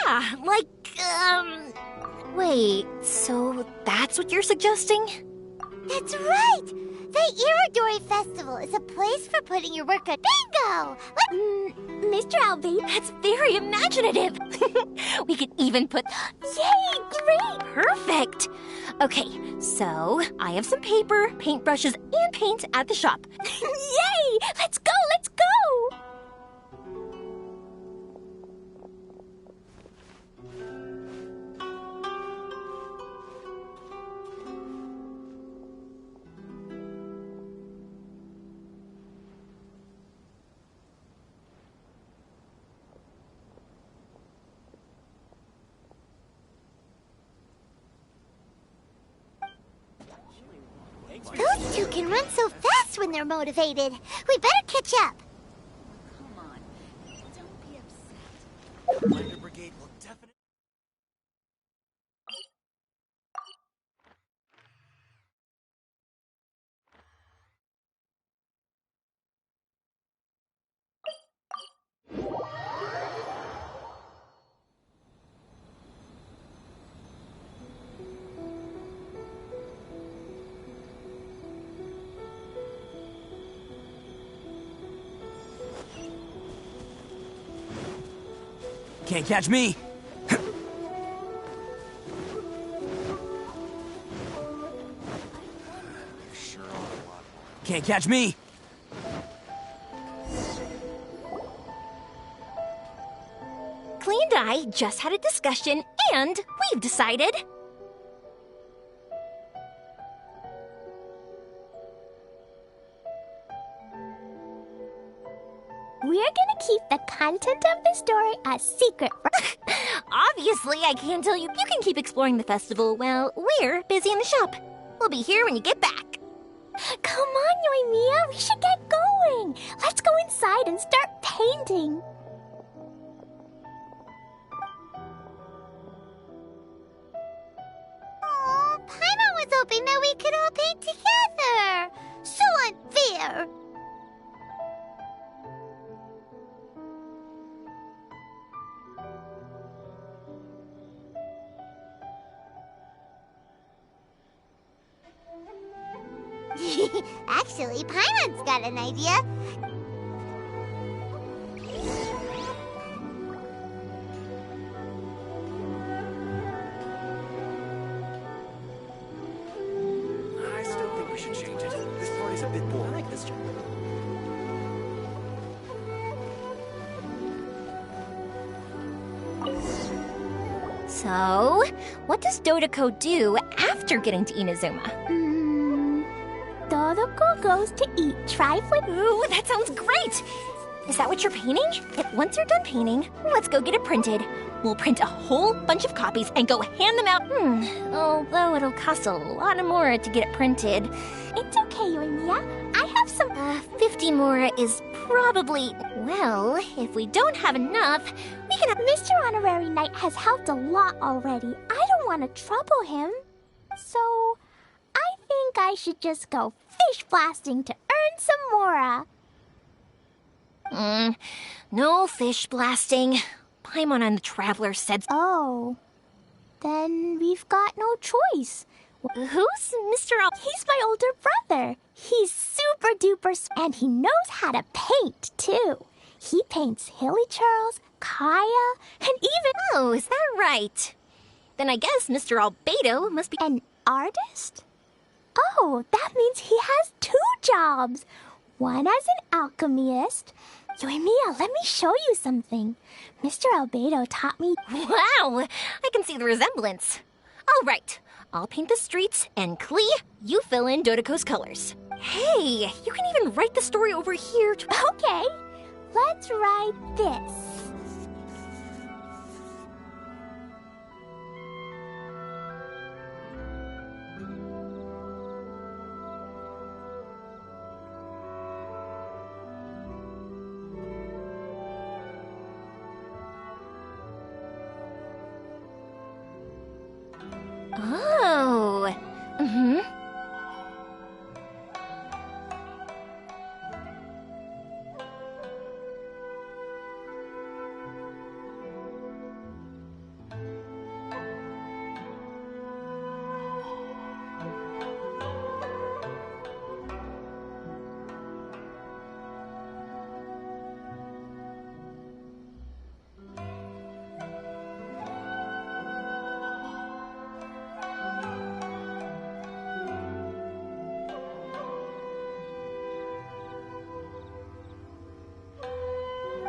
Yeah, wait, so that's what you're suggesting? That's right! The Iridori Festival is a place for putting your work on. Bingo! Mr. Alvey, that's very imaginative. We could even put... Yay, great! Perfect! Okay, so I have some paper, paintbrushes, and paint at the shop. Yay! Let's go, let's go! Those two can run so fast when they're motivated. We better catch up. Come on. Don't be upset. Blender Brigade will definitely... Can't catch me! Can't catch me! Clee and I just had a discussion, and we've decided... We're gonna keep the content of the story a secret. Obviously, I can't tell you. You can keep exploring the festival while we're busy in the shop. We'll be here when you get back. Come on, Yoimiya, we should get going. Let's go inside and start painting. Oh, Paimon was hoping that we could all paint together. So unfair. Actually, Paimon's got an idea. I still think we should change it. This party's a bit boring. I like this job. So, what does Dodoko do after getting to Inazuma? Dodoko goes to eat trifling. Ooh, that sounds great! Is that what you're painting? Once you're done painting, let's go get it printed. We'll print a whole bunch of copies and go hand them out. Although it'll cost a lot more to get it printed. It's okay, Yoimiya. I have some... 50 more is probably... Well, if we don't have enough, we can have... Mr. Honorary Knight has helped a lot already. I don't want to trouble him. So, I think I should just go fish blasting to earn some mora. No fish blasting. Paimon and the Traveler said... Oh, then we've got no choice. Who's Mr. He's my older brother. He's super duper and he knows how to paint, too. He paints Hilly-Churls, Kaya, and even... Oh, is that right? Then I guess Mr. Albedo must be... An artist? Oh, that means he has 2 jobs. One as an alchemist. Yoimiya, let me show you something. Mr. Albedo taught me... Wow! I can see the resemblance. All right. I'll paint the streets, and Klee, you fill in Dodoko's colors. Hey, you can even write the story over here. Okay, let's write this. Oh. Mm-hmm.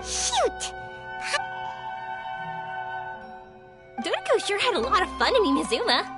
Shoot! Doriko sure had a lot of fun in Inazuma.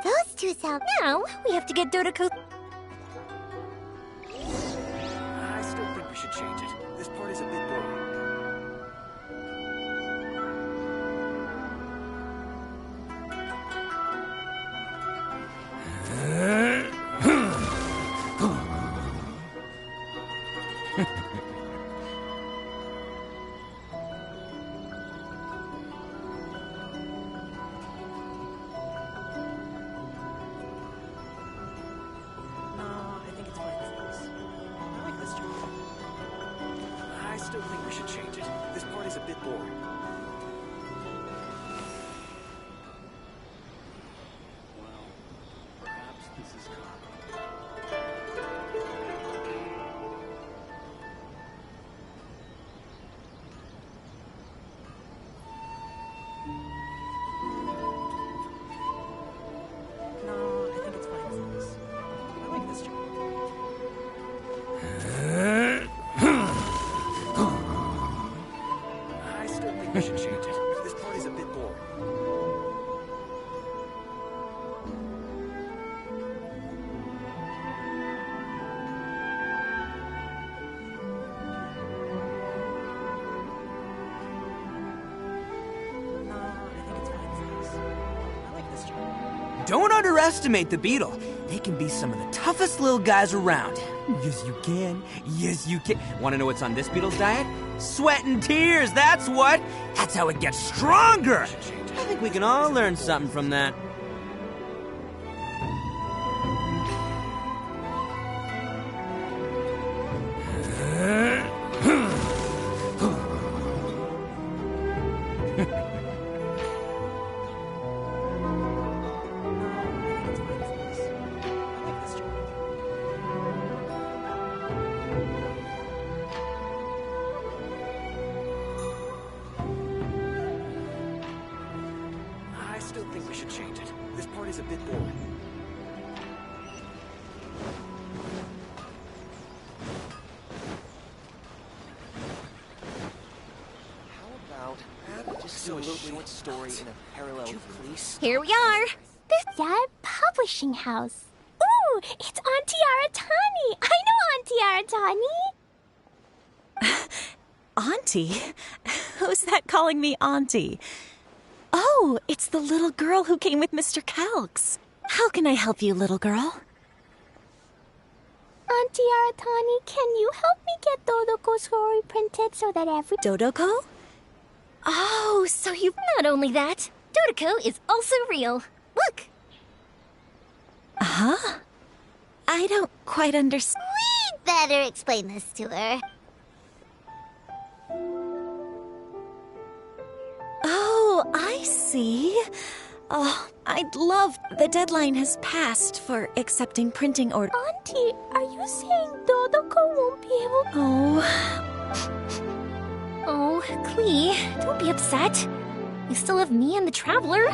Those two sound... Now, we have to get Doriko... I still think we should change it. This part is a bit boring. We should change it. This part is a bit boring. Don't underestimate the beetle. They can be some of the toughest little guys around. Yes, you can. Yes, you can. Want to know what's on this beetle's diet? Sweat and tears, that's what. That's how it gets stronger. I think we can all learn something from that. story in a parallel. Could you please? Here we are. The Yae Publishing House. Ooh, it's Auntie Aratani. I know Auntie Aratani. Auntie? Who's that calling me Auntie? Oh, it's the little girl who came with Mr. Calx. How can I help you, little girl? Auntie Aratani, can you help me get Dodoko's story printed so that Dodoko? Oh, so you... Not only that, Dodoko is also real. Look! Huh? I don't quite understand. We'd better explain this to her. Oh, I see. Oh, I'd love... The deadline has passed for accepting printing orders. Auntie, are you saying Dodoko won't be able... Oh, Klee, don't be upset. You still have me and the Traveler.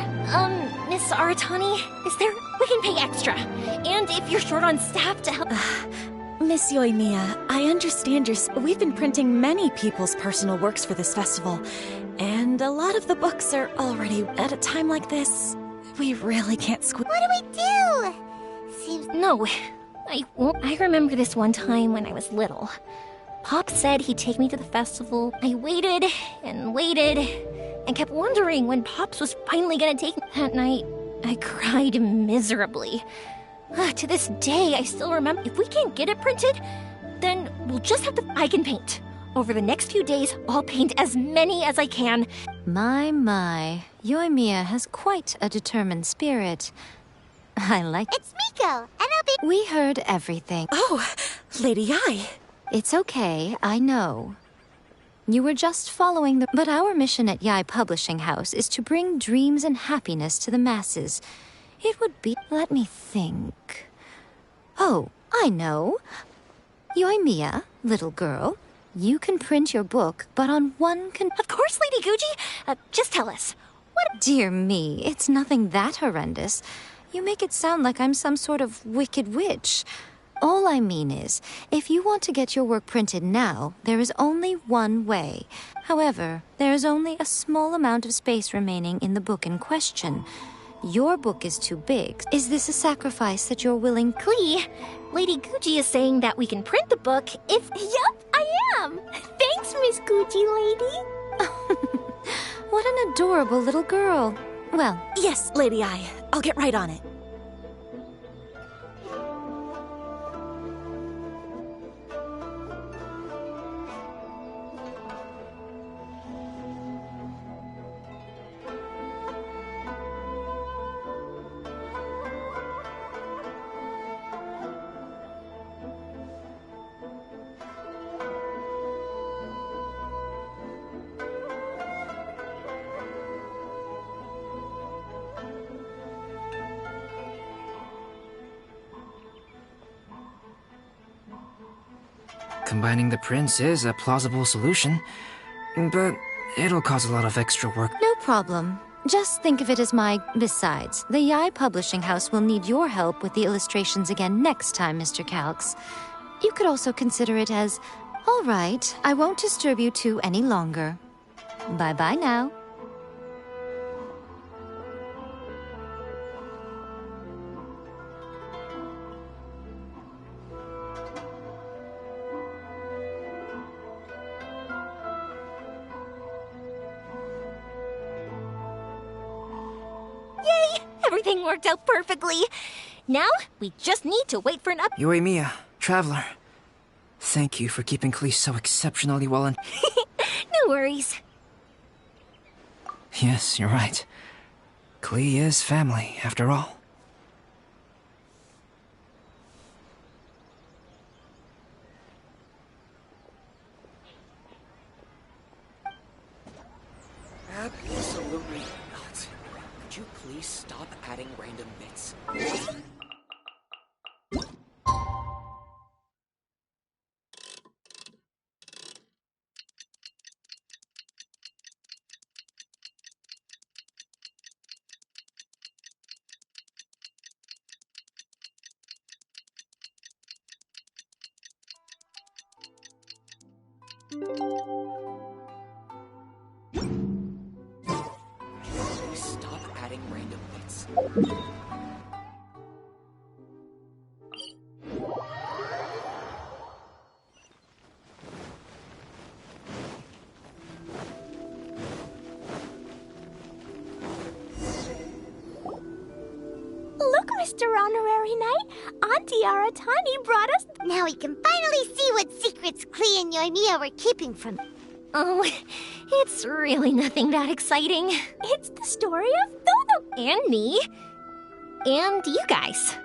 Miss Aratani, we can pay extra. And if you're short on staff to help... Miss Yoimiya, I understand we've been printing many people's personal works for this festival, and a lot of the books are already... At a time like this, we really can't What do we do? Seems... No, I remember this one time when I was little. Pop said he'd take me to the festival. I waited and waited and kept wondering when Pops was finally gonna take me. That night, I cried miserably. To this day, I still remember. If we can't get it printed, then we'll just have to... I can paint. Over the next few days, I'll paint as many as I can. My. Yoimiya has quite a determined spirit. I like... It's Miko, and I'll be... We heard everything. Oh, Lady Yae. It's okay, I know. You were just following the... But our mission at Yae Publishing House is to bring dreams and happiness to the masses. It would be... Let me think. Oh, I know. Yoimiya, little girl, you can print your book, but on one Of course, Lady Guji. Just tell us. What... Dear me, it's nothing that horrendous. You make it sound like I'm some sort of wicked witch. All I mean is, if you want to get your work printed now, there is only one way. However, there is only a small amount of space remaining in the book in question. Your book is too big. Is this a sacrifice that you're willing... Klee, Lady Guji is saying that we can print the book if... Yup, I am! Thanks, Miss Guji lady! What an adorable little girl. Well... Yes, Lady Yae. I'll get right on it. Combining the prints is a plausible solution, but it'll cause a lot of extra work. No problem. Just think of it as my... Besides, the Yae Publishing House will need your help with the illustrations again next time, Mr. Calx. You could also consider it as... All right, I won't disturb you two any longer. Bye-bye now. Everything worked out perfectly. Now, we just need to wait for an Yoimiya, Traveler. Thank you for keeping Klee so exceptionally well and... No worries. Yes, you're right. Klee is family, after all. Absolutely not. Could you please stop adding random bits? this. Look, Mr. Honorary Knight, Auntie Aratani brought us... Now we can finally see what secrets Klee and Yoimiya were keeping from... Oh, it's really nothing that exciting. It's the story of Dodo. And me. And you guys.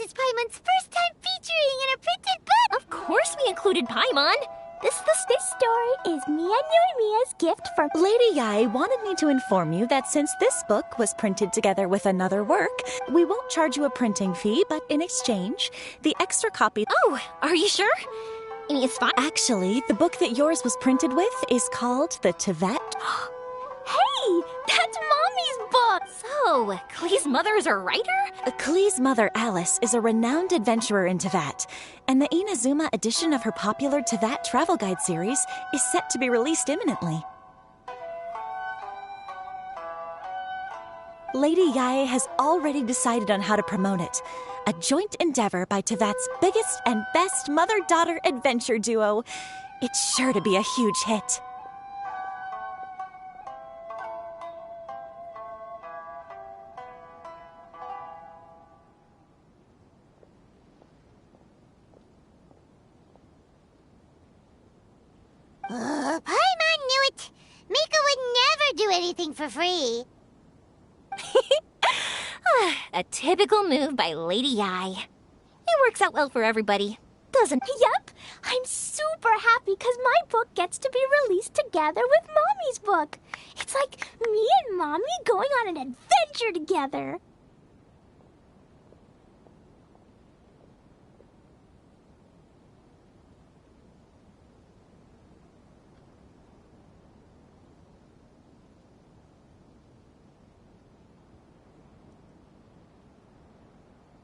Paimon's first time featuring in a printed book! Of course we included Paimon! This story is me and Yoimiya's gift for... Lady Yai wanted me to inform you that since this book was printed together with another work, we won't charge you a printing fee, but in exchange, the extra copy... Oh, are you sure? I mean, it's fine. Actually, the book that yours was printed with is called the Tevat. Hey, that's Mommy's book! So, Klee's mother is a writer? Klee's mother, Alice, is a renowned adventurer in Tevat, and the Inazuma edition of her popular Tevat travel guide series is set to be released imminently. Lady Yai has already decided on how to promote it. A joint endeavor by Tevat's biggest and best mother-daughter adventure duo. It's sure to be a huge hit. Paimon knew it! Mika would never do anything for free. A typical move by Lady Yai. It works out well for everybody, doesn't it? Yep! I'm super happy because my book gets to be released together with Mommy's book. It's like me and Mommy going on an adventure together.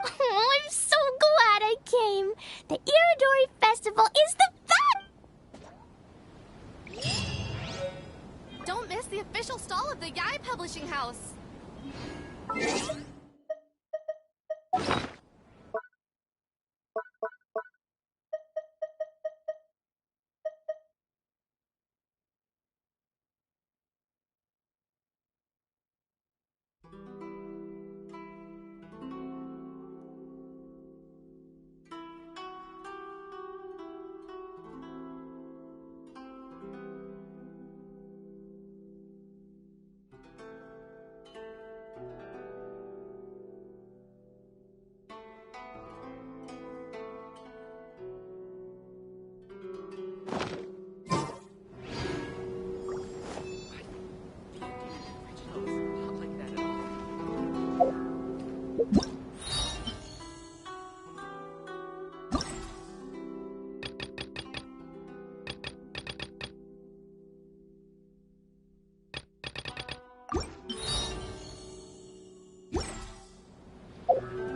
Oh, I'm so glad I came. The Iridori Festival is the best! Don't miss the official stall of the Yai Publishing House.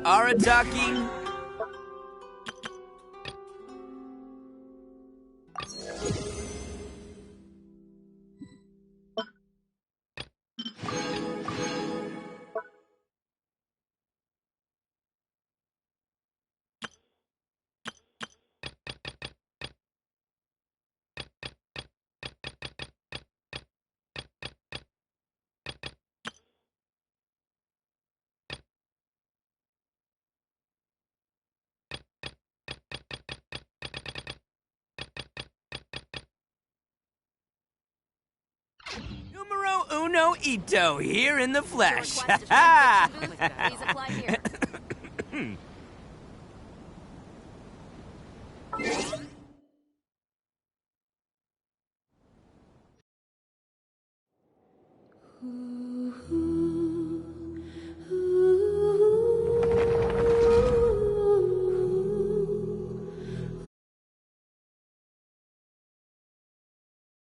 Arataki. Numero uno Ito here in the flesh.